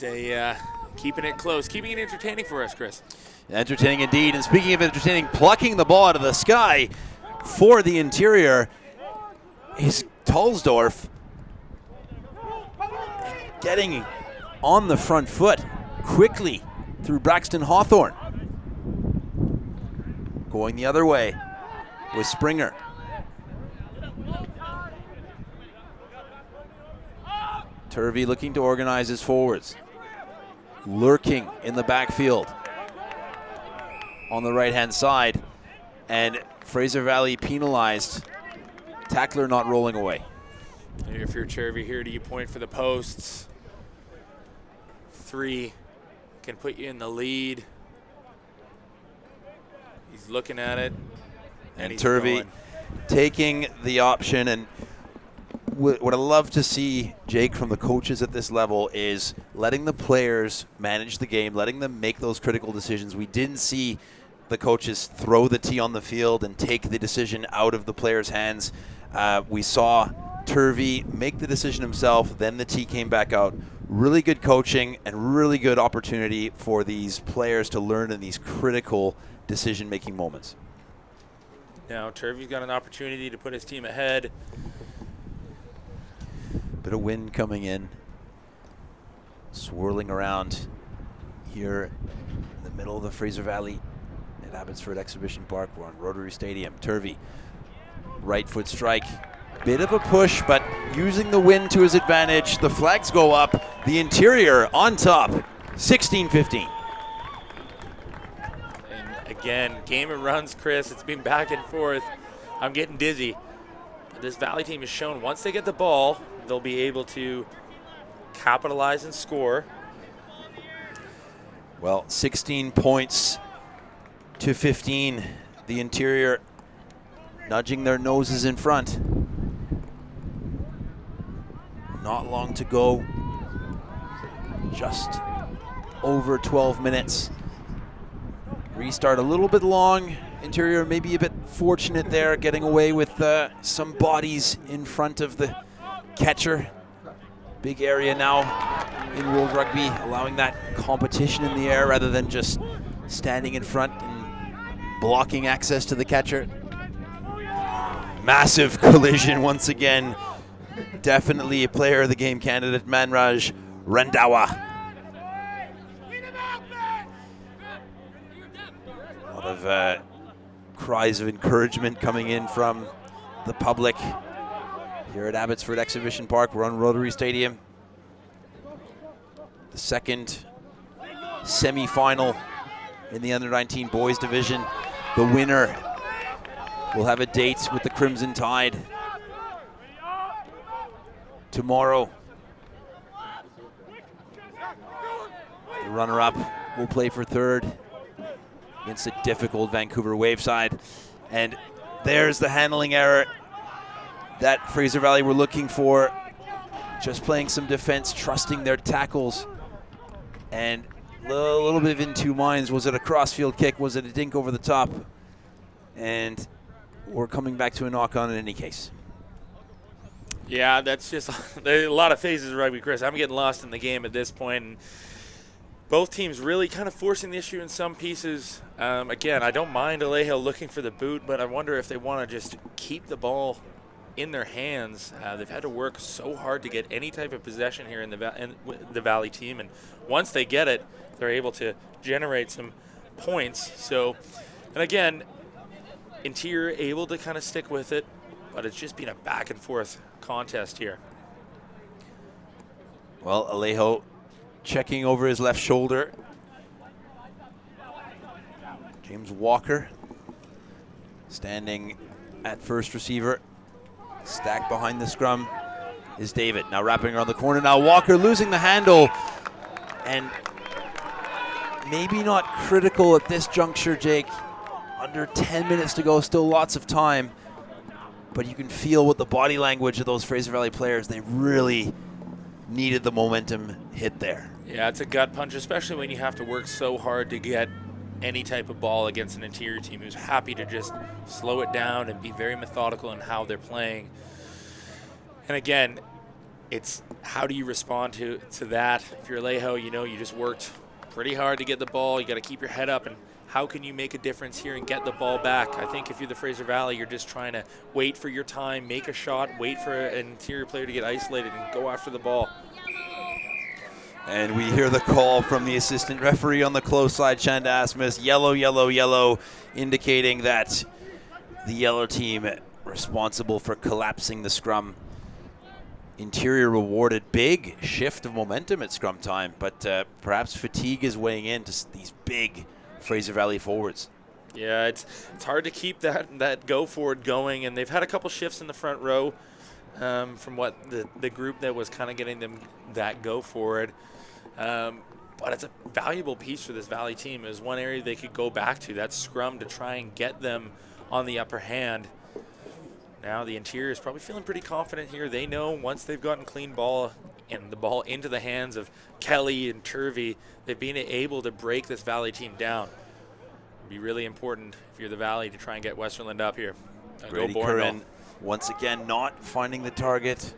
S2: keeping it close, keeping it entertaining for us, Chris.
S1: Entertaining indeed. And speaking of entertaining, plucking the ball out of the sky for the interior is Tolsdorf. Getting on the front foot quickly through Braxton Hawthorne. Going the other way with Springer. Turvey looking to organize his forwards. Lurking in the backfield on the right-hand side. And Fraser Valley penalized. Tackler not rolling away.
S2: If you're Turvey here, do you point for the posts? 3 can put you in the lead. He's looking at it.
S1: And Turvey taking the option. And what I love to see, Jake, from the coaches at this level is letting the players manage the game, letting them make those critical decisions. We didn't see the coaches throw the tee on the field and take the decision out of the players' hands. We saw Turvey make the decision himself, then the tee came back out. Really good coaching and really good opportunity for these players to learn in these critical decision-making moments.
S2: Now Turvey's got an opportunity to put his team ahead.
S1: Bit of wind coming in, swirling around here in the middle of the Fraser Valley at Abbotsford Exhibition Park. We're on Rotary Stadium. Turvey, right foot strike. Bit of a push, but using the wind to his advantage. The flags go up. The interior on top, 16-15.
S2: And again, game of runs, Chris. It's been back and forth. I'm getting dizzy. But this Valley team has shown once they get the ball, they'll be able to capitalize and score.
S1: Well, 16 points to 15. The Interior nudging their noses in front. Not long to go. Just over 12 minutes. Restart a little bit long. Interior maybe a bit fortunate there, getting away with some bodies in front of the catcher. Big area now in World Rugby, allowing that competition in the air rather than just standing in front and blocking access to the catcher. Massive collision once again. Definitely a player of the game candidate, Manraj Randhawa. A lot of cries of encouragement coming in from the public here at Abbotsford Exhibition Park. We're on Rotary Stadium. The second semi-final in the under-19 boys division. The winner will have a date with the Crimson Tide tomorrow. The runner-up will play for third against a difficult Vancouver Wave side. And there's the handling error that Fraser Valley were looking for. Just playing some defense, trusting their tackles. And a little bit in two minds. Was it a crossfield kick? Was it a dink over the top? And we're coming back to a knock-on in any case.
S2: Yeah, that's just a lot of phases of rugby, Chris. I'm getting lost in the game at this point. And both teams really kind of forcing the issue in some pieces. Again, I don't mind Alejo looking for the boot, but I wonder if they want to just keep the ball in their hands. They've had to work so hard to get any type of possession here in the Valley team, and once they get it, they're able to generate some points. So, and again, Interior able to kind of stick with it, but it's just been a back and forth contest here.
S1: Well, Alejo checking over his left shoulder. James Walker standing at first receiver. Stacked behind the scrum is David. Now wrapping around the corner. Now Walker losing the handle. And maybe not critical at this juncture, Jake. Under 10 minutes to go, still lots of time. But you can feel with the body language of those Fraser Valley players, they really needed the momentum hit there.
S2: Yeah, it's a gut punch, especially when you have to work so hard to get any type of ball against an Interior team who's happy to just slow it down and be very methodical in how they're playing. And again, it's how do you respond to that? If you're Alejo, you know you just worked pretty hard to get the ball. You got to keep your head up, and how can you make a difference here and get the ball back? I think if you're the Fraser Valley, you're just trying to wait for your time, make a shot, wait for an Interior player to get isolated and go after the ball.
S1: And we hear the call from the assistant referee on the close side, Chanda Asmus. Yellow, yellow, yellow, indicating that the yellow team responsible for collapsing the scrum. Interior rewarded. Big shift of momentum at scrum time, but perhaps fatigue is weighing in to these big Fraser Valley forwards.
S2: Yeah, it's hard to keep that go forward going, and they've had a couple shifts in the front row from what the group that was kind of getting them that go forward. But it's a valuable piece for this Valley team. It was one area they could go back to, that scrum, to try and get them on the upper hand. Now the Interior is probably feeling pretty confident here. They know once they've gotten clean ball and the ball into the hands of Kelly and Turvey, they've been able to break this Valley team down. It'd be really important if you're the Valley to try and get Westerland up here.
S1: Grady Curran once again not finding the target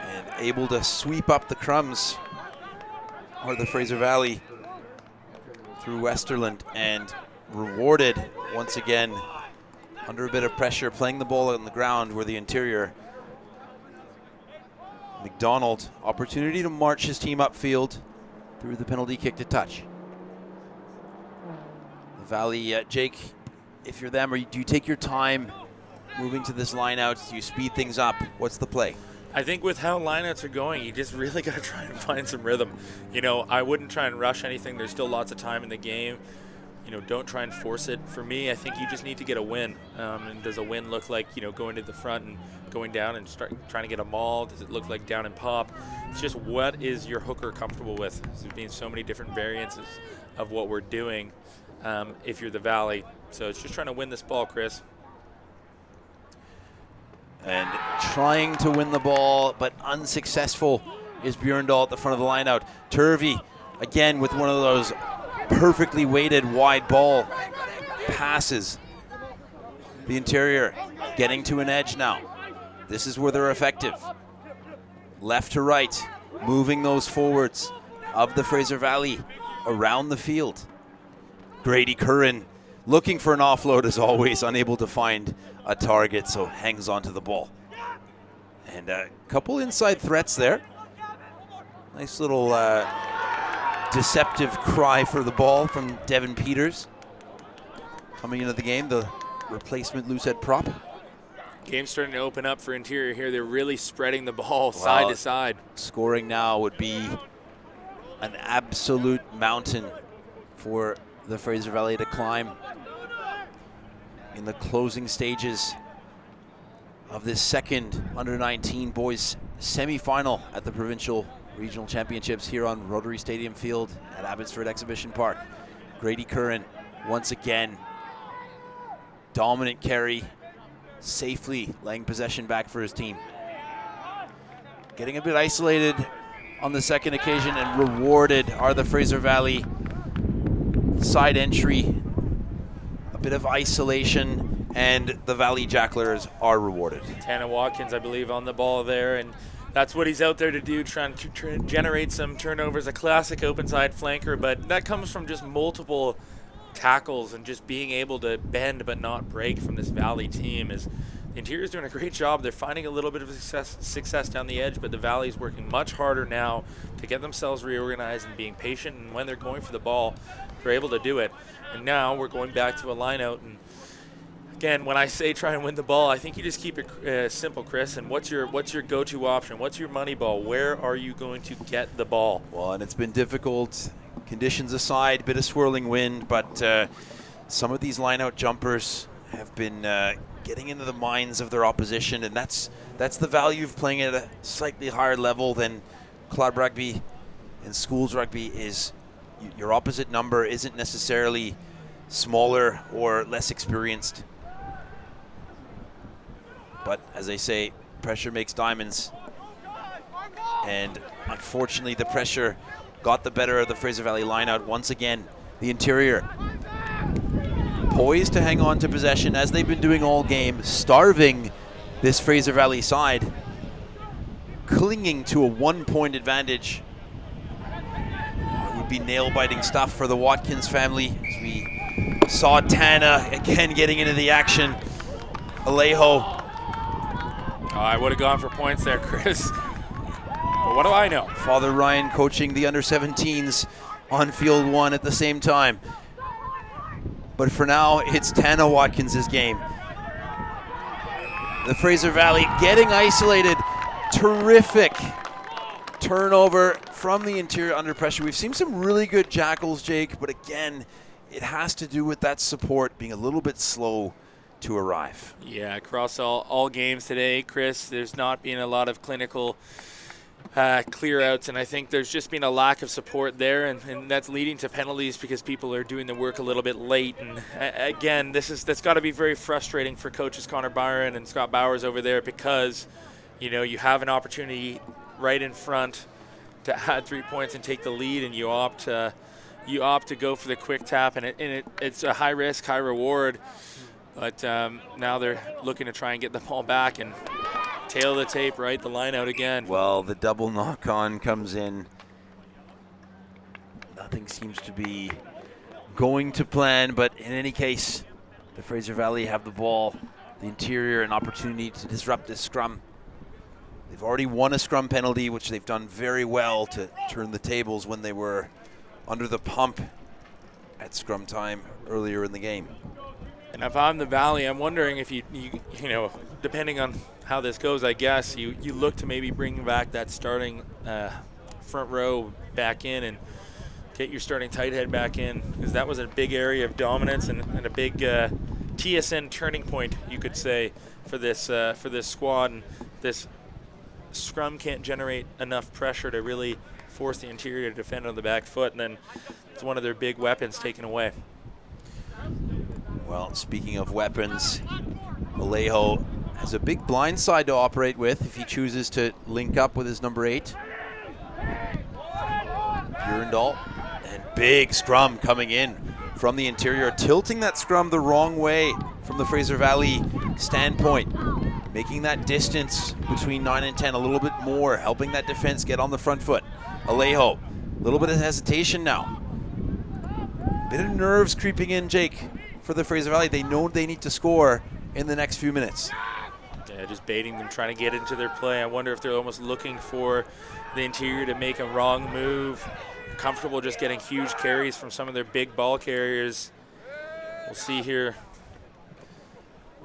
S1: and able to sweep up the crumbs or the Fraser Valley through Westerland, and rewarded once again under a bit of pressure, playing the ball on the ground where the Interior. McDonald, opportunity to march his team upfield through the penalty kick to touch. The Valley, Jake, if you're them, do you take your time moving to this line out? Do you speed things up? What's the play?
S2: I think with how lineouts are going, you just really got to try and find some rhythm. You know, I wouldn't try and rush anything. There's still lots of time in the game. don't try and force it. For me, I think you just need to get a win. And does a win look like, going to the front and going down and trying to get a maul? Does it look like down and pop? It's just, what is your hooker comfortable with? There's been so many different variances of what we're doing if you're the Valley. So it's just trying to win this ball, Chris.
S1: And trying to win the ball, but unsuccessful, is Bjorndal at the front of the line out. Turvey, again, with one of those perfectly weighted wide ball passes. The interior getting to an edge now. This is where they're effective. Left to right, moving those forwards of the Fraser Valley around the field. Grady Curran looking for an offload as always, unable to find a target, so hangs on to the ball. And a couple inside threats there. Nice little deceptive cry for the ball from Devin Peters. Coming into the game, the replacement loosehead prop.
S2: Game's starting to open up for interior here. They're really spreading the ball side to side.
S1: Scoring now would be an absolute mountain for the Fraser Valley to climb in the closing stages of this second under-19 boys semi-final at the Provincial Regional Championships here on Rotary Stadium Field at Abbotsford Exhibition Park. Grady Curran once again, dominant carry, safely laying possession back for his team. Getting a bit isolated on the second occasion, and rewarded are the Fraser Valley side entry. A bit of isolation, and the Valley Jacklers are rewarded.
S2: Tana Watkins, I believe, on the ball there, and that's what he's out there to do, trying to generate some turnovers. A classic open side flanker, but that comes from just multiple tackles and just being able to bend but not break from this Valley team. Is the interior's doing a great job. They're finding a little bit of success down the edge, but the Valley's working much harder now to get themselves reorganized and being patient, and when they're going for the ball, they're able to do it. And now we're going back to a line out, and again, when I say try and win the ball, I think you just keep it simple, Chris. And what's your go-to option? What's your money ball? Where are you going to get the ball?
S1: Well, and it's been difficult, conditions aside, bit of swirling wind, but some of these line-out jumpers have been getting into the minds of their opposition, and that's the value of playing at a slightly higher level than club rugby and schools rugby. Is your opposite number isn't necessarily smaller or less experienced. But as they say, pressure makes diamonds. And unfortunately, the pressure got the better of the Fraser Valley lineout once again. The interior poised to hang on to possession as they've been doing all game, starving this Fraser Valley side, clinging to a 1-point advantage. It would be nail-biting stuff for the Watkins family, as we saw Tana again getting into the action. Alejo.
S2: I would have gone for points there, Chris. But what do I know?
S1: Father Ryan coaching the under-17s on field one at the same time. But for now, it's Tana Watkins' game. The Fraser Valley getting isolated. Terrific turnover from the interior under pressure. We've seen some really good jackals, Jake, but again, it has to do with that support being a little bit slow to arrive.
S2: Yeah, across all games today, Chris, there's not been a lot of clinical clear outs, and I think there's just been a lack of support there, and that's leading to penalties because people are doing the work a little bit late. And again, that's got to be very frustrating for coaches Connor Byron and Scott Bowers over there, because you have an opportunity right in front to add 3 points and take the lead, and you opt to go for the quick tap, and it's a high risk, high reward. But now they're looking to try and get the ball back and tail of the tape, right? The line out again.
S1: Well, the double knock-on comes in. Nothing seems to be going to plan, but in any case, the Fraser Valley have the ball. The interior, an opportunity to disrupt this scrum. They've already won a scrum penalty, which they've done very well to turn the tables when they were under the pump at scrum time earlier in the game.
S2: And if I'm the Valley, I'm wondering if you depending on how this goes, I guess you look to maybe bring back that starting front row back in, and get your starting tight head back in, because that was a big area of dominance and a big TSN turning point, you could say, for this squad. And this scrum can't generate enough pressure to really force the interior to defend on the back foot, and then it's one of their big weapons taken away.
S1: Well, speaking of weapons, Alejo has a big blind side to operate with if he chooses to link up with his number 8. Bjorndal, and big scrum coming in from the interior, tilting that scrum the wrong way from the Fraser Valley standpoint, making that distance between 9 and 10 a little bit more, helping that defense get on the front foot. Alejo, a little bit of hesitation now. Bit of nerves creeping in, Jake, for the Fraser Valley. They know they need to score in the next few minutes.
S2: Yeah, just baiting them, trying to get into their play. I wonder if they're almost looking for the interior to make a wrong move. Comfortable just getting huge carries from some of their big ball carriers. We'll see here.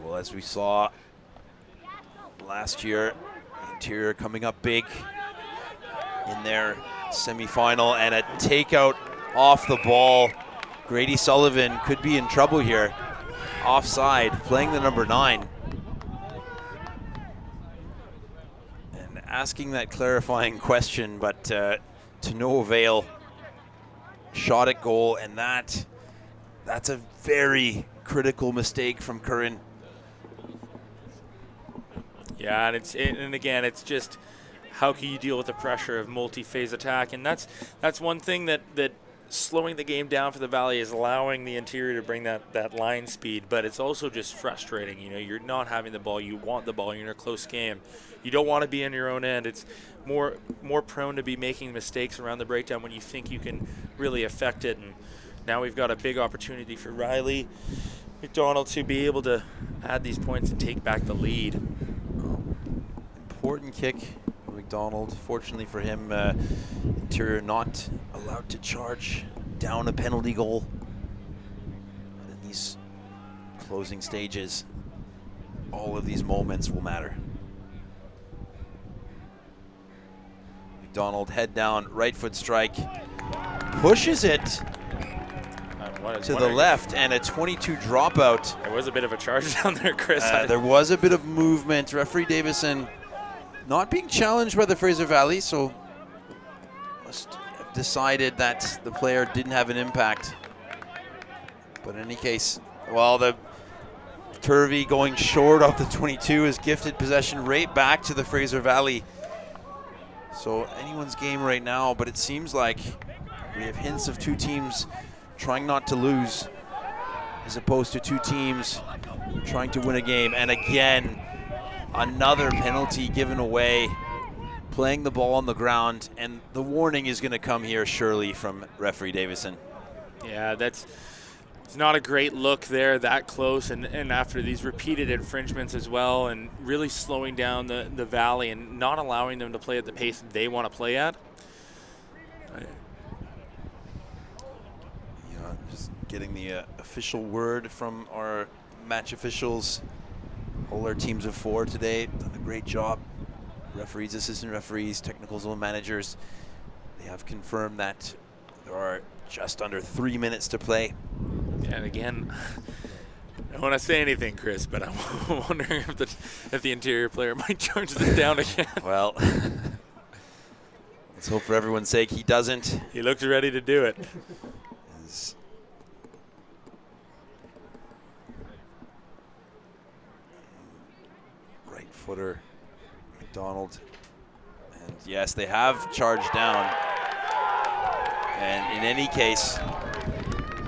S1: Well, as we saw last year, the interior coming up big in their semifinal, and a takeout off the ball. Grady Sullivan could be in trouble here. Offside, playing the number 9. And asking that clarifying question, but to no avail. Shot at goal, and that's a very critical mistake from Curran.
S2: Yeah, and again, it's just how can you deal with the pressure of multi-phase attack, and that's one thing that slowing the game down for the Valley is allowing the interior to bring that line speed, but it's also just frustrating. You know, you're not having the ball, you want the ball, you're in a close game. You don't want to be in your own end. It's more prone to be making mistakes around the breakdown when you think you can really affect it. And now we've got a big opportunity for Riley McDonald to be able to add these points and take back the lead.
S1: Important kick for McDonald. Fortunately for him, interior not allowed to charge down a penalty goal. But in these closing stages, all of these moments will matter. McDonald head down, right foot strike, pushes it to the left, and a 22 dropout.
S2: There was a bit of a charge down there, Chris.
S1: There was a bit of movement. Referee Davison not being challenged by the Fraser Valley, so must have decided that the player didn't have an impact. But in any case, well, the Turvey going short off the 22 is gifted possession right back to the Fraser Valley. So anyone's game right now, but it seems like we have hints of two teams trying not to lose as opposed to two teams trying to win a game. And again, another penalty given away, playing the ball on the ground, and the warning is going to come here surely from referee Davison.
S2: Yeah, it's not a great look there, that close, and after these repeated infringements as well, and really slowing down the Valley and not allowing them to play at the pace they want to play at.
S1: Yeah, just getting the official word from our match officials. All our teams of 4 today done a great job. Referees, assistant referees, technical zone managers, they have confirmed that there are just under 3 minutes to play.
S2: And again, I don't want to say anything, Chris, but I'm wondering if the interior player might charge this down again.
S1: Well, let's hope for everyone's sake he doesn't.
S2: He looks ready to do it.
S1: His right footer, McDonald. And yes, they have charged down. And in any case,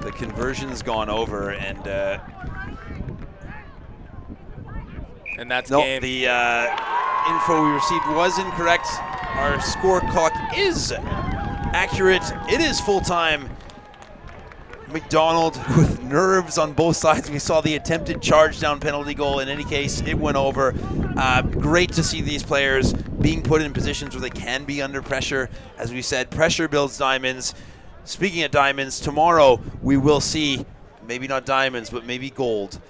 S1: the conversion's gone over, and
S2: that's
S1: no,
S2: game.
S1: the info we received was incorrect. Our score clock is accurate. It is full time. McDonald with nerves on both sides. We saw the attempted charge down penalty goal. In any case, it went over. Great to see these players being put in positions where they can be under pressure. As we said, pressure builds diamonds. Speaking of diamonds, tomorrow we will see maybe not diamonds, but maybe gold.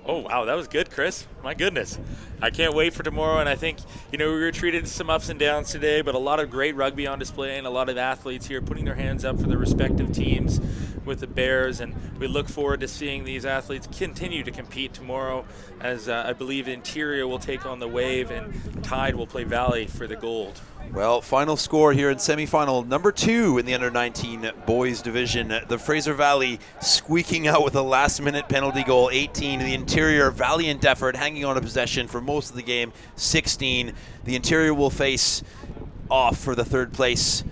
S2: Oh, wow, that was good, Chris. My goodness. I can't wait for tomorrow, and I think, we were treated to some ups and downs today, but a lot of great rugby on display and a lot of athletes here putting their hands up for their respective teams with the Bears, and we look forward to seeing these athletes continue to compete tomorrow as I believe Interior will take on the Wave and Tide will play Valley for the gold.
S1: Well, final score here in semifinal number 2 in the under-19 boys division. The Fraser Valley squeaking out with a last-minute penalty goal, 18. The Interior, valiant effort, hanging on a possession for most of the game, 16. The Interior will face off for the third place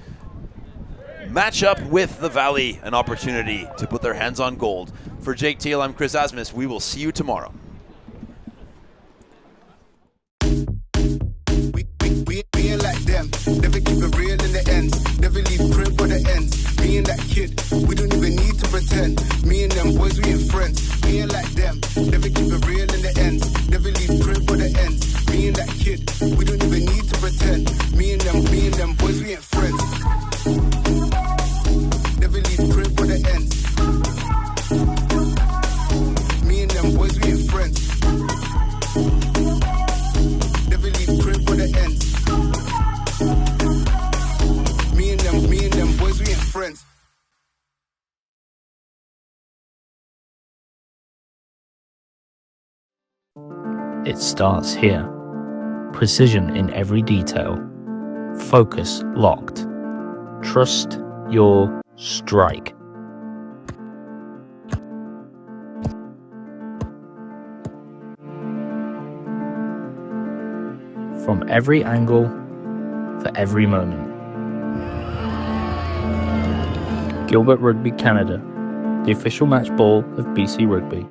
S1: matchup with the Valley, an opportunity to put their hands on gold. For Jake Teal, I'm Chris Asmus. We will see you tomorrow.
S3: We ain't like them, never keep it real in the end, never leave crib for the end. Me and that kid, we don't even need to pretend. Me and them boys, we ain't friends. We ain't like them, never keep it real in the end, never leave crib for the end. Me and that kid, we don't even need to pretend. Me and them boys, we ain't friends. Never leave crib for the end. Me and them boys, we ain't friends. Never leave crib for the end. Me and them boys, we ain't friends.
S4: It starts here. Precision in every detail. Focus locked. Trust your strike. From every angle, for every moment. Gilbert Rugby Canada, the official match ball of BC Rugby.